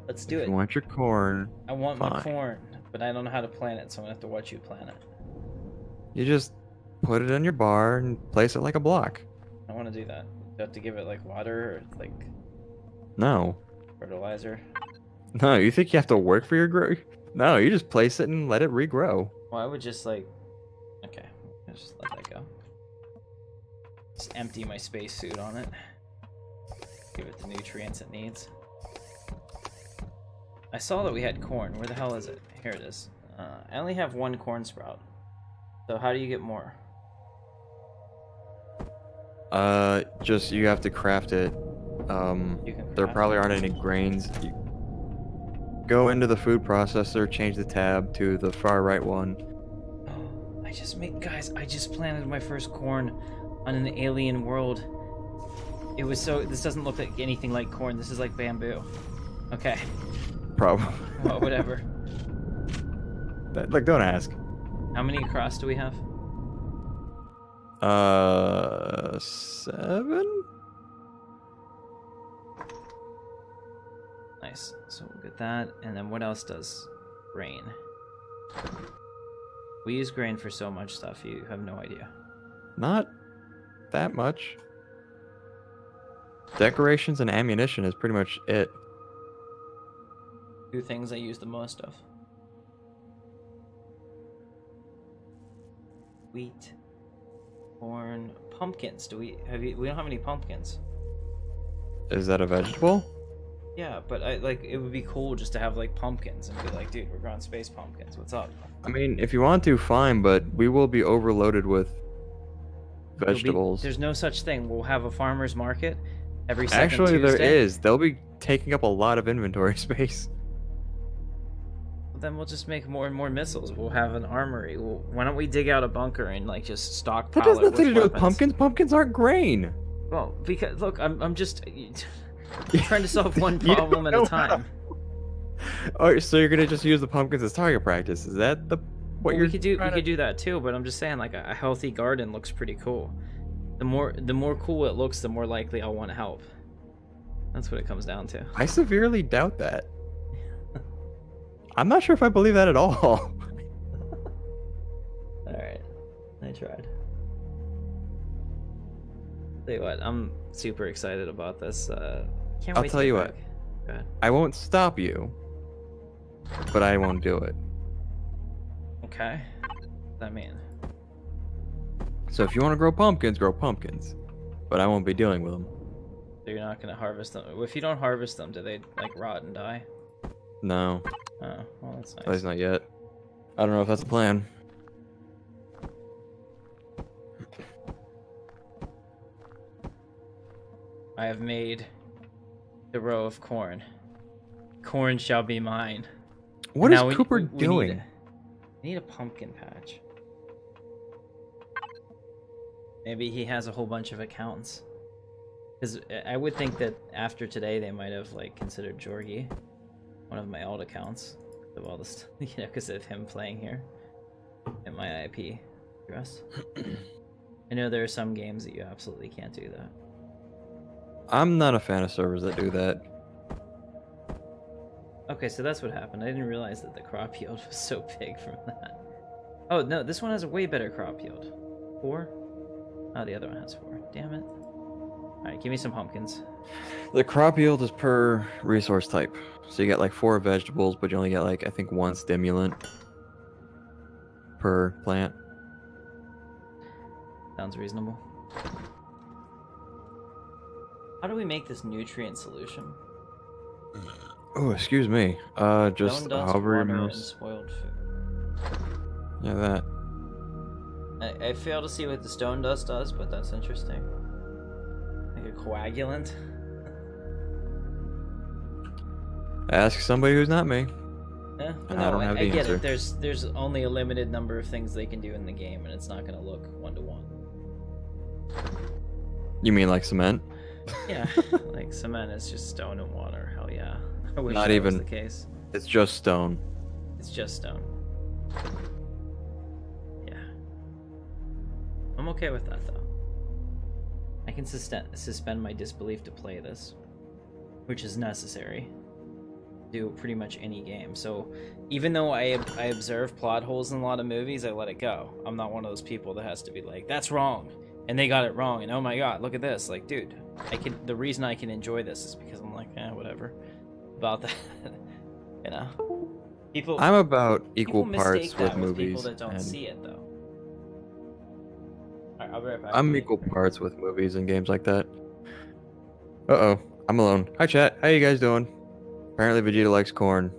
Let's do it. If you want your corn, I want my corn, but I don't know how to plant it, so I'm gonna have to watch you plant it. You just put it in your bar and place it like a block. I want to do that. Do I have to give it like water or like No. fertilizer? No, you think you have to work for your grow? No, you just place it and let it regrow. Well, I would just like, okay, I'll just let that go. Just empty my spacesuit on it. Give it the nutrients it needs. I saw that we had corn. Where the hell is it? Here it is. I only have one corn sprout. So how do you get more? Just you have to craft it. There probably aren't any grains. You go into the food processor, change the tab to the far right one. Oh, guys, I just planted my first corn on an alien world. It was this doesn't look like anything like corn. This is like bamboo. Okay. Probably. Well, whatever. Like, don't ask. How many across do we have? 7? Nice. So we'll get that. And then what else does grain? We use grain for so much stuff, you have no idea. Not that much. Decorations and ammunition is pretty much it. Two things I use the most of. Wheat, corn, pumpkins. We don't have any pumpkins. Is that a vegetable? Yeah, but it would be cool just to have like pumpkins and be like, dude, we're growing space pumpkins. What's up? I mean, if you want to, fine, but we will be overloaded with vegetables. There's no such thing. We'll have a farmer's market every second Actually, Tuesday. there is. They'll be taking up a lot of inventory space. Then we'll just make more and more missiles. We'll have an armory. Why don't we dig out a bunker and like just stockpile That has it nothing to do with weapons? pumpkins. Pumpkins aren't grain. Well, because look, I'm just trying to solve one problem at a time. Oh, so you're gonna just use the pumpkins as target practice? Is that what you're? We could do that too, but I'm just saying, like a healthy garden looks pretty cool. The more cool it looks, the more likely I'll want to help. That's what it comes down to. I severely doubt that. I'm not sure if I believe that at all. Alright. I tried. Tell you what, I'm super excited about this. Can't I'll wait tell to you get what. back. Go ahead. I won't stop you, but I won't do it. Okay. What does that mean? So if you want to grow pumpkins, but I won't be dealing with them. So you're not gonna harvest them. If you don't harvest them, do they like rot and die? No, Oh, well that's at nice. least not yet. I don't know if that's the plan. I have made the row of corn. Corn shall be mine. What is Now Cooper doing? We need a pumpkin patch. Maybe he has a whole bunch of accounts. Because I would think that after today they might have like considered Jorgi one of my old accounts of all this, you know, because of him playing here and my IP address. I know there are some games that you absolutely can't do that. I'm not a fan of servers that do that. Okay, so that's what happened. I didn't realize that the crop yield was so big from that. Oh no, this one has a way better crop yield. 4? Oh, the other one has 4. Damn it. Alright, give me some pumpkins. The crop yield is per resource type. So you get like 4 vegetables, but you only get like, I think 1 stimulant per plant. Sounds reasonable. How do we make this nutrient solution? Oh, excuse me. Just Stone dust, hover your water, and mouse. spoiled food. Yeah, that. I fail to see what the stone dust does, but that's interesting. Like a coagulant? Ask somebody who's not me. Yeah, And I don't have the I get answer. it. There's only a limited number of things they can do in the game, and it's not going to look one-to-one. You mean like cement? Yeah, like cement is just stone and water. Hell yeah. I wish Not that even. was the case. It's just stone. It's just stone. Yeah. I'm okay with that, though. I can suspend my disbelief to play this, which is necessary. Do pretty much any game. So even though I observe plot holes in a lot of movies, I let it go. I'm not one of those people that has to be like, that's wrong, and they got it wrong, and oh my god, look at this. Like, dude, the reason I can enjoy this is because I'm like, whatever about that. You know, people. I'm about equal people parts mistake with that movies. people that don't and see it though. Alright, I'll be right back. I'm equal parts with movies and games like that. Uh-oh, I'm alone. Hi chat, how you guys doing? Apparently Vegeta likes corn.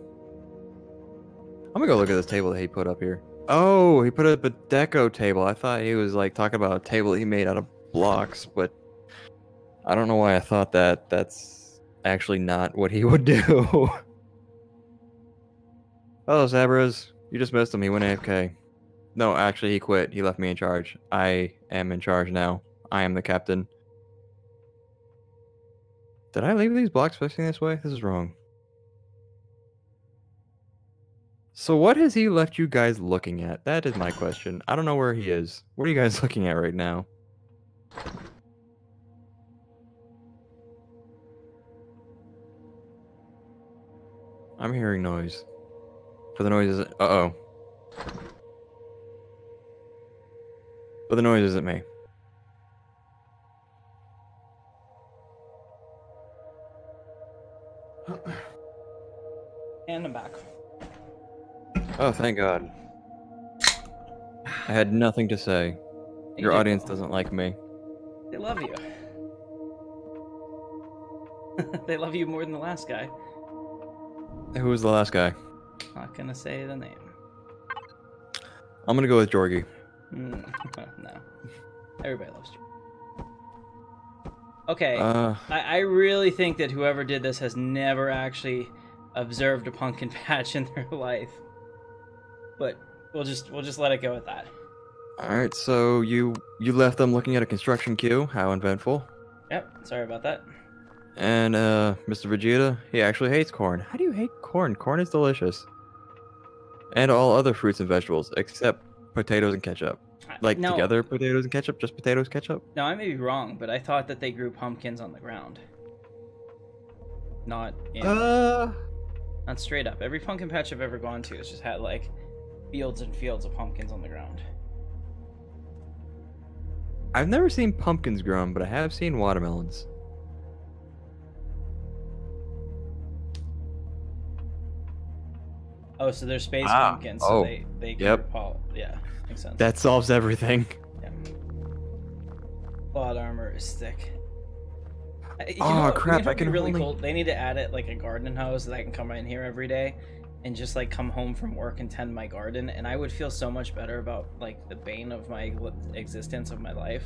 I'm gonna go look at this table that he put up here. Oh, he put up a deco table. I thought he was like talking about a table he made out of blocks, but I don't know why I thought that. That's actually not what he would do. Hello, Sabras. You just missed him. He went AFK. No, actually, he quit. He left me in charge. I am in charge now. I am the captain. Did I leave these blocks facing this way? This is wrong. So what has he left you guys looking at? That is my question. I don't know where he is. What are you guys looking at right now? I'm hearing noise. But the noise isn't... Uh-oh. But the noise isn't me. And I'm back. Oh, thank God. I had nothing to say. Your audience doesn't like me. They love you. They love you more than the last guy. Who was the last guy? Not gonna say the name. I'm gonna go with Jorgie. No. Everybody loves you. Okay. I really think that whoever did this has never actually observed a pumpkin patch in their life. But we'll just let it go at that. Alright, so you left them looking at a construction queue. How eventful. Yep, sorry about that. And Mr. Vegeta, he actually hates corn. How do you hate corn? Corn is delicious. And all other fruits and vegetables, except potatoes and ketchup. Like No. together, potatoes and ketchup? Just potatoes, ketchup? No, I may be wrong, but I thought that they grew pumpkins on the ground. Not in... Not straight up. Every pumpkin patch I've ever gone to has just had, like, fields and fields of pumpkins on the ground. I've never seen pumpkins grown, but I have seen watermelons. Oh, so they're space pumpkins, so they Yep. Yeah, makes sense. That solves everything. Yeah. Plot armor is thick. Crap, I It'd be can really only... cool. They need to add it like a garden hose that I can come in here every day and just like come home from work and tend my garden, and I would feel so much better about like the bane of my existence of my life.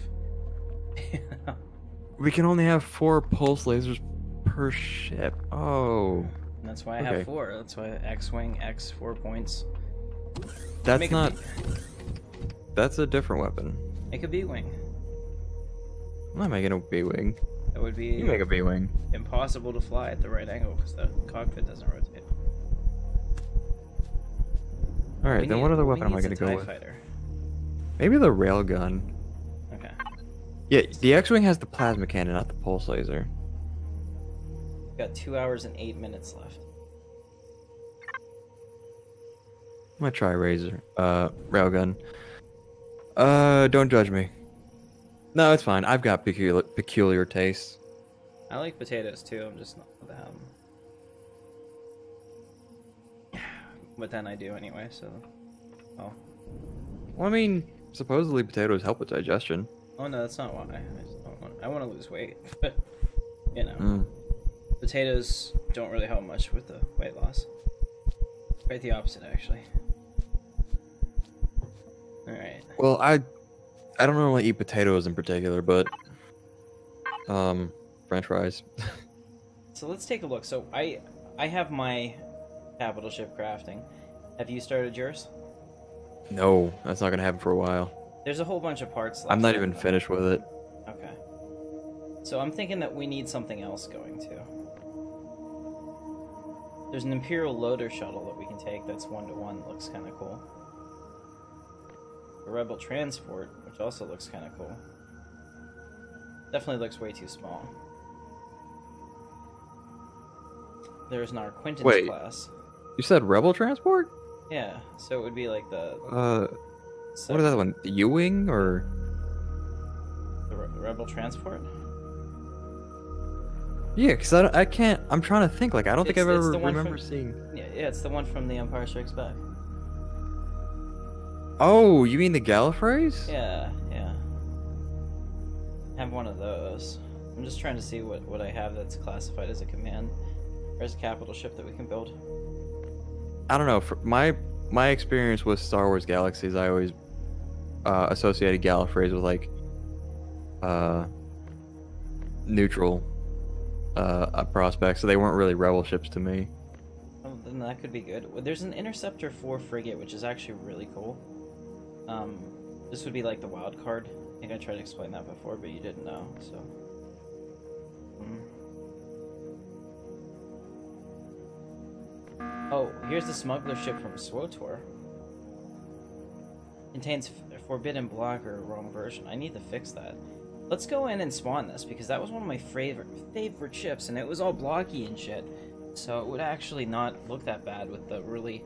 We can only have 4 pulse lasers per ship. Oh. And that's why I have 4. That's why X-Wing, X, 4 points. That's not... That's a different weapon. Make a B-Wing. I'm not making a B-Wing. That would be... You make a B-Wing. Impossible to fly at the right angle because the cockpit doesn't rotate. Alright, then what other weapon am I going to go with? Fighter. Maybe the railgun. Okay. Yeah, the X-Wing has the plasma cannon, not the pulse laser. Got 2 hours and 8 minutes left. I'm gonna try railgun. Don't judge me. No, it's fine. I've got peculiar tastes. I like potatoes too. I'm just not gonna have them. But then I do anyway. So, oh. Well, I mean, supposedly potatoes help with digestion. Oh no, that's not why. I want to lose weight, but you know, potatoes don't really help much with the weight loss. Quite the opposite, actually. All right. Well, I don't really eat potatoes in particular, but French fries. So let's take a look. So I have my capital ship crafting. Have you started yours? No, that's not gonna happen for a while. There's a whole bunch of parts left. I'm not even finished with it. Okay. So I'm thinking that we need something else going too. There's an Imperial loader shuttle that we can take that's 1-to-1. Looks kind of cool. A Rebel transport, which also looks kind of cool. Definitely looks way too small. There's an Arquintans class. You said Rebel transport? Yeah, so it would be like the... what is that one? The U-Wing, or...? The Rebel transport? Yeah, because I can't... I'm trying to think, like, I don't think I've ever remember seeing... Yeah, it's the one from The Empire Strikes Back. Oh, you mean the Gallifreys? Yeah. I have one of those. I'm just trying to see what I have that's classified as a command. Or as a capital ship that we can build. I don't know. My my experience with Star Wars Galaxies, I always associated Gallifreys with like neutral prospects, so they weren't really rebel ships to me. Oh, then that could be good. Well, there's an Interceptor 4 frigate, which is actually really cool. This would be like the wild card. I think I tried to explain that before, but you didn't know, so. Oh, here's the smuggler ship from SWTOR. Contains forbidden block or wrong version. I need to fix that. Let's go in and spawn this, because that was one of my favorite ships, and it was all blocky and shit. So it would actually not look that bad with the really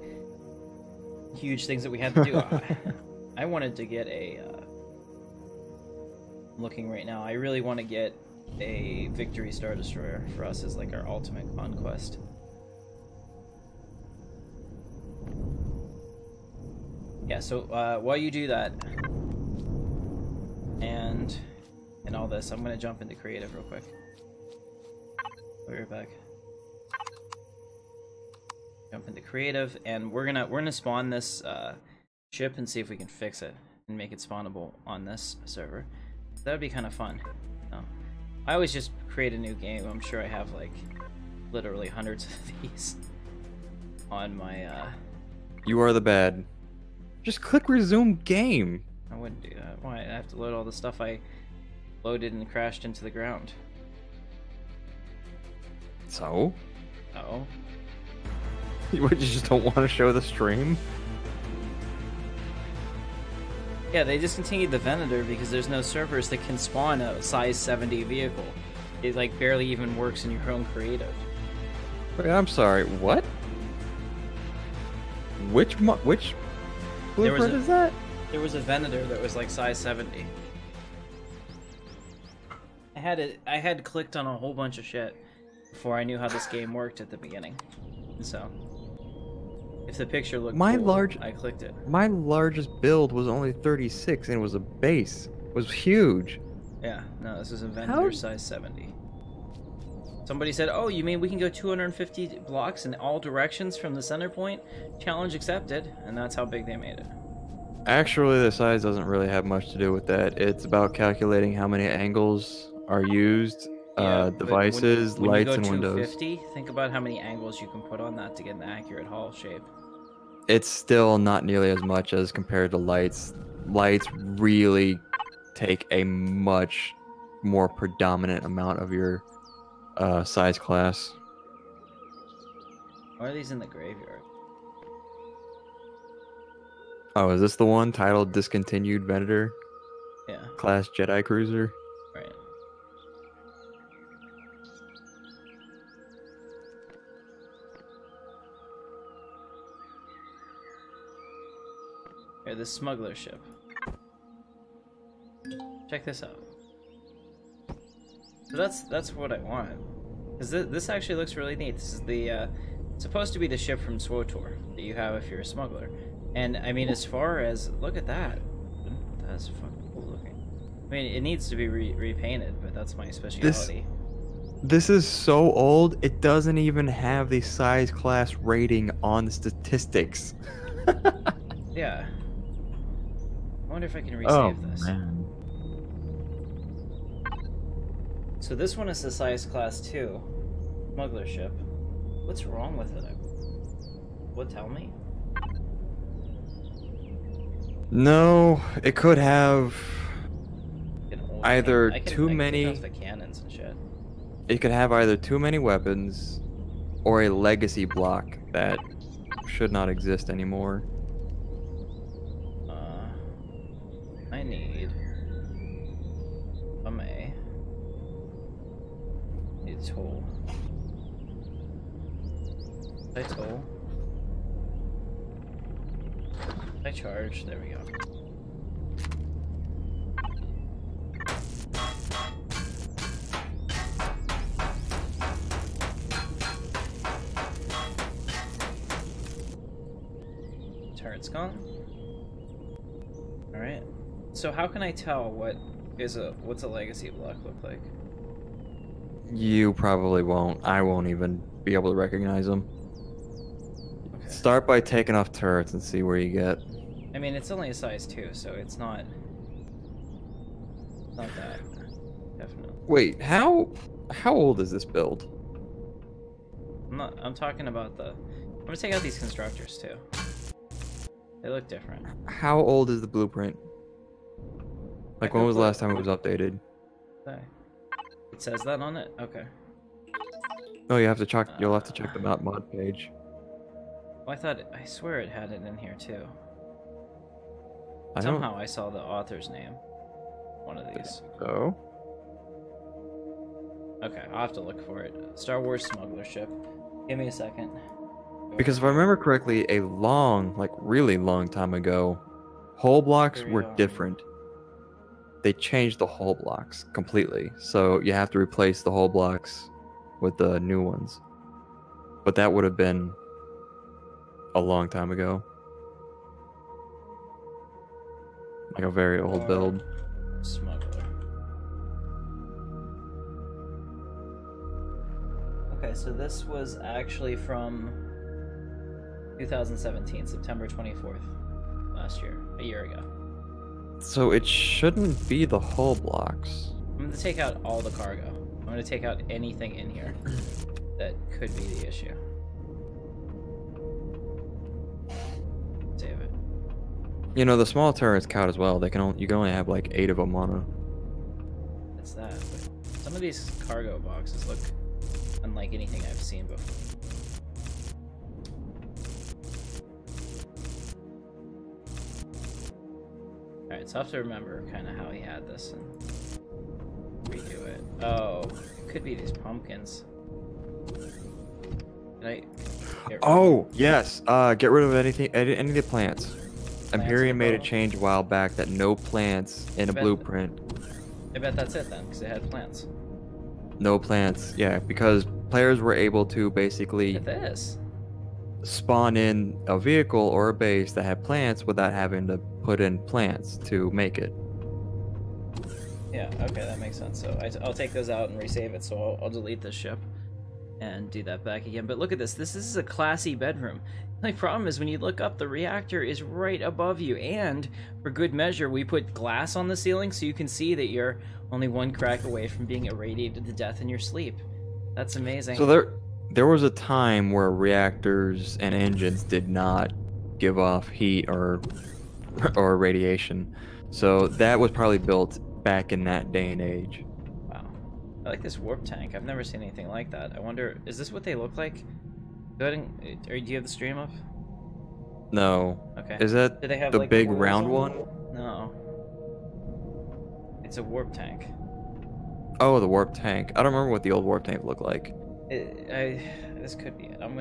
huge things that we had to do. I wanted to get a... looking right now, I really want to get a Victory Star Destroyer for us as like our ultimate conquest. Yeah, so while you do that, and all this, I'm gonna jump into creative real quick. I'll be right back. Jump into creative, and we're gonna spawn this ship and see if we can fix it and make it spawnable on this server. That would be kind of fun. No. I always just create a new game. I'm sure I have like literally hundreds of these on my You are the bad. Just click resume game. I wouldn't do that. Why? I have to load all the stuff I loaded and crashed into the ground. So? Oh. You just don't want to show the stream? Yeah, they discontinued the Venator because there's no servers that can spawn a size 70 vehicle. It like barely even works in your own creative. Wait, I'm sorry, what? Which blueprint is that? There was a Venator that was like size 70. I had clicked on a whole bunch of shit before I knew how this game worked at the beginning. So if the picture looked cool, I clicked it. My largest build was only 36 and it was a base. It was huge. Yeah, no, this is a Venator size 70. Somebody said, "Oh, you mean we can go 250 blocks in all directions from the center point? Challenge accepted," and that's how big they made it. Actually, the size doesn't really have much to do with that. It's about calculating how many angles are used, devices, when lights, you and go windows. 250, think about how many angles you can put on that to get an accurate hull shape. It's still not nearly as much as compared to lights. Lights really take a much more predominant amount of your size class. Why are these in the graveyard? Oh, is this the one titled Discontinued Venator? Yeah. Class Jedi Cruiser? Right. Here, this smuggler ship. Check this out. So that's what I want. Cause this actually looks really neat. This is the supposed to be the ship from SWTOR that you have if you're a smuggler. And I mean, as far as look at that, that's fucking cool looking. I mean, it needs to be repainted, but that's my specialty. This is so old. It doesn't even have the size class rating on the statistics. Yeah. I wonder if I can resave this. Man. So this one is the size class 2 smuggler ship. What's wrong with it? What, tell me? No, it could have either too many. I can the cannons and shit. It could have either too many weapons or a legacy block that should not exist anymore. I need a tool. I tool. I charge. There we go. Turret's gone. All right. So how can I tell what's a legacy block look like? You probably won't. I won't even be able to recognize them. Start by taking off turrets and see where you get. I mean, it's only a size 2, so it's not that. Definitely. Wait, how old is this build? I'm talking about the... I'm gonna take out these constructors, too. They look different. How old is the blueprint? Like, when was the last time it was updated? It says that on it? Okay. Oh, you have to check. You'll have to check the mod page. Well, I swear it had it in here too. I Somehow I saw the author's name. One of these. So? Okay, I'll have to look for it. Star Wars smuggler ship. Give me a second. Because if I remember correctly, a long, like really long time ago, hull blocks were different. They changed the hull blocks completely. So you have to replace the hull blocks with the new ones. But that would have been a long time ago. Like a very old build. Smuggler. Okay, so this was actually from 2017, September 24th, last year, a year ago. So it shouldn't be the hull blocks. I'm going to take out all the cargo. I'm going to take out anything in here that could be the issue. Save it. You know, the small turrets count as well. They can you can only have like 8 of them on a... That's that, but some of these cargo boxes look unlike anything I've seen before. Alright, so I have to remember kind of how he had this and redo it. Oh, it could be these pumpkins. Can I get rid of yes. Get rid of any of the plants. Empyrion made a change a while back that no plants in a blueprint. I bet that's it then, because it had plants. No plants, yeah, because players were able to basically Look at this. spawn in a vehicle or a base that had plants without having to put in plants to make it. Yeah, okay, that makes sense. So I'll take those out and resave it, so I'll delete this ship and do that back again. But look at this. This is a classy bedroom. The only problem is when you look up, the reactor is right above you, and for good measure, we put glass on the ceiling so you can see that you're only one crack away from being irradiated to death in your sleep. That's amazing. So there was a time where reactors and engines did not give off heat or radiation. So that was probably built back in that day and age. Wow. I like this warp tank. I've never seen anything like that. I wonder, is this what they look like? Go ahead and, or do you have the stream up? No. Okay. Is that Do they have, the like, big wheels round on one? them? No. It's a warp tank. Oh, the warp tank. I don't remember what the old warp tank looked like. This could be it. I'm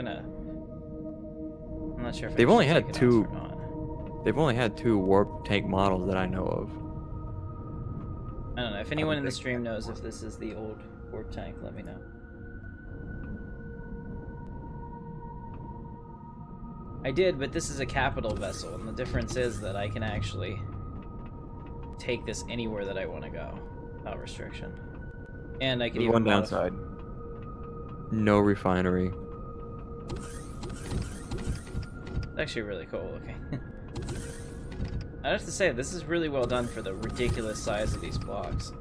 not sure if They've I only should had take it two. off or not. They've only had 2 warp tank models that I know of. I don't know. If anyone in the stream knows if this is the old warp tank, let me know. I did, but this is a capital vessel, and the difference is that I can actually take this anywhere that I want to go without restriction. And I can There's even one downside. No refinery. It's actually really cool looking. I have to say, this is really well done for the ridiculous size of these blocks.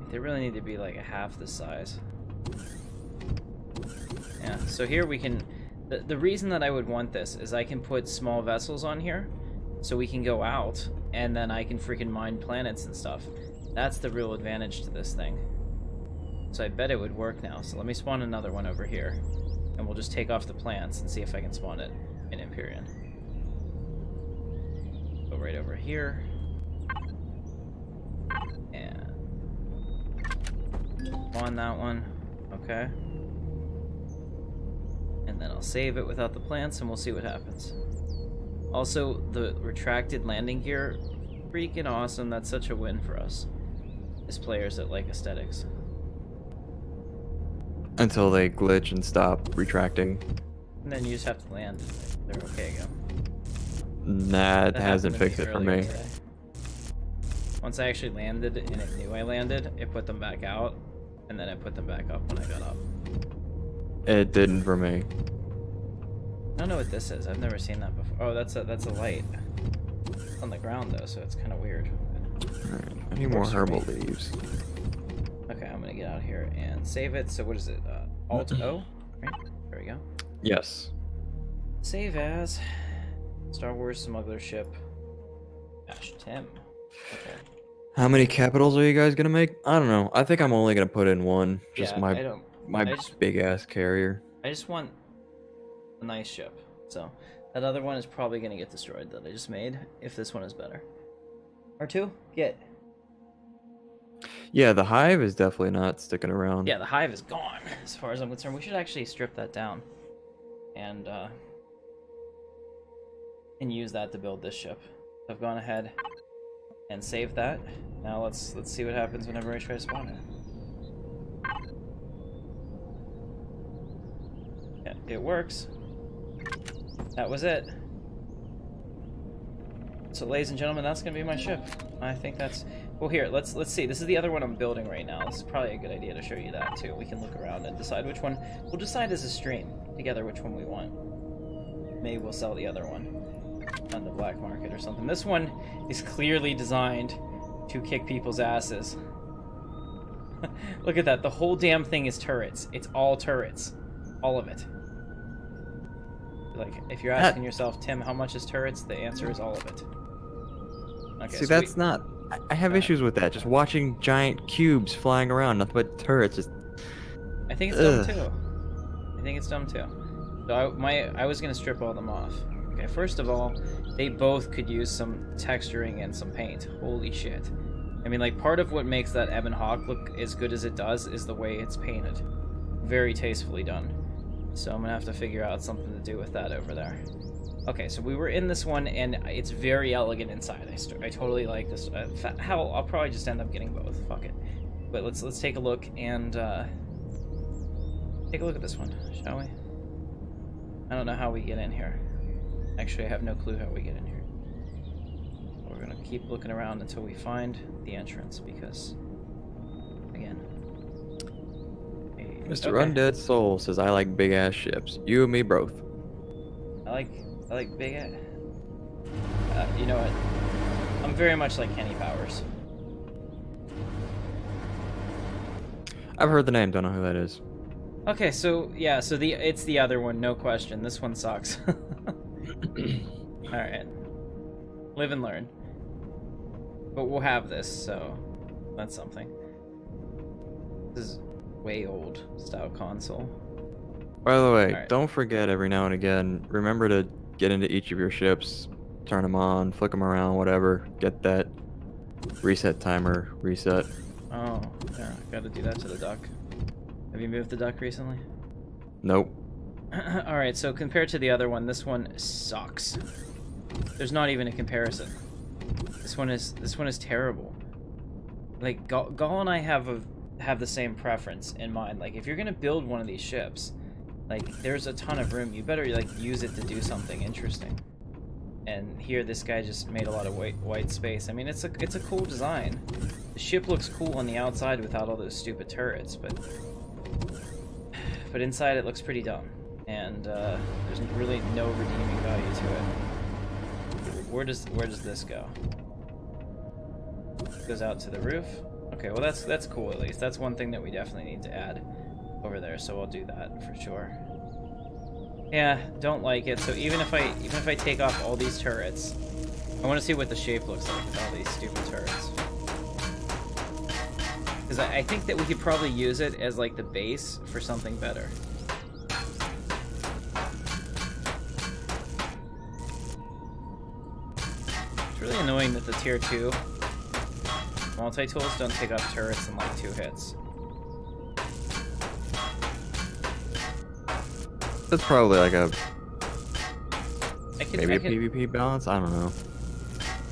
They really need to be like a half the size. Yeah, so here we can... The reason that I would want this is I can put small vessels on here, so we can go out, and then I can freaking mine planets and stuff. That's the real advantage to this thing. So I bet it would work now. So let me spawn another one over here, and we'll just take off the plants and see if I can spawn it in Empyrion. Go right over here. And spawn that one. Okay. And then I'll save it without the plants, and we'll see what happens. Also, the retracted landing gear, freaking awesome. That's such a win for us as players that like aesthetics. Until they glitch and stop retracting. And then you just have to land. They're okay again. That hasn't happened to fixed it for me. today. Once I actually landed and it knew I landed, it put them back out, and then it put them back up when I got up. It didn't for me. I don't know what this is. I've never seen that before. Oh, that's a light. It's on the ground though, so it's kind of weird. Alright, I need more herbal leaves. Okay, I'm gonna get out here and save it. So what is it? Alt O? Right? There we go. Yes. Save as Star Wars Smuggler Ship. Ash Tim. Okay. How many capitals are you guys gonna make? I don't know. I think I'm only gonna put in one. Just Yeah, my big ass carrier. I just want a nice ship. So that other one is probably gonna get destroyed that I just made if this one is better. R2, get. Yeah, the hive is definitely not sticking around. Yeah, the hive is gone as far as I'm concerned. We should actually strip that down and use that to build this ship. I've gone ahead and saved that. Now let's see what happens whenever I try to spawn it. Yeah, it works. That was it. So, ladies and gentlemen, that's gonna be my ship. I think that's well. Here, let's see. This is the other one I'm building right now. This is probably a good idea to show you that too. We can look around and decide which one. We'll decide as a stream together which one we want. Maybe we'll sell the other one on the black market or something. This one is clearly designed to kick people's asses. Look at that. The whole damn thing is turrets. It's all turrets. All of it. Like, if you're asking yourself, Tim, how much is turrets? The answer is all of it. Okay, see, so that's not... I have issues with that. Just watching giant cubes flying around, nothing but turrets. Just... I think it's dumb too. I think it's dumb too. So I was gonna strip all them off. Okay, first of all, they both could use some texturing and some paint. Holy shit. I mean, like, part of what makes that Ebon Hawk look as good as it does is the way it's painted. Very tastefully done. So I'm gonna have to figure out something to do with that over there. Okay, so we were in this one, and it's very elegant inside. I totally like this. Hell, I'll probably just end up getting both. Fuck it. But let's take a look and take a look at this one, shall we? I don't know how we get in here. Actually, I have no clue how we get in here. We're gonna keep looking around until we find the entrance, because, again... Mr. Okay. Undead Soul says, I like big-ass ships. You and me both. I like big... you know what? I'm very much like Kenny Powers. I've heard the name, don't know who that is. Okay, so, yeah, so it's the other one, no question. This one sucks. Alright. Live and learn. But we'll have this, so that's something. This is way old style console. By the way, don't forget every now and again, remember to get into each of your ships, turn them on, flick them around, whatever, get that reset timer reset. Oh, yeah, gotta do that to the duck. Have you moved the duck recently? Nope. Alright, so compared to the other one, this one sucks. There's not even a comparison. This one is terrible. Like, Gall and I have the same preference in mind. Like, if you're gonna build one of these ships, like, there's a ton of room. You better, like, use it to do something interesting. And here, this guy just made a lot of white space. I mean, it's a cool design. The ship looks cool on the outside without all those stupid turrets, but inside it looks pretty dumb. And there's really no redeeming value to it. Where does this go? It goes out to the roof. Okay, well that's cool at least. That's one thing that we definitely need to add over there, so I'll do that for sure. Yeah, don't like it. So even if I take off all these turrets, I want to see what the shape looks like with all these stupid turrets. Because I think that we could probably use it as like the base for something better. It's really annoying that the tier 2 multi-tools don't take off turrets in like 2 hits. That's probably like a maybe I a PvP balance. I don't know.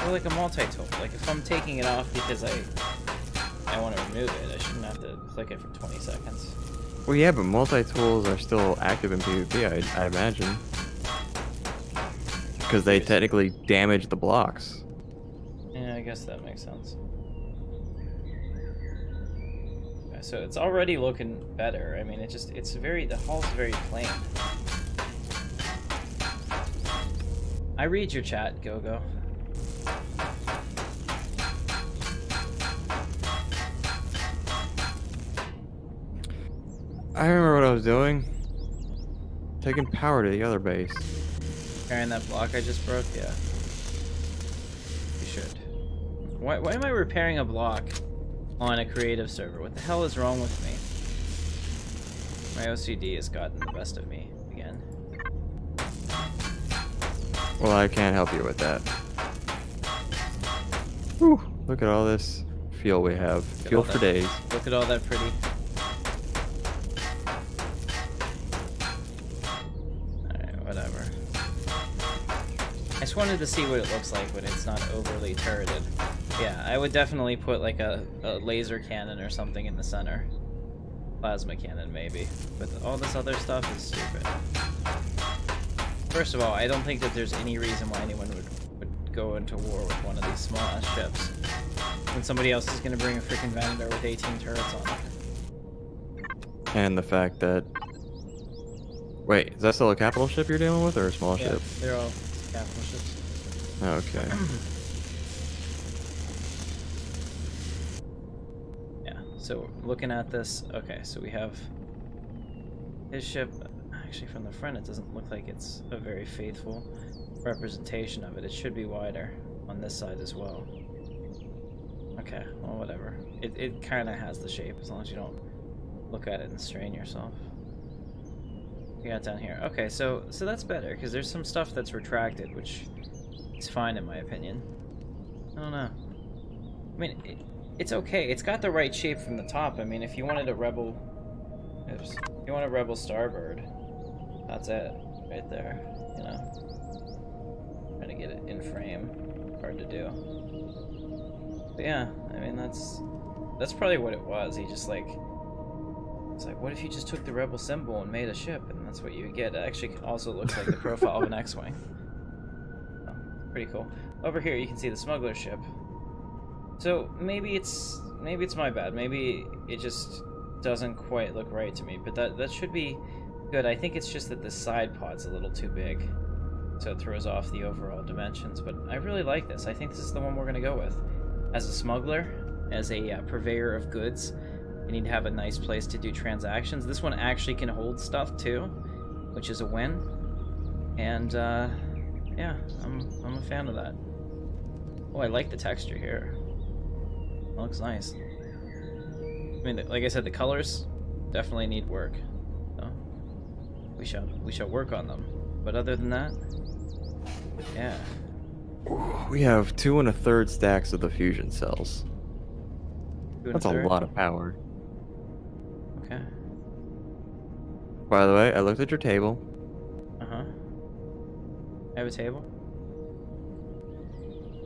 Or like a multi-tool. Like if I'm taking it off because I want to remove it, I shouldn't have to click it for 20 seconds. Well, yeah, but multi-tools are still active in PvP, I imagine, because they technically damage the blocks. Yeah, I guess that makes sense. Okay, so it's already looking better. I mean, the hall's very plain. I read your chat, Go-Go. I remember what I was doing. Taking power to the other base. Carrying that block I just broke? Yeah. You should. Why am I repairing a block on a creative server? What the hell is wrong with me? My OCD has gotten the best of me again. Well, I can't help you with that. Whew, look at all this fuel we have. Fuel for days. Look at all that pretty. Alright, whatever. I just wanted to see what it looks like when it's not overly turreted. Yeah, I would definitely put like a laser cannon or something in the center. Plasma cannon, maybe. But all this other stuff is stupid. First of all, I don't think that there's any reason why anyone would go into war with one of these small-ass ships. When somebody else is going to bring a freaking Venator with 18 turrets on it. And the fact that... Wait, is that still a capital ship you're dealing with, or a small ship? They're all capital ships. Okay. Yeah, so looking at this, okay, so we have his ship. Actually, from the front, it doesn't look like it's a very faithful representation of it. It should be wider on this side as well. Okay, well, whatever. It kind of has the shape, as long as you don't look at it and strain yourself. We got down here. Okay, so that's better, because there's some stuff that's retracted, which is fine in my opinion. I don't know. I mean, it's okay. It's got the right shape from the top. I mean, if you wanted a rebel... Oops. If you want a rebel starbird, that's it. Right there, you know? Trying to get it in frame. Hard to do. But yeah, I mean, that's probably what it was. He just like... It's like, what if you just took the rebel symbol and made a ship, and that's what you would get? It actually also looks like the profile of an X-Wing. So, pretty cool. Over here, you can see the smuggler ship. So maybe it's my bad. Maybe it just doesn't quite look right to me. But that should be good. I think it's just that the side pod's a little too big, so it throws off the overall dimensions. But I really like this. I think this is the one we're gonna go with. As a smuggler, as a purveyor of goods. You need to have a nice place to do transactions. This one actually can hold stuff too, which is a win. And yeah, I'm a fan of that. Oh, I like the texture here. It looks nice. I mean, like I said, the colors definitely need work. So we shall work on them. But other than that, yeah. We have 2 1/3 stacks of the fusion cells. That's a lot of power. Okay. By the way, I looked at your table. Uh-huh. I have a table?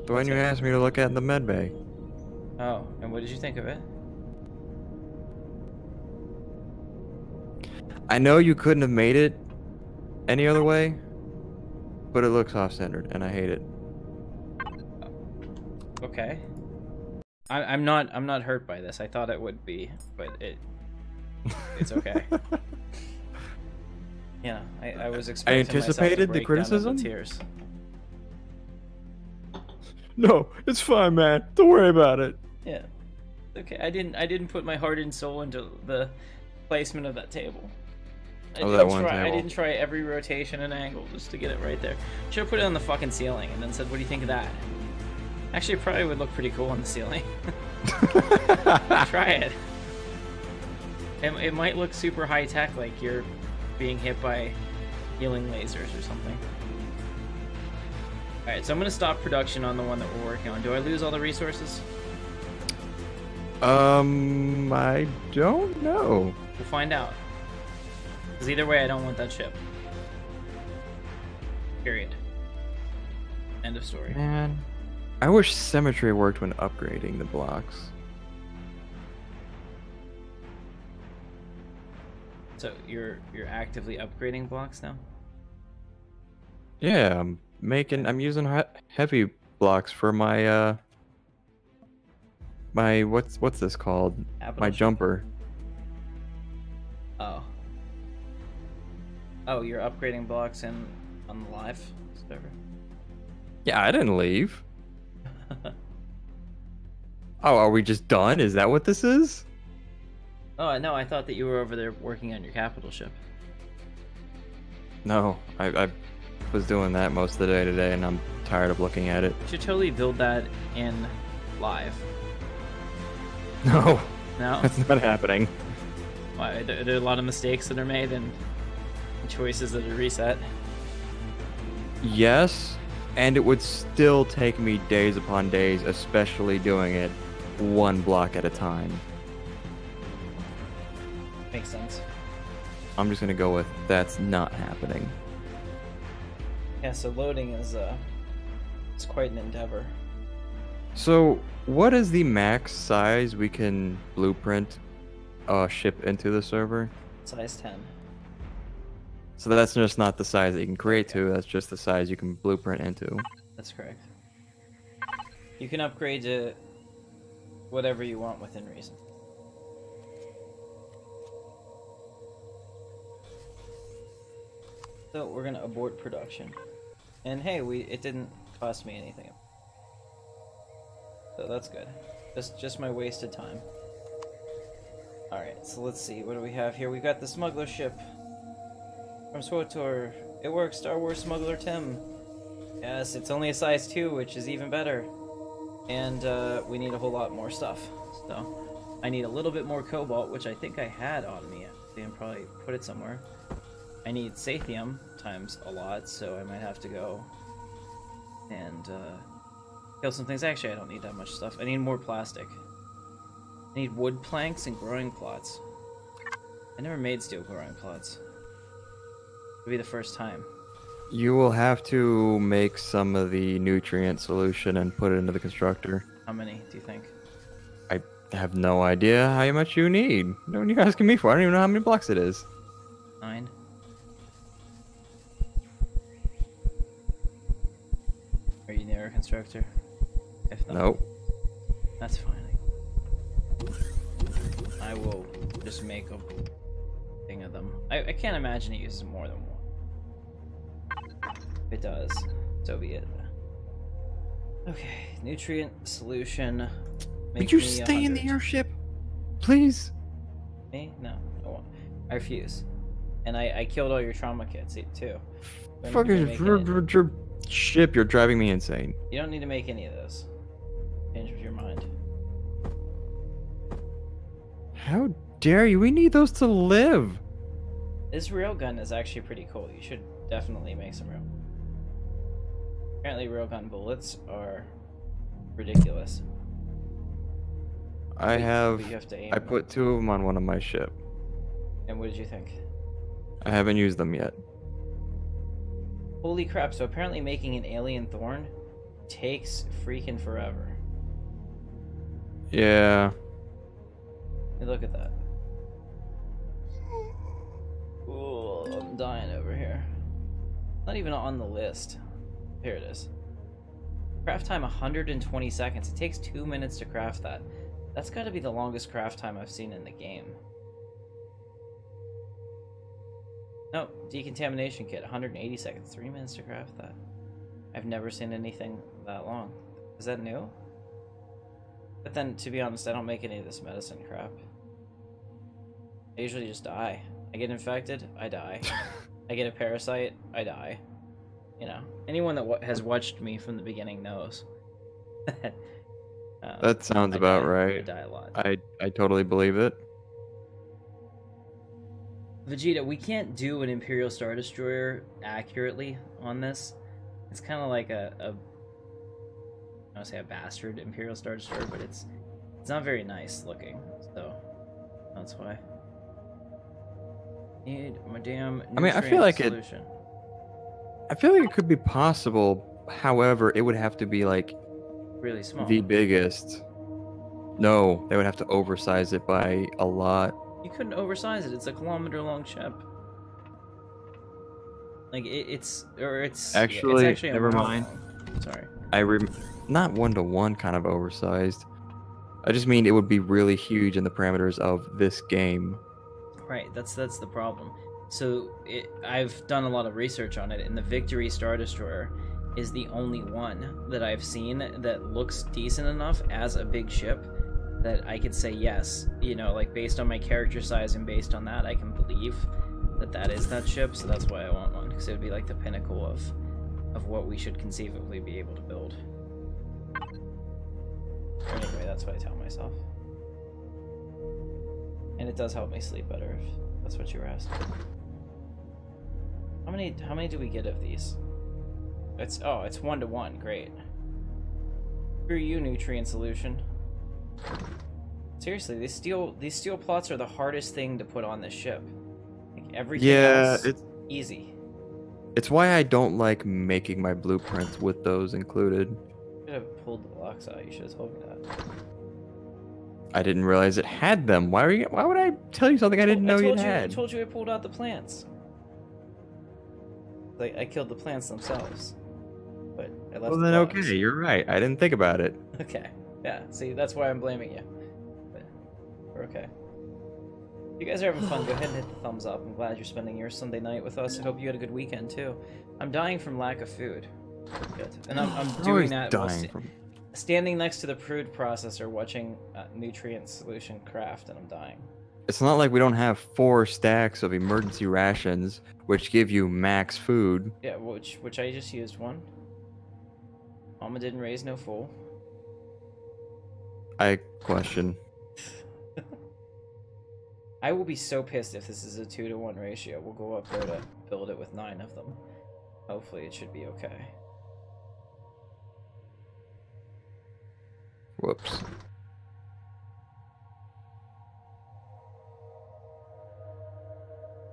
The one you asked me to look at in the med bay. Oh, and what did you think of it? I know you couldn't have made it any other way, but it looks off-centered, and I hate it. Okay. I'm not hurt by this. I thought it would be, but it's okay. Yeah, I was expecting anticipated the criticism. Tears. No, it's fine, man. Don't worry about it. Yeah. Okay, I didn't put my heart and soul into the placement of that table. I didn't try every rotation and angle just to get it right there. Should have put it on the fucking ceiling and then said, "What do you think of that?" Actually, it probably would look pretty cool on the ceiling. Try it. It might look super high tech, like you're being hit by healing lasers or something. Alright, so I'm gonna stop production on the one that we're working on. Do I lose all the resources? I don't know. We'll find out. Because either way, I don't want that ship. Period. End of story. Man, I wish symmetry worked when upgrading the blocks. So you're actively upgrading blocks now? Yeah, I'm using heavy blocks for my my what's this called? My jumper. Oh, you're upgrading blocks on the live server? Yeah, I didn't leave. Oh, are we just done? Is that what this is? Oh, no, I thought that you were over there working on your capital ship. No, I was doing that most of the day today, and I'm tired of looking at it. You should totally build that in live. No. No? That's not happening. Why? Are there a lot of mistakes that are made and choices that are reset? Yes, and it would still take me days upon days, especially doing it one block at a time. Makes sense. I'm just gonna go with that's not happening. Yeah, so loading is it's quite an endeavor. So, what is the max size we can blueprint a ship into the server? Size 10. So that's just not the size that you can create to, that's just the size you can blueprint into. That's correct. You can upgrade to whatever you want within reason. So we're gonna abort production. And hey, it didn't cost me anything. So that's good. Just my wasted time. Alright, so let's see, what do we have here? We've got the smuggler ship from SWTOR. It works, Star Wars Smuggler Tim. Yes, it's only a size 2, which is even better. And we need a whole lot more stuff. So I need a little bit more cobalt, which I think I had on me. I can probably put it somewhere. I need Sathium times a lot, so I might have to go and kill some things. Actually, I don't need that much stuff. I need more plastic. I need wood planks and growing plots. I never made steel growing plots. It'll be the first time. You will have to make some of the nutrient solution and put it into the constructor. How many do you think? I have no idea how much you need. No, you're asking me for. I don't even know how many blocks it is. 9. Are you near a constructor? If not, Nope. that's fine. I will just make a thing of them. I can't imagine it uses more than one. If it does, so be it. Okay, nutrient solution. Could you stay in the airship? Please? Me? No, I won't. I refuse. And I killed all your trauma kits too. Fuck your ship, you're driving me insane. You don't need to make any of those. Change your mind. How dare you? We need those to live. This railgun is actually pretty cool. You should definitely make some rail. Apparently railgun bullets are ridiculous. I you have to aim I them. put 2 of them on one of my ship. And what did you think? I haven't used them yet. Holy crap, so apparently making an alien thorn takes freaking forever. Yeah. Hey, look at that. Ooh, I'm dying over here. Not even on the list. Here it is. Craft time 120 seconds. It takes 2 minutes to craft that. That's got to be the longest craft time I've seen in the game. No, decontamination kit, 180 seconds. 3 minutes to craft that. I've never seen anything that long. Is that new? But then, to be honest, I don't make any of this medicine crap. I usually just die. I get infected, I die. I get a parasite, I die. You know, anyone that has watched me from the beginning knows. That sounds about right. I die a lot. I totally believe it. Vegeta, we can't do an Imperial Star Destroyer accurately on this. It's kind of like I don't want to say a bastard Imperial Star Destroyer, but it's not very nice looking, so that's why. Need my damn I mean, I feel like solution. I feel like it could be possible. However, it would have to be like Really small. the biggest. No, they would have to oversize it by a lot. You couldn't oversize it. It's a kilometer-long ship. Like it's Actually, it's actually a never mile mind. long. Sorry. Not 1-to-1 kind of oversized. I just mean it would be really huge in the parameters of this game. Right. That's the problem. So I've done a lot of research on it, and the Victory Star Destroyer is the only one that I've seen that looks decent enough as a big ship that I could say yes, you know, like based on my character size and based on that, I can believe that that is that ship. So that's why I want one, because it would be like the pinnacle of what we should conceivably be able to build. Anyway, that's what I tell myself. And it does help me sleep better, if that's what you were asking. How many do we get of these? It's 1-to-1, great. Screw you, nutrient solution. Seriously, these steel plots are the hardest thing to put on this ship. Like everything else, it's easy. It's why I don't like making my blueprints with those included. You should have pulled the blocks out. You should have told me that. I didn't realize it had them. Why would I tell you something I didn't know you had? I told you I pulled out the plants. Like I killed the plants themselves, but I left. Well, then okay, you're right. I didn't think about it. Okay, yeah. See, that's why I'm blaming you. But we're okay. If you guys are having fun, go ahead and hit the thumbs up. I'm glad you're spending your Sunday night with us. I hope you had a good weekend too. I'm dying from lack of food. Good. And I'm doing that while standing next to the Prude processor, watching nutrient solution craft, and I'm dying. It's not like we don't have 4 stacks of emergency rations, which give you max food. Yeah, which I just used one. Mama didn't raise no fool. I question. I will be so pissed if this is a 2-to-1 ratio. We'll go up there to build it with 9 of them. Hopefully it should be okay. Whoops.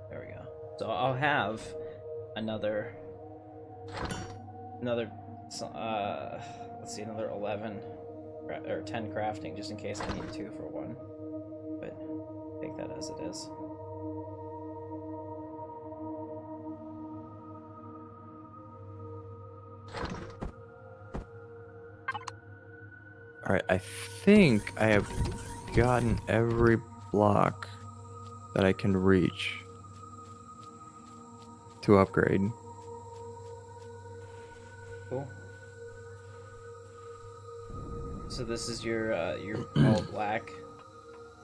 There we go. So I'll have another let's see, another 11 or 10 crafting just in case I need 2 for 1. But take that as it is. Alright, I think I have gotten every block that I can reach to upgrade. Cool. So this is your all black,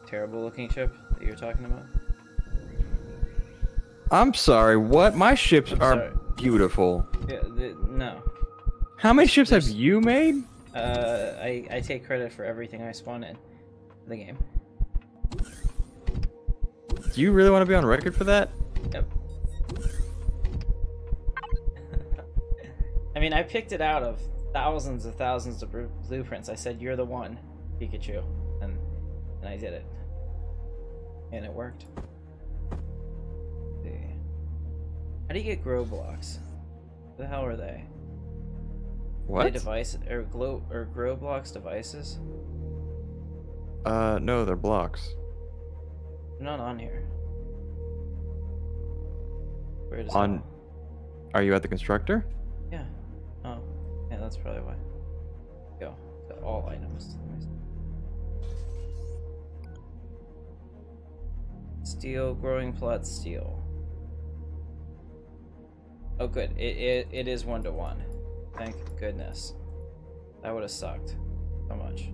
terrible looking ship that you're talking about? I'm sorry, what? My ships are beautiful. Yeah, no. How many ships have you made? I take credit for everything I spawn in the game. Do you really want to be on record for that? Yep. I mean, I picked it out of thousands of blueprints. I said, "You're the one, Pikachu," and I did it, and it worked. Let's see. How do you get grow blocks? What the hell are they? What? Are they device or grow blocks devices? No, they're blocks. They're not on here. Where is on? it? Are you at the constructor? Yeah. Oh, yeah. That's probably why. Go to all items. Steel, growing plot, steel. Oh, good. It is 1-to-1. Thank goodness. That would have sucked so much.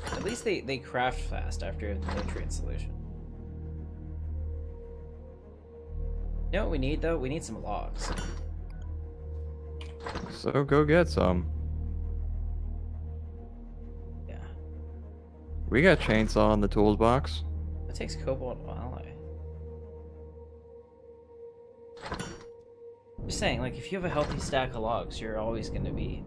At least they craft fast after the nutrient solution. You know what we need though? We need some logs. So go get some. Yeah. We got chainsaw in the tools box. It takes cobalt ally. Just saying, like, if you have a healthy stack of logs, you're always going to be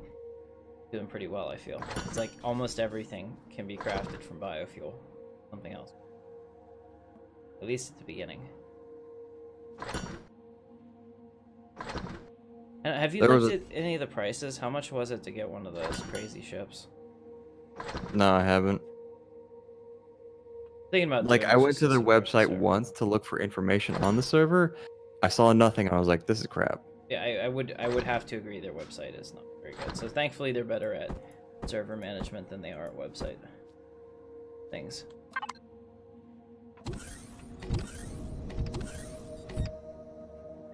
doing pretty well, I feel. It's like almost everything can be crafted from biofuel. Something else. At least at the beginning. And have you looked at any of the prices? How much was it to get one of those crazy ships? No, I haven't. Thinking about like, I went to their website once to look for information on the server. I saw nothing, and I was like, "This is crap." Yeah, I would have to agree. Their website is not very good. So thankfully, they're better at server management than they are at website things.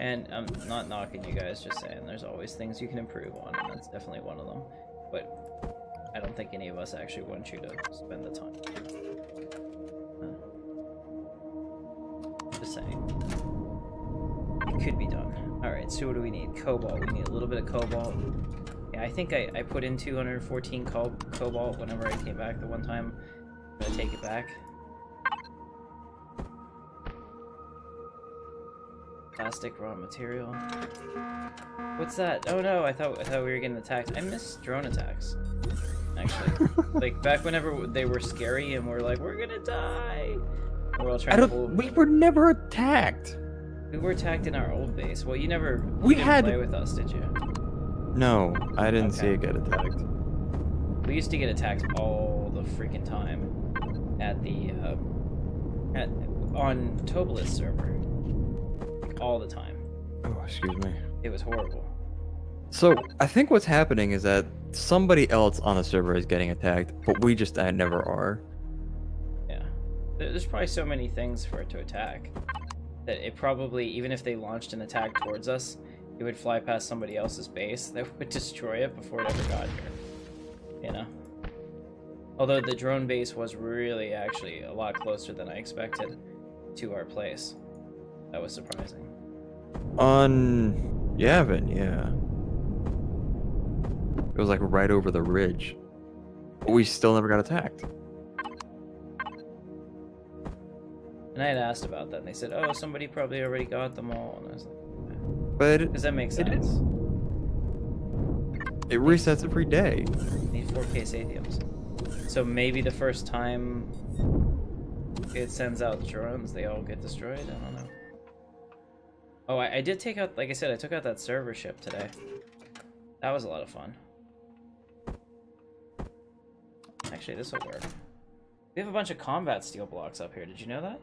And I'm not knocking you guys, just saying there's always things you can improve on, and that's definitely one of them. But I don't think any of us actually want you to spend the time. Just saying. It could be done. Alright, so what do we need? Cobalt. We need a little bit of cobalt. Yeah, I think I put in 214 cobalt whenever I came back the one time. I'm gonna take it back. Plastic raw material. What's that? Oh no, I thought we were getting attacked. I miss drone attacks. Actually. Like back whenever they were scary and we're like, we're gonna die. And we're all trying to we were never attacked. We were attacked in our old base. Well, you didn't play with us, did you? No, I didn't see it get attacked. We used to get attacked all the freaking time at the on Tobalus server. All the time. Oh, excuse me. It was horrible. So I think what's happening is that somebody else on the server is getting attacked, but we just never are. Yeah, there's probably so many things for it to attack that it probably, even if they launched an attack towards us, it would fly past somebody else's base that would destroy it before it ever got here. You know. Although the drone base was really actually a lot closer than I expected to our place. That was surprising. On Yavin, yeah. It was like right over the ridge. But we still never got attacked. And I had asked about that, and they said, oh, somebody probably already got them all. And I was like, okay. But does that make sense? It resets every day. Need 4K Sathiums. So maybe the first time it sends out drones, they all get destroyed? I don't know. Oh, I did take out, like I said, I took out that server ship today. That was a lot of fun. Actually, this will work. We have a bunch of combat steel blocks up here. Did you know that?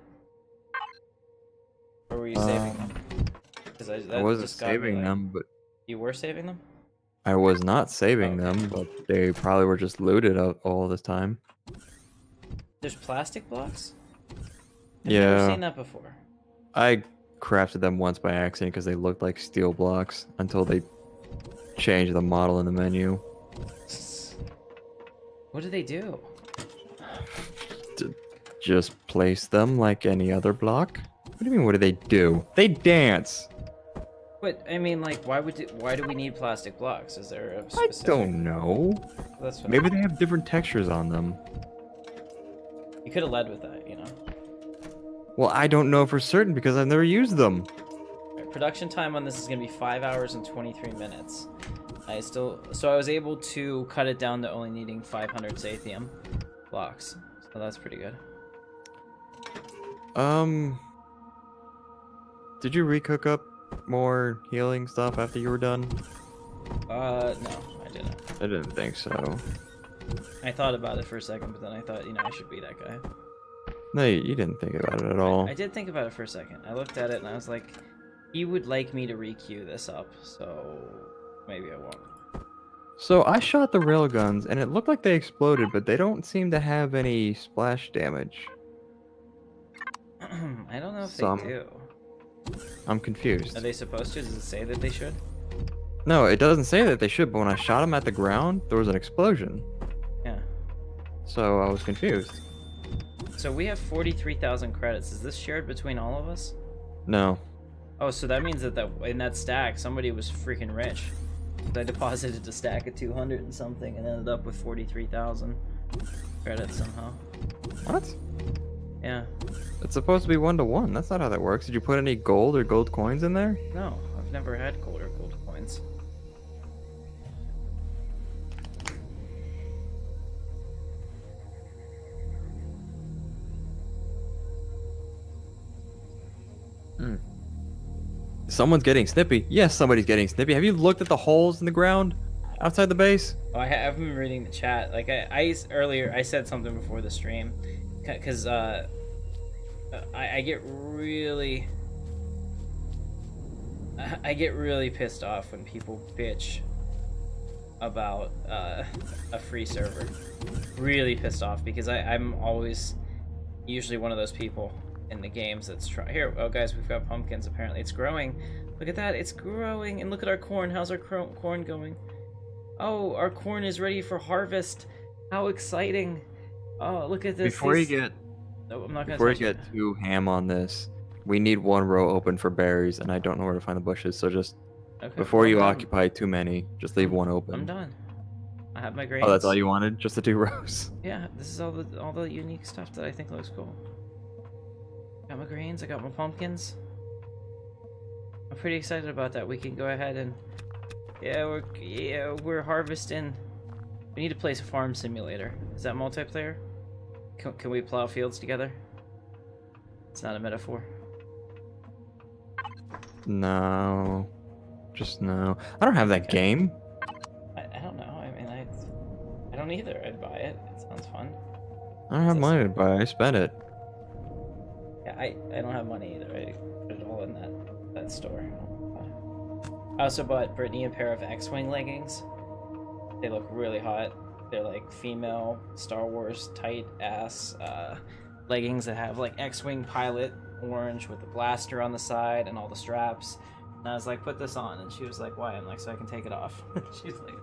Or were you saving them? Because I wasn't saving them, but... You were saving them? I was not saving them, but they probably were just looted out all this time. There's plastic blocks? I've Yeah. never seen that before. I crafted them once by accident because they looked like steel blocks until they changed the model in the menu. What do they do? Just place them like any other block. What do you mean, what do they do? They dance! But, I mean, like, why do we need plastic blocks? Is there a specific... I don't know. That's what Maybe they have different textures on them. You could have led with that, you know? Well, I don't know for certain because I've never used them. Right, production time on this is going to be 5 hours and 23 minutes. So I was able to cut it down to only needing 500 Sathium blocks. So that's pretty good. Did you recook up more healing stuff after you were done? No, I didn't. I didn't think so. I thought about it for a second, but then I thought, you know, I should be that guy. No, you didn't think about it at all. I did think about it for a second. I looked at it and I was like, he would like me to re-queue this up, so maybe I won't. So I shot the railguns and it looked like they exploded, but they don't seem to have any splash damage. I don't know if Some. they do. I'm confused. Are they supposed to? Does it say that they should? No, it doesn't say that they should, but when I shot them at the ground, there was an explosion. Yeah. So I was confused. So we have 43,000 credits. Is this shared between all of us? No. Oh, so that means that in that stack, somebody was freaking rich. I deposited a stack of 200 and something and ended up with 43,000 credits somehow. What? Yeah. It's supposed to be 1-to-1. That's not how that works. Did you put any gold or gold coins in there? No, I've never had gold or gold coins. Someone's getting snippy. Yes, somebody's getting snippy. Have you looked at the holes in the ground outside the base? Oh, I haven't been reading the chat. Like earlier, I said something before the stream, because I get really pissed off when people bitch about a free server. Really pissed off because I'm always usually one of those people in the games that's here. Oh guys, we've got pumpkins. Apparently it's growing Look at that, it's growing, and look at our corn. How's our corn going? Oh, our corn is ready for harvest. How exciting! Oh, look at this. Before you get too ham on this, we need one row open for berries, and I don't know where to find the bushes. So just before you occupy too many, just leave one open. I'm done. I have my grains. Oh, that's all you wanted? Just the 2 rows? Yeah, this is all the unique stuff that I think looks cool. Got my grains. I got my pumpkins. I'm pretty excited about that. We can go ahead and we're harvesting. We need to place a farm simulator. Is that multiplayer? Can we plow fields together? It's not a metaphor. No, just no. I don't have that game. I don't know. I mean, I don't either. I'd buy it. It sounds fun. I don't have money to buy. I spent it. Yeah, I don't have money either. I put it all in that store. I also bought Brittany a pair of X-Wing leggings. They look really hot. They're like female Star Wars tight ass leggings that have like X-Wing pilot orange with the blaster on the side and all the straps. And I was like, put this on, and she was like, why? I'm like, so I can take it off. She's like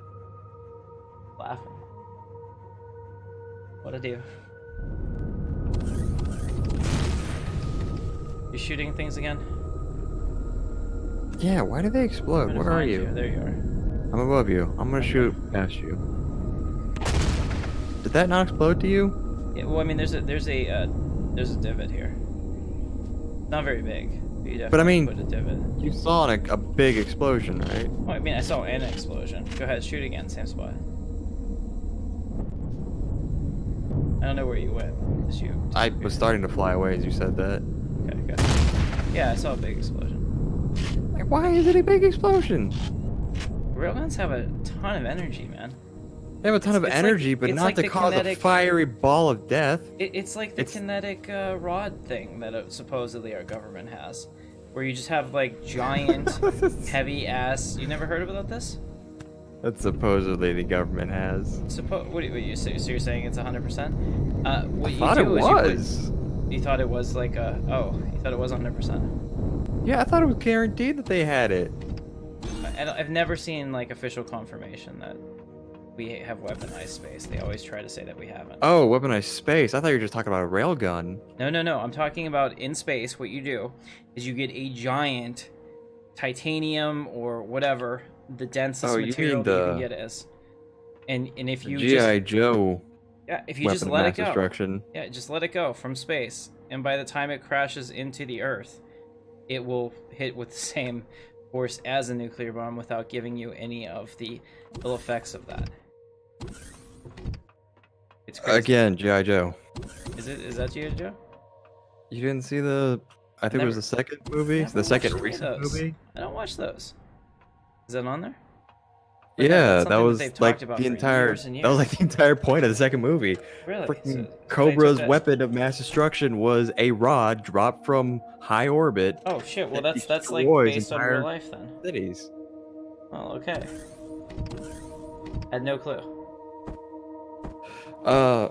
laughing. What a do. You shooting things again? Yeah, why do they explode? Where are you? There you are. I'm above you. I'm gonna shoot past you. Did that not explode to you? Yeah, well, I mean, there's a divot here. Not very big. But I mean, put a divot. You saw a big explosion, right? Well, I mean, I saw an explosion. Go ahead, shoot again, same spot. I don't know where you went. I was starting to fly away as you said that. Okay, good. Yeah, I saw a big explosion. Why is it a big explosion? Railguns have a ton of energy, man. They have a ton of energy, but not to cause a fiery ball of death. It's like the kinetic rod thing that supposedly our government has, where you just have like giant, heavy ass. You never heard about this? That supposedly the government has. What you say? So you're saying it's 100%? What I thought it was. You thought it was like a. Oh, you thought it was 100%. Yeah, I thought it was guaranteed that they had it. I've never seen like official confirmation that we have weaponized space. They always try to say that we haven't. Oh, weaponized space. I thought you were just talking about a railgun. No. I'm talking about in space. What you do is you get a giant titanium or whatever the densest material that you can get is, and if you G.I. Joe. Yeah, if you just let it go. Destruction. Yeah, just let it go from space, and by the time it crashes into the Earth, it will hit with the same force as a nuclear bomb without giving you any of the ill effects of that. It's crazy. Again, G.I. Joe. Is that G.I. Joe? You didn't see the... I think it was the second movie? The second recent movie? I don't watch those. Is that on there? Yeah, that was like the entire... That was like the entire point of the second movie. Really? Freaking Cobra's weapon of mass destruction was a rod dropped from high orbit. Oh shit! Well, that's like based on real life then. Cities. Well, okay. Had no clue. Now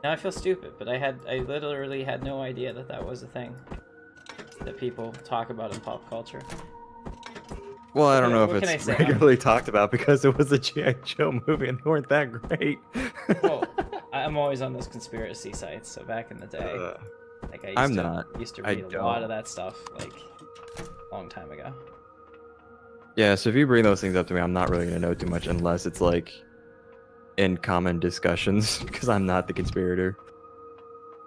I feel stupid, but I literally had no idea that that was a thing that people talk about in pop culture. Well, I don't know if it's regularly talked about because it was a G.I. Joe movie and they weren't that great. Well, I'm always on those conspiracy sites, so back in the day, like I used to read a lot of that stuff, like a long time ago. Yeah, so if you bring those things up to me, I'm not really going to know too much unless it's like in common discussions because I'm not the conspirator.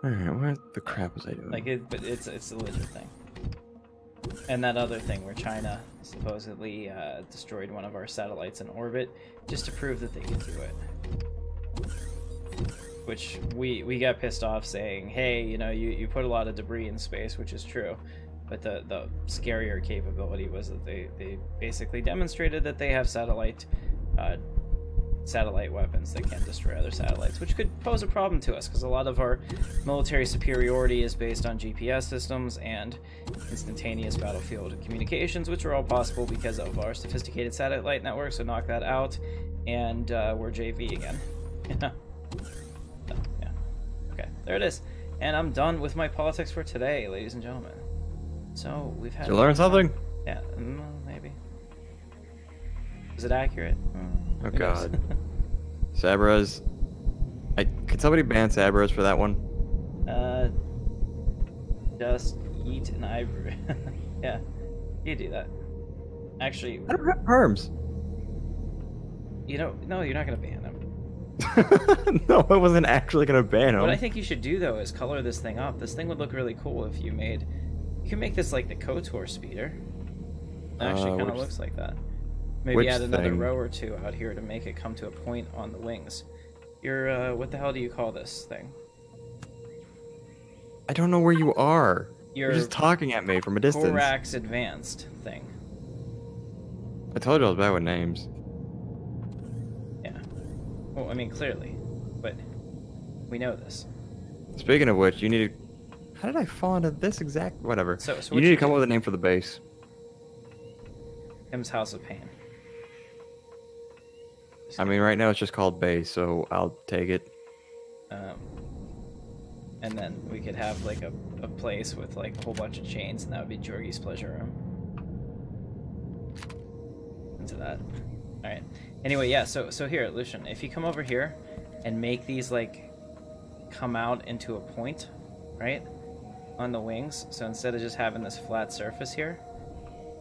Alright, what the crap was I doing? But it's a legit thing. And that other thing where China supposedly destroyed one of our satellites in orbit just to prove that they could do it. Which we got pissed off saying, hey, you know, you put a lot of debris in space, which is true. But the scarier capability was that they basically demonstrated that they have satellite weapons that can destroy other satellites, which could pose a problem to us because a lot of our military superiority is based on GPS systems and instantaneous battlefield communications, which are all possible because of our sophisticated satellite network. So knock that out, and we're JV again. So, yeah. Okay, there it is. And I'm done with my politics for today, ladies and gentlemen. So we've had. Did you learn something? Yeah, maybe. Is it accurate? Oh god. Sabras. Could somebody ban Sabras for that one? Just eat an ivory. Yeah, you do that. Actually, I don't have perms. You know, no, you're not gonna ban them. No, I wasn't actually gonna ban them. What I think you should do though is color this thing up. This thing would look really cool if you made. You can make this like the KOTOR speeder. It actually kind of looks like that. Maybe add another row or two out here to make it come to a point on the wings. What the hell do you call this thing? I don't know where you are. You're just talking at me from a distance. Thorax advanced thing. I told you I was bad with names. Yeah. Well, I mean, clearly. But we know this. Speaking of which, you need to... How did I fall into this exact... Whatever. So you need to come up with a name for the base. Him's House of Pain. I mean, right now it's just called base, so I'll take it. And then we could have like a place with like a whole bunch of chains, and that would be Georgie's pleasure room. Into that. All right. Anyway, yeah. So here, Lucian, if you come over here and make these like come out into a point, right, on the wings. So instead of just having this flat surface here,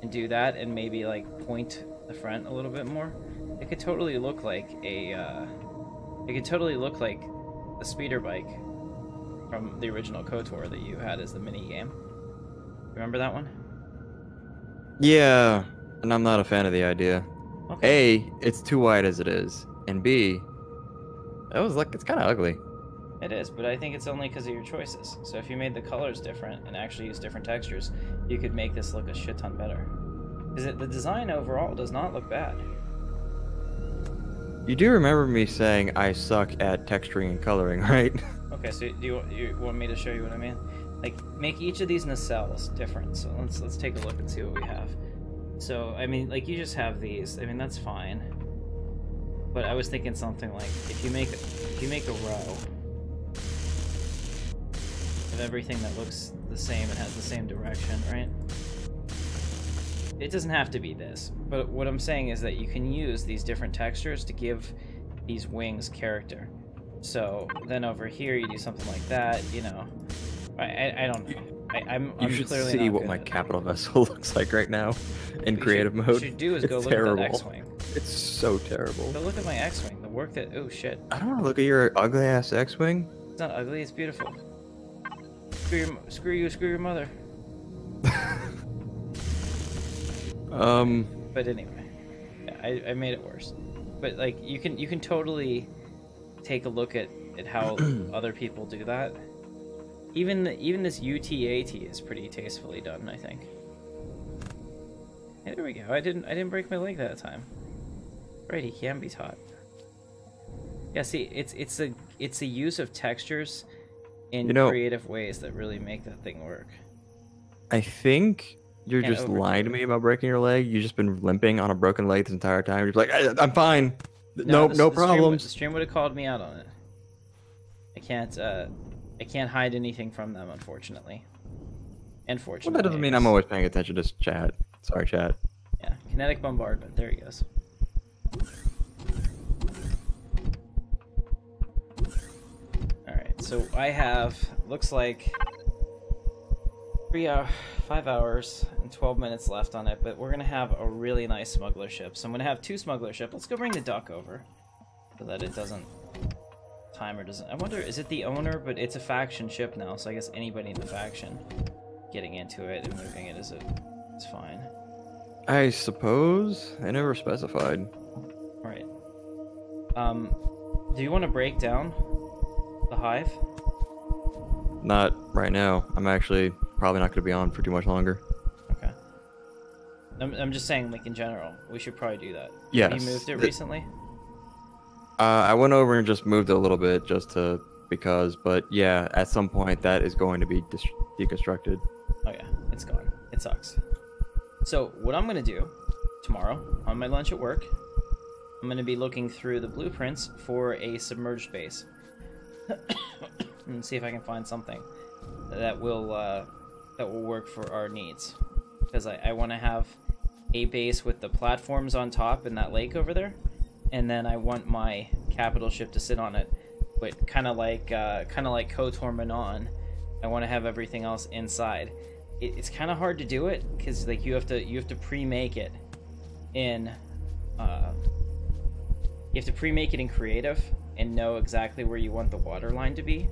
and do that, and maybe like point the front a little bit more, it could totally look like a. It could totally look like a speeder bike from the original KOTOR that you had as the mini game. Remember that one? Yeah, and I'm not a fan of the idea. Okay. A, it's too wide as it is, and B, it's kind of ugly. It is, but I think it's only because of your choices. So if you made the colors different and actually use different textures, you could make this look a shit ton better. Because the design overall does not look bad. You do remember me saying I suck at texturing and coloring, right? Okay, so do you want me to show you what I mean? Like, make each of these nacelles different. So let's take a look and see what we have. So, I mean, like, you just have these. I mean, that's fine. But I was thinking something like, if you make a row of everything that looks the same and has the same direction, right? It doesn't have to be this, but what I'm saying is that you can use these different textures to give these wings character. So then over here you do something like that, you know. I don't know. I'm should clearly see not what good my at it. capital vessel looks like right now in creative mode. What you should do is go look at that X-wing. It's so terrible. Go look at my X-wing. The work that... Oh, shit. I don't want to look at your ugly ass X-wing. It's not ugly. It's beautiful. Screw your mother. But anyway, yeah, I made it worse. But like, you can totally take a look at how other people do that. Even this UTAT is pretty tastefully done, I think. Hey, there we go. I didn't break my leg that time. Right, he can be taught. Yeah, see, it's a use of textures in creative ways that really make that thing work. I think you're just lying to me about breaking your leg. You've just been limping on a broken leg this entire time. You're like, I'm fine. No problems. The stream would have called me out on it. I can't hide anything from them, unfortunately. Unfortunately. Well, that doesn't mean I'm always paying attention to chat. Sorry, chat. Yeah, kinetic bombardment. There he goes. Alright, so I have, looks like 5 hours and 12 minutes left on it, but we're going to have a really nice smuggler ship. So I'm going to have 2 smuggler ships. Let's go bring the duck over so that it doesn't... Timer doesn't... I wonder, is it the owner? But it's a faction ship now, so I guess anybody in the faction getting into it and moving it is fine. I suppose. I never specified. Alright. Do you want to break down the hive? Not right now. I'm actually probably not going to be on for too much longer. Okay. I'm just saying, like, in general, we should probably do that. Yes. Have you moved it recently? I went over and just moved it a little bit but yeah, at some point that is going to be deconstructed. Oh yeah, it's gone. It sucks. So what I'm going to do tomorrow on my lunch at work, I'm going to be looking through the blueprints for a submerged base. And see if I can find something that will that will work for our needs. Because I want to have a base with the platforms on top in that lake over there, and then I want my capital ship to sit on it. But kind of like KOTOR Manon, I want to have everything else inside. It's kind of hard to do it because like you have to pre-make it in creative and know exactly where you want the water line to be,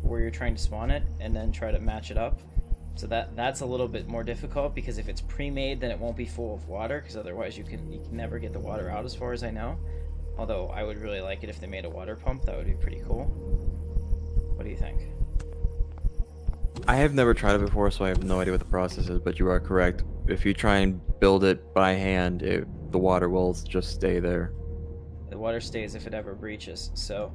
where you're trying to spawn it, and then try to match it up. So that's a little bit more difficult because if it's pre-made, then it won't be full of water, because otherwise you can never get the water out, as far as I know. Although I would really like it if they made a water pump. That would be pretty cool. What do you think? I have never tried it before, so I have no idea what the process is, but you are correct. If you try and build it by hand, the water will just stay there. The water stays if it ever breaches, so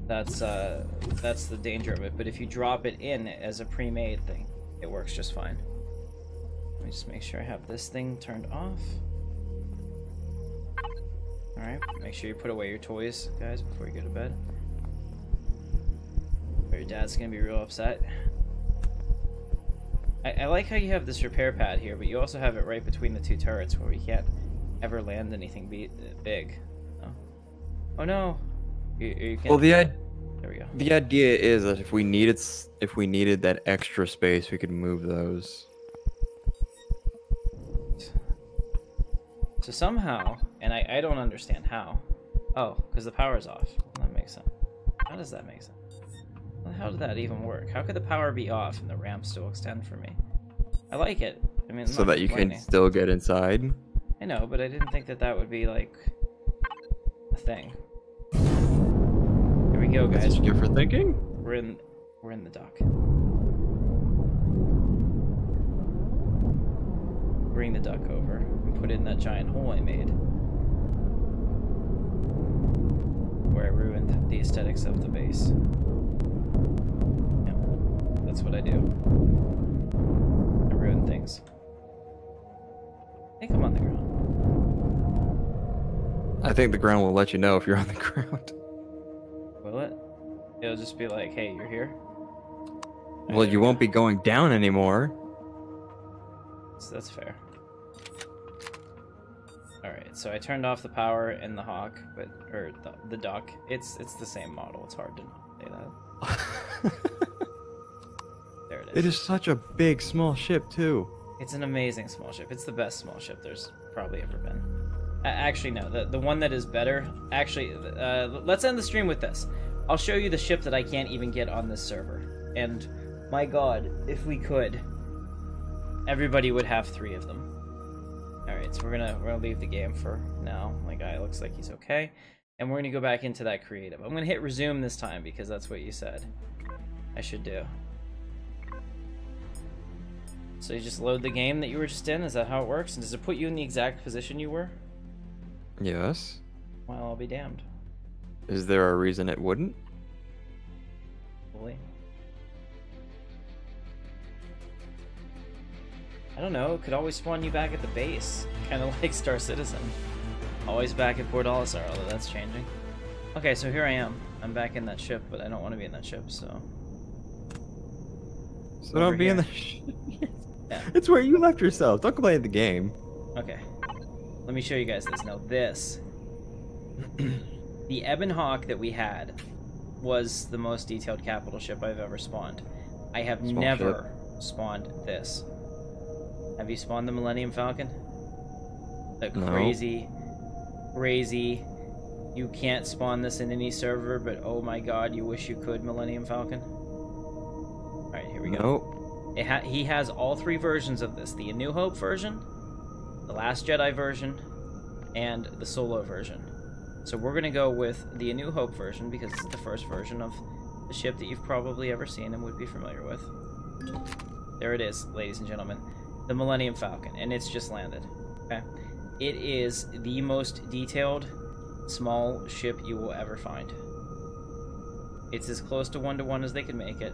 that's the danger of it. But if you drop it in as a pre-made thing, it works just fine. Let me just make sure I have this thing turned off. Alright, make sure you put away your toys, guys, before you go to bed. Or your dad's gonna be real upset. I like how you have this repair pad here, but you also have it right between the two turrets where we can't ever land anything big. Oh no! You can't. Well, there we go. The idea is that if we needed that extra space, we could move those. So somehow, and I don't understand how. Oh, because the power's off. That makes sense. How does that make sense? How did that even work? How could the power be off and the ramp still extend for me? I like it. I mean, so that you can still get inside. I know, but I didn't think that would be like a thing. Here we go, guys. That's what you're for thinking? We're in the dock. Bring the duck over and put it in that giant hole I made, where I ruined the aesthetics of the base. That's what I do. I ruin things. I think I'm on the ground. I think the ground will let you know if you're on the ground. Will it? It'll just be like, hey, you're here? Well, you won't be going down anymore. So that's fair. Alright, so I turned off the power in the Hawk, or the Duck. It's the same model. It's hard to not say that. There it is. It is such a big, small ship, too. It's an amazing small ship. It's the best small ship there's probably ever been. Actually, no. The one that is better... Actually, let's end the stream with this. I'll show you the ship that I can't even get on this server. And, my god, if we could, everybody would have 3 of them. Alright, so we're gonna leave the game for now. My guy looks like he's okay. And we're gonna go back into that creative. I'm gonna hit resume this time because that's what you said I should do. So you just load the game that you were just in? Is that how it works? And does it put you in the exact position you were? Yes. Well, I'll be damned. Is there a reason it wouldn't? Probably. I don't know, it could always spawn you back at the base. Kind of like Star Citizen. Always back at Port Olisar, although that's changing. Okay, so here I am. I'm back in that ship, but I don't want to be in that ship, so... So don't be in the ship. Yeah. It's where you left yourself. Don't complain the game. Okay. Let me show you guys this. Now, this... the Ebon Hawk that we had was the most detailed capital ship I've ever spawned. I have never spawned this. Have you spawned the Millennium Falcon? Crazy, you can't spawn this in any server, but oh my god, you wish you could, Millennium Falcon. Alright, here we go. He has all 3 versions of this. The A New Hope version, the Last Jedi version, and the Solo version. So we're going to go with the A New Hope version because it's the first version of the ship that you've probably ever seen and would be familiar with. There it is, ladies and gentlemen. The Millennium Falcon, and it's just landed. Okay, it is the most detailed small ship you will ever find. It's as close to 1-to-1 as they can make it,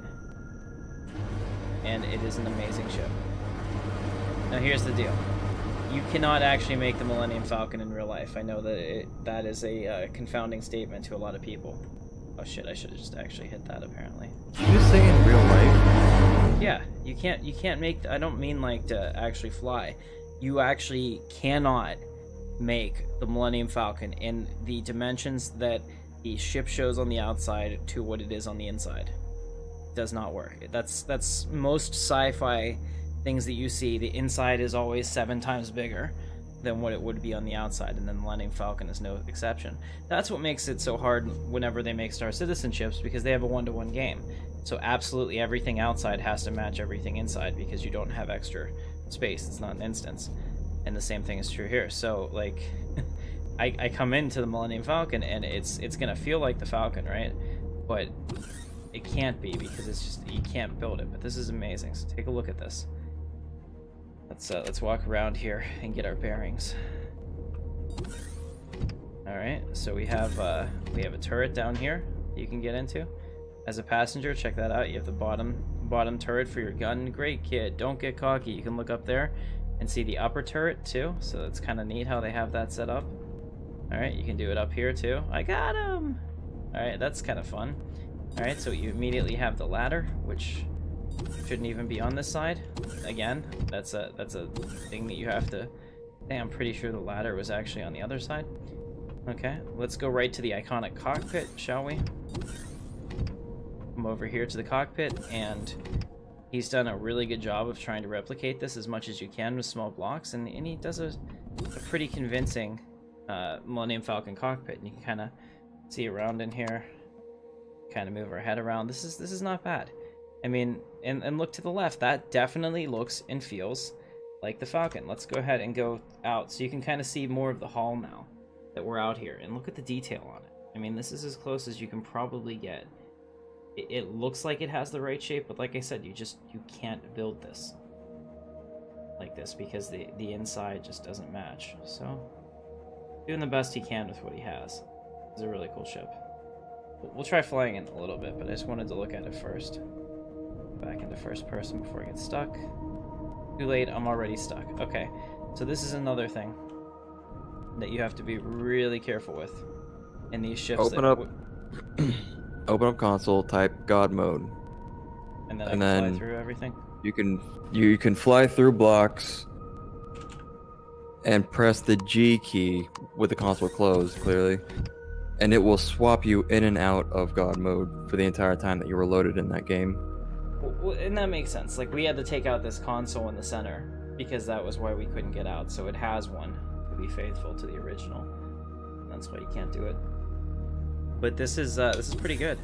and it is an amazing ship. Now here's the deal: you cannot actually make the Millennium Falcon in real life. I know that that is a confounding statement to a lot of people. Oh shit! I should have just actually hit that. Apparently. Did you just say in real life? Yeah, you can't make, I don't mean like to actually fly. You actually cannot make the Millennium Falcon in the dimensions that the ship shows on the outside to what it is on the inside. It does not work. That's most sci-fi things that you see. The inside is always 7 times bigger than what it would be on the outside, and then the Millennium Falcon is no exception. That's what makes it so hard whenever they make Star Citizen ships, because they have a 1-to-1 game. So absolutely everything outside has to match everything inside, because you don't have extra space. It's not an instance. And the same thing is true here. So, like, I come into the Millennium Falcon, and it's gonna feel like the Falcon, right? But it can't be, because it's just, you can't build it. But this is amazing. So take a look at this. Let's walk around here and get our bearings. All right, so we have a turret down here that you can get into. As a passenger, check that out. You have the bottom turret for your gun. Great, kid. Don't get cocky. You can look up there and see the upper turret too. So it's kind of neat how they have that set up. All right, you can do it up here too. I got him. All right, that's kind of fun. All right, so you immediately have the ladder, which shouldn't even be on this side. Again, that's a thing that you have to. I'm pretty sure the ladder was actually on the other side. Okay, let's go right to the iconic cockpit, shall we? Come over here to the cockpit, and he's done a really good job of trying to replicate this as much as you can with small blocks, and he does a pretty convincing Millennium Falcon cockpit. And you can kind of see around in here, kind of move our head around. This is not bad. I mean, and look to the left. That definitely looks and feels like the Falcon. Let's go ahead and go out so you can kind of see more of the hull now that we're out here. And look at the detail on it. I mean, this is as close as you can probably get. It looks like it has the right shape, but like I said, you can't build this like this because the inside just doesn't match. So, doing the best he can with what he has. It's a really cool ship. We'll try flying it in a little bit, but I just wanted to look at it first. Back into first person before I get stuck. Too late, I'm already stuck. Okay, so this is another thing that you have to be really careful with in these ships. Open up console, type God mode. And then I can fly through everything? You can fly through blocks and press the G key with the console closed, clearly. And it will swap you in and out of God mode for the entire time that you were loaded in that game. Well, and that makes sense. Like, we had to take out this console in the center because that was why we couldn't get out. So it has one to be faithful to the original. And that's why you can't do it. But this is pretty good.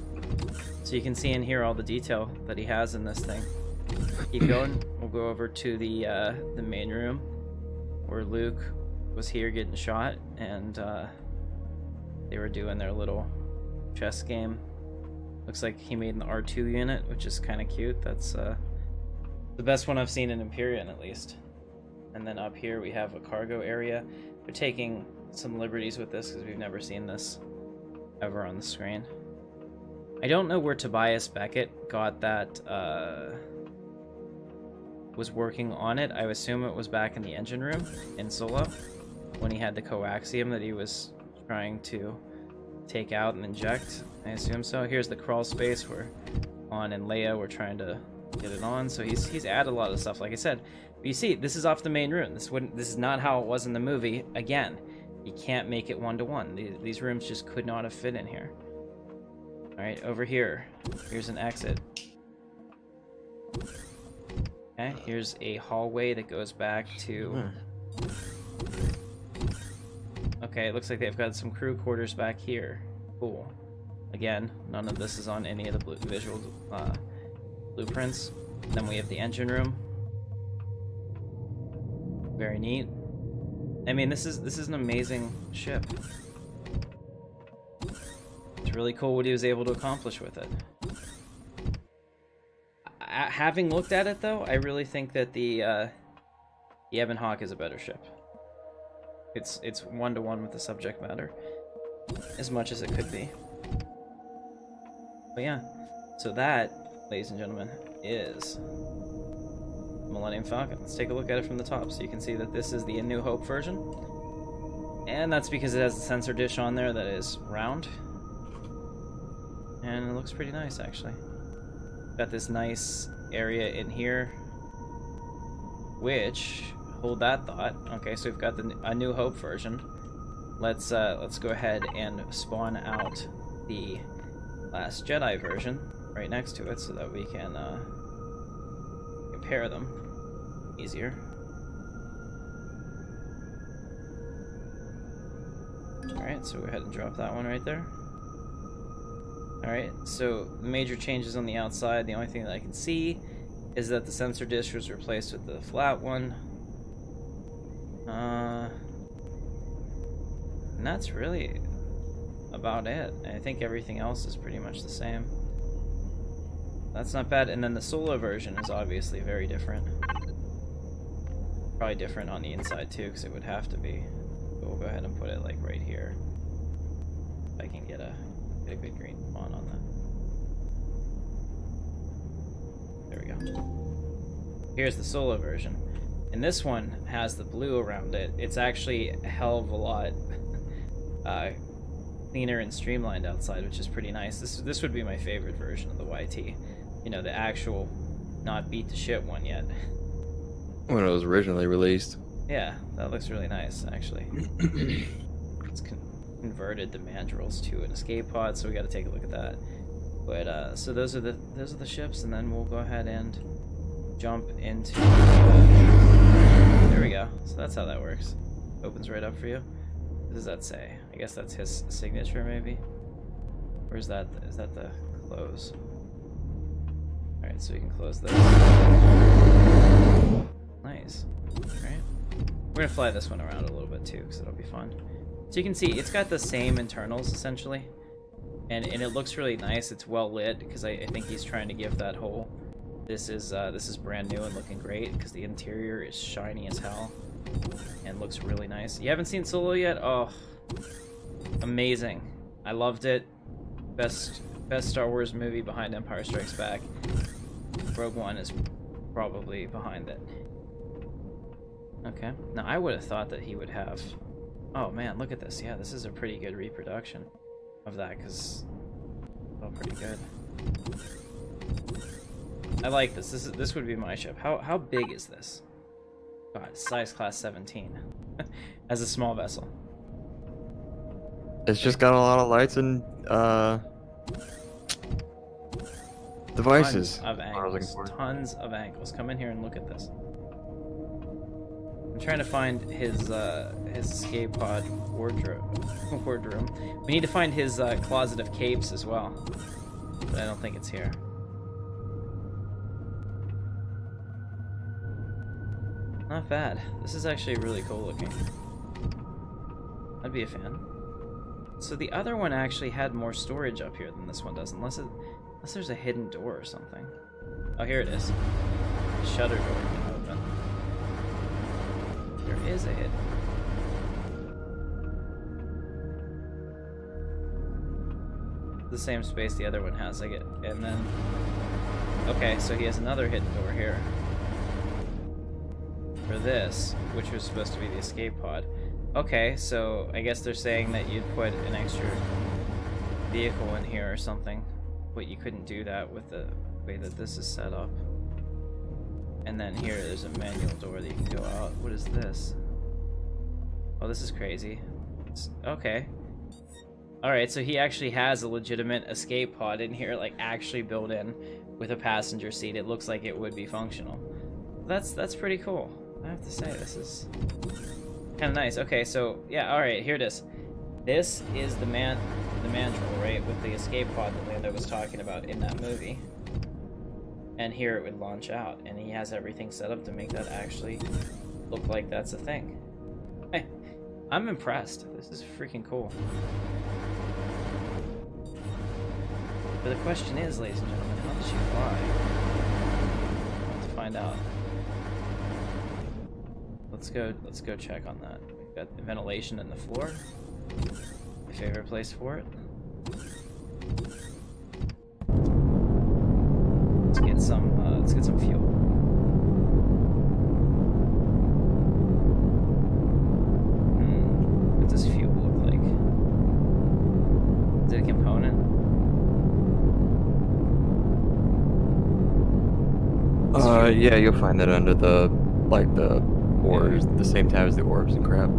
So you can see in here all the detail that he has in this thing. Keep going. We'll go over to the main room where Luke was here getting shot, and they were doing their little chess game. Looks like he made an R2 unit, which is kind of cute. That's the best one I've seen in Empyrion, at least. And then up here we have a cargo area. They're taking some liberties with this because we've never seen this ever on the screen. I don't know where Tobias Beckett got that, was working on it. I assume it was back in the engine room in Solo when he had the coaxium that he was trying to take out and inject. I assume so. Here's the crawl space where Han and Leia were trying to get it on. So he's added a lot of stuff, like I said. But you see, this is off the main room. This is not how it was in the movie. Again, you can't make it 1-to-1. These rooms just could not have fit in here. All right, over here. Here's an exit. Okay, here's a hallway that goes back to. Okay, it looks like they've got some crew quarters back here. Cool. Again, none of this is on any of the visual blueprints. Then we have the engine room. Very neat. I mean, this is an amazing ship. It's really cool what he was able to accomplish with it. Having looked at it, though, I really think that the Ebon Hawk is a better ship. It's 1-to-1 with the subject matter, as much as it could be. But yeah, so that, ladies and gentlemen, is Millennium Falcon. Let's take a look at it from the top, so you can see that this is the A New Hope version, and that's because it has the sensor dish on there that is round, and it looks pretty nice, actually. Got this nice area in here, which, hold that thought. Okay, so we've got a New Hope version. Let's go ahead and spawn out the Last Jedi version right next to it so that we can compare them easier. Alright, so go ahead and drop that one right there. Alright, so the major changes on the outside, the only thing that I can see is that the sensor dish was replaced with the flat one. And that's really about it. I think everything else is pretty much the same. That's not bad. And then the solo version is obviously very different. Probably different on the inside too, because it would have to be. But we'll go ahead and put it like right here. If I can get a good green font on that. There we go. Here's the solo version. And this one has the blue around it. It's actually a hell of a lot cleaner and streamlined outside, which is pretty nice. This would be my favorite version of the YT. You know, the actual not beat the shit one yet. When it was originally released. Yeah, that looks really nice, actually. It's converted the mandrels to an escape pod, so we got to take a look at that. But so those are the ships, and then we'll go ahead and jump into. There we go. So that's how that works. Opens right up for you. What does that say? I guess that's his signature, maybe. Or is that the close? All right, so we can close this. Nice. All right. We're gonna fly this one around a little bit too, because it'll be fun. So you can see it's got the same internals essentially, and it looks really nice. It's well lit because I think he's trying to give that whole. This is brand new and looking great because the interior is shiny as hell and looks really nice. You haven't seen Solo yet? Oh, amazing! I loved it. Best Star Wars movie behind Empire Strikes Back. Rogue One is probably behind it. Okay. Now I would have thought that he would have. Oh man, look at this. Yeah, this is a pretty good reproduction of that because oh, pretty good. I like this. This would be my ship. How big is this? God, size class 17 as a small vessel. It's just got a lot of lights and devices. Tons of angles. Tons of angles. Come in here and look at this. I'm trying to find his escape pod wardroom. We need to find his closet of capes as well, but I don't think it's here. Not bad. This is actually really cool looking. I'd be a fan. So the other one actually had more storage up here than this one does, unless there's a hidden door or something. Oh, here it is. The shutter door can open. There is a hidden. The same space the other one has, I get, and then. Okay, so he has another hidden door here. For this, which was supposed to be the escape pod. Okay, so I guess they're saying that you'd put an extra vehicle in here or something, but you couldn't do that with the way that this is set up. And then here, there's a manual door that you can go out. What is this? Oh, this is crazy. Okay. Alright, so he actually has a legitimate escape pod in here, like actually built in with a passenger seat. It looks like it would be functional. That's pretty cool. I have to say, this is kind of nice. Okay, so yeah, all right, here it is. This is the mandrel, right, with the escape pod that Lando was talking about in that movie. And here it would launch out, and he has everything set up to make that actually look like that's a thing. Hey, I'm impressed. This is freaking cool. But the question is, ladies and gentlemen, how does she fly? We'll have to find out. Let's go check on that. We've got the ventilation in the floor. My favorite place for it. Let's get some fuel. What does fuel look like? Is it a component? Yeah, you'll find that under the, like, the orbs, the same tab as the orbs and crap.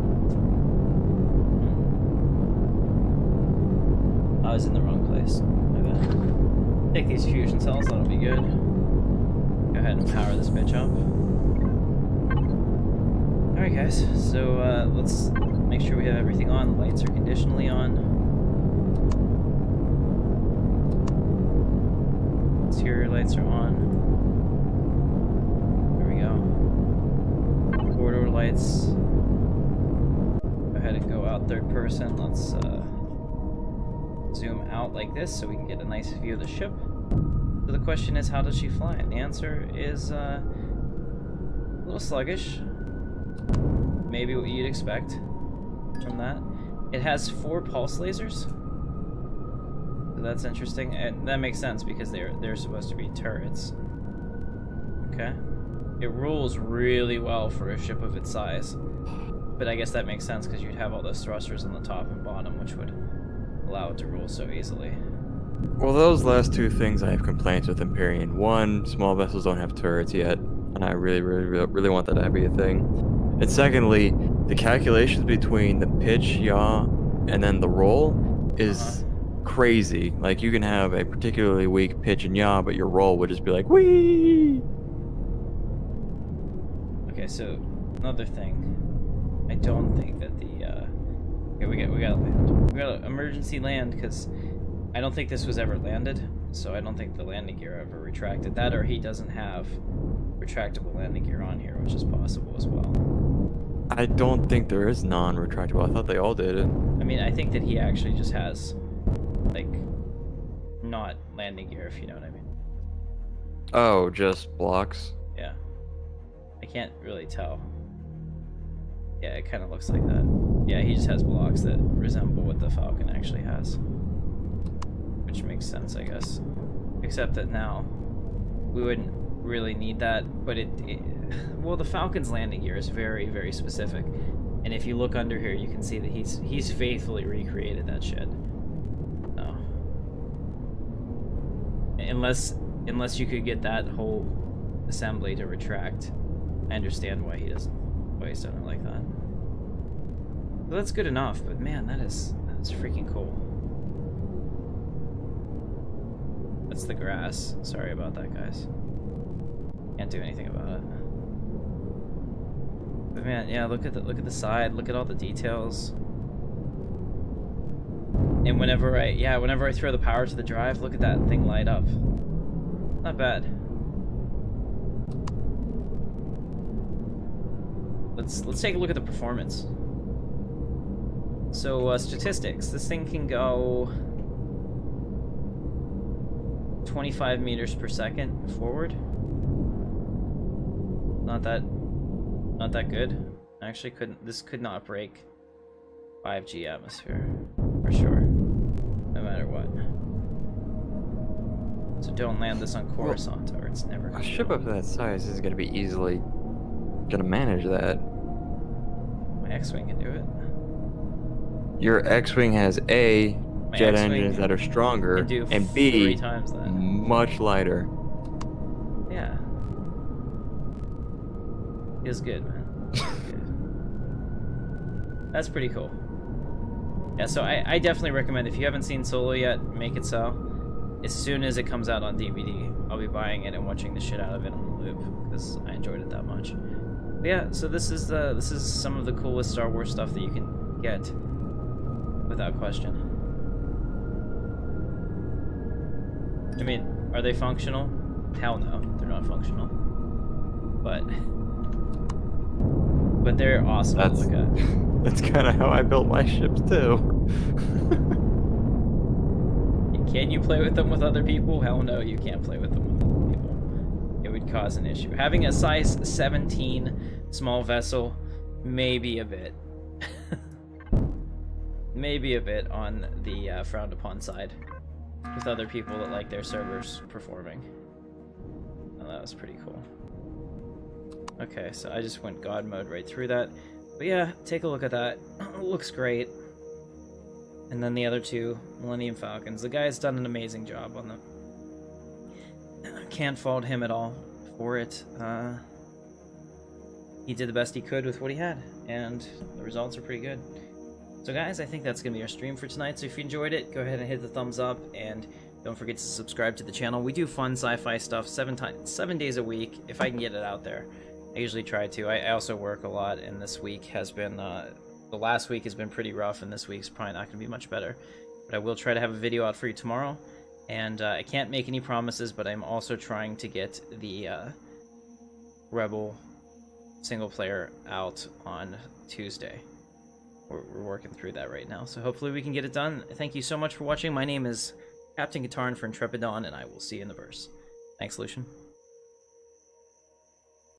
I was in the wrong place. My bad. Take these fusion cells, that'll be good. Go ahead and power this bitch up. Alright guys, so let's make sure we have everything on. The lights are conditionally on. Exterior lights are on. There we go. Corridor lights. Go ahead and go out third person. Let's zoom out like this so we can get a nice view of the ship. So the question is, how does she fly? And the answer is a little sluggish. Maybe what you'd expect from that. It has 4 pulse lasers. So that's interesting. And that makes sense because they're supposed to be turrets. Okay. It rules really well for a ship of its size. But I guess that makes sense because you'd have all those thrusters on the top and bottom, which would allow it to rule so easily. Well, those last 2 things I have complaints with Empyrion. 1, small vessels don't have turrets yet, and I really want that to be a thing. And secondly, the calculations between the pitch, yaw, and then the roll is crazy. Like, you can have a particularly weak pitch and yaw, but your roll would just be like, whee! Okay, so another thing. I don't think that the okay, we gotta land. We gotta emergency land because I don't think this was ever landed, so I don't think the landing gear ever retracted. That, or he doesn't have retractable landing gear on here, which is possible as well. I don't think there is non-retractable. I thought they all did it. I mean, I think that he actually just has, like, not landing gear, if you know what I mean. Oh, just blocks? Yeah. I can't really tell. Yeah, it kind of looks like that. Yeah, he just has blocks that resemble what the Falcon actually has. Which makes sense, I guess. Except that now, we wouldn't really need that, but well, the Falcon's landing gear is very, very specific. And if you look under here, you can see that he's faithfully recreated that shit. No. Unless you could get that whole assembly to retract, I understand why he's done it like that. Well, that's good enough, but man, that's freaking cool. That's the grass. Sorry about that, guys. Can't do anything about it. But man, yeah, look at the side. Look at all the details. And whenever I throw the power to the drive, look at that thing light up. Not bad. Let's take a look at the performance. So statistics. This thing can go 25 meters per second forward. Not that good. Actually, this could not break 5G atmosphere for sure, no matter what. So don't land this on Coruscant, or it's never gonna A ship of that size is gonna be easily gonna manage that. My X-Wing can do it. Your X-Wing has A, My jet X-Wing engines that are stronger, can do and B, 3 times that. much lighter. Yeah. Feels good, man. Feels good. That's pretty cool. Yeah, so I definitely recommend, if you haven't seen Solo yet, make it so. As soon as it comes out on DVD, I'll be buying it and watching the shit out of it on the loop because I enjoyed it that much. But yeah, so this is some of the coolest Star Wars stuff that you can get without question. I mean, are they functional? Hell no, they're not functional. But they're awesome to look at. That's kind of how I built my ships too. Can you play with them with other people? Hell no, you can't play with them with other people. It would cause an issue. Having a size 17 small vessel, maybe a bit. Maybe a bit on the frowned upon side with other people that like their servers performing. Oh, that was pretty cool. Okay, so I just went God mode right through that. But yeah, take a look at that. It looks great. And then the other 2 Millennium Falcons. The guy's done an amazing job on them. Can't fault him at all for it. He did the best he could with what he had, and the results are pretty good. So guys, I think that's going to be our stream for tonight, so if you enjoyed it, go ahead and hit the thumbs up, and don't forget to subscribe to the channel. We do fun sci-fi stuff 7 days a week, if I can get it out there. I usually try to. I also work a lot, and this week has been, the last week has been pretty rough, and this week's probably not going to be much better. But I will try to have a video out for you tomorrow, and I can't make any promises, but I'm also trying to get the Rebel single player out on Tuesday. We're working through that right now, so hopefully we can get it done. Thank you so much for watching. My name is Captain Katarn for Intrepid Dawn, and I will see you in the verse. Thanks, Lucian.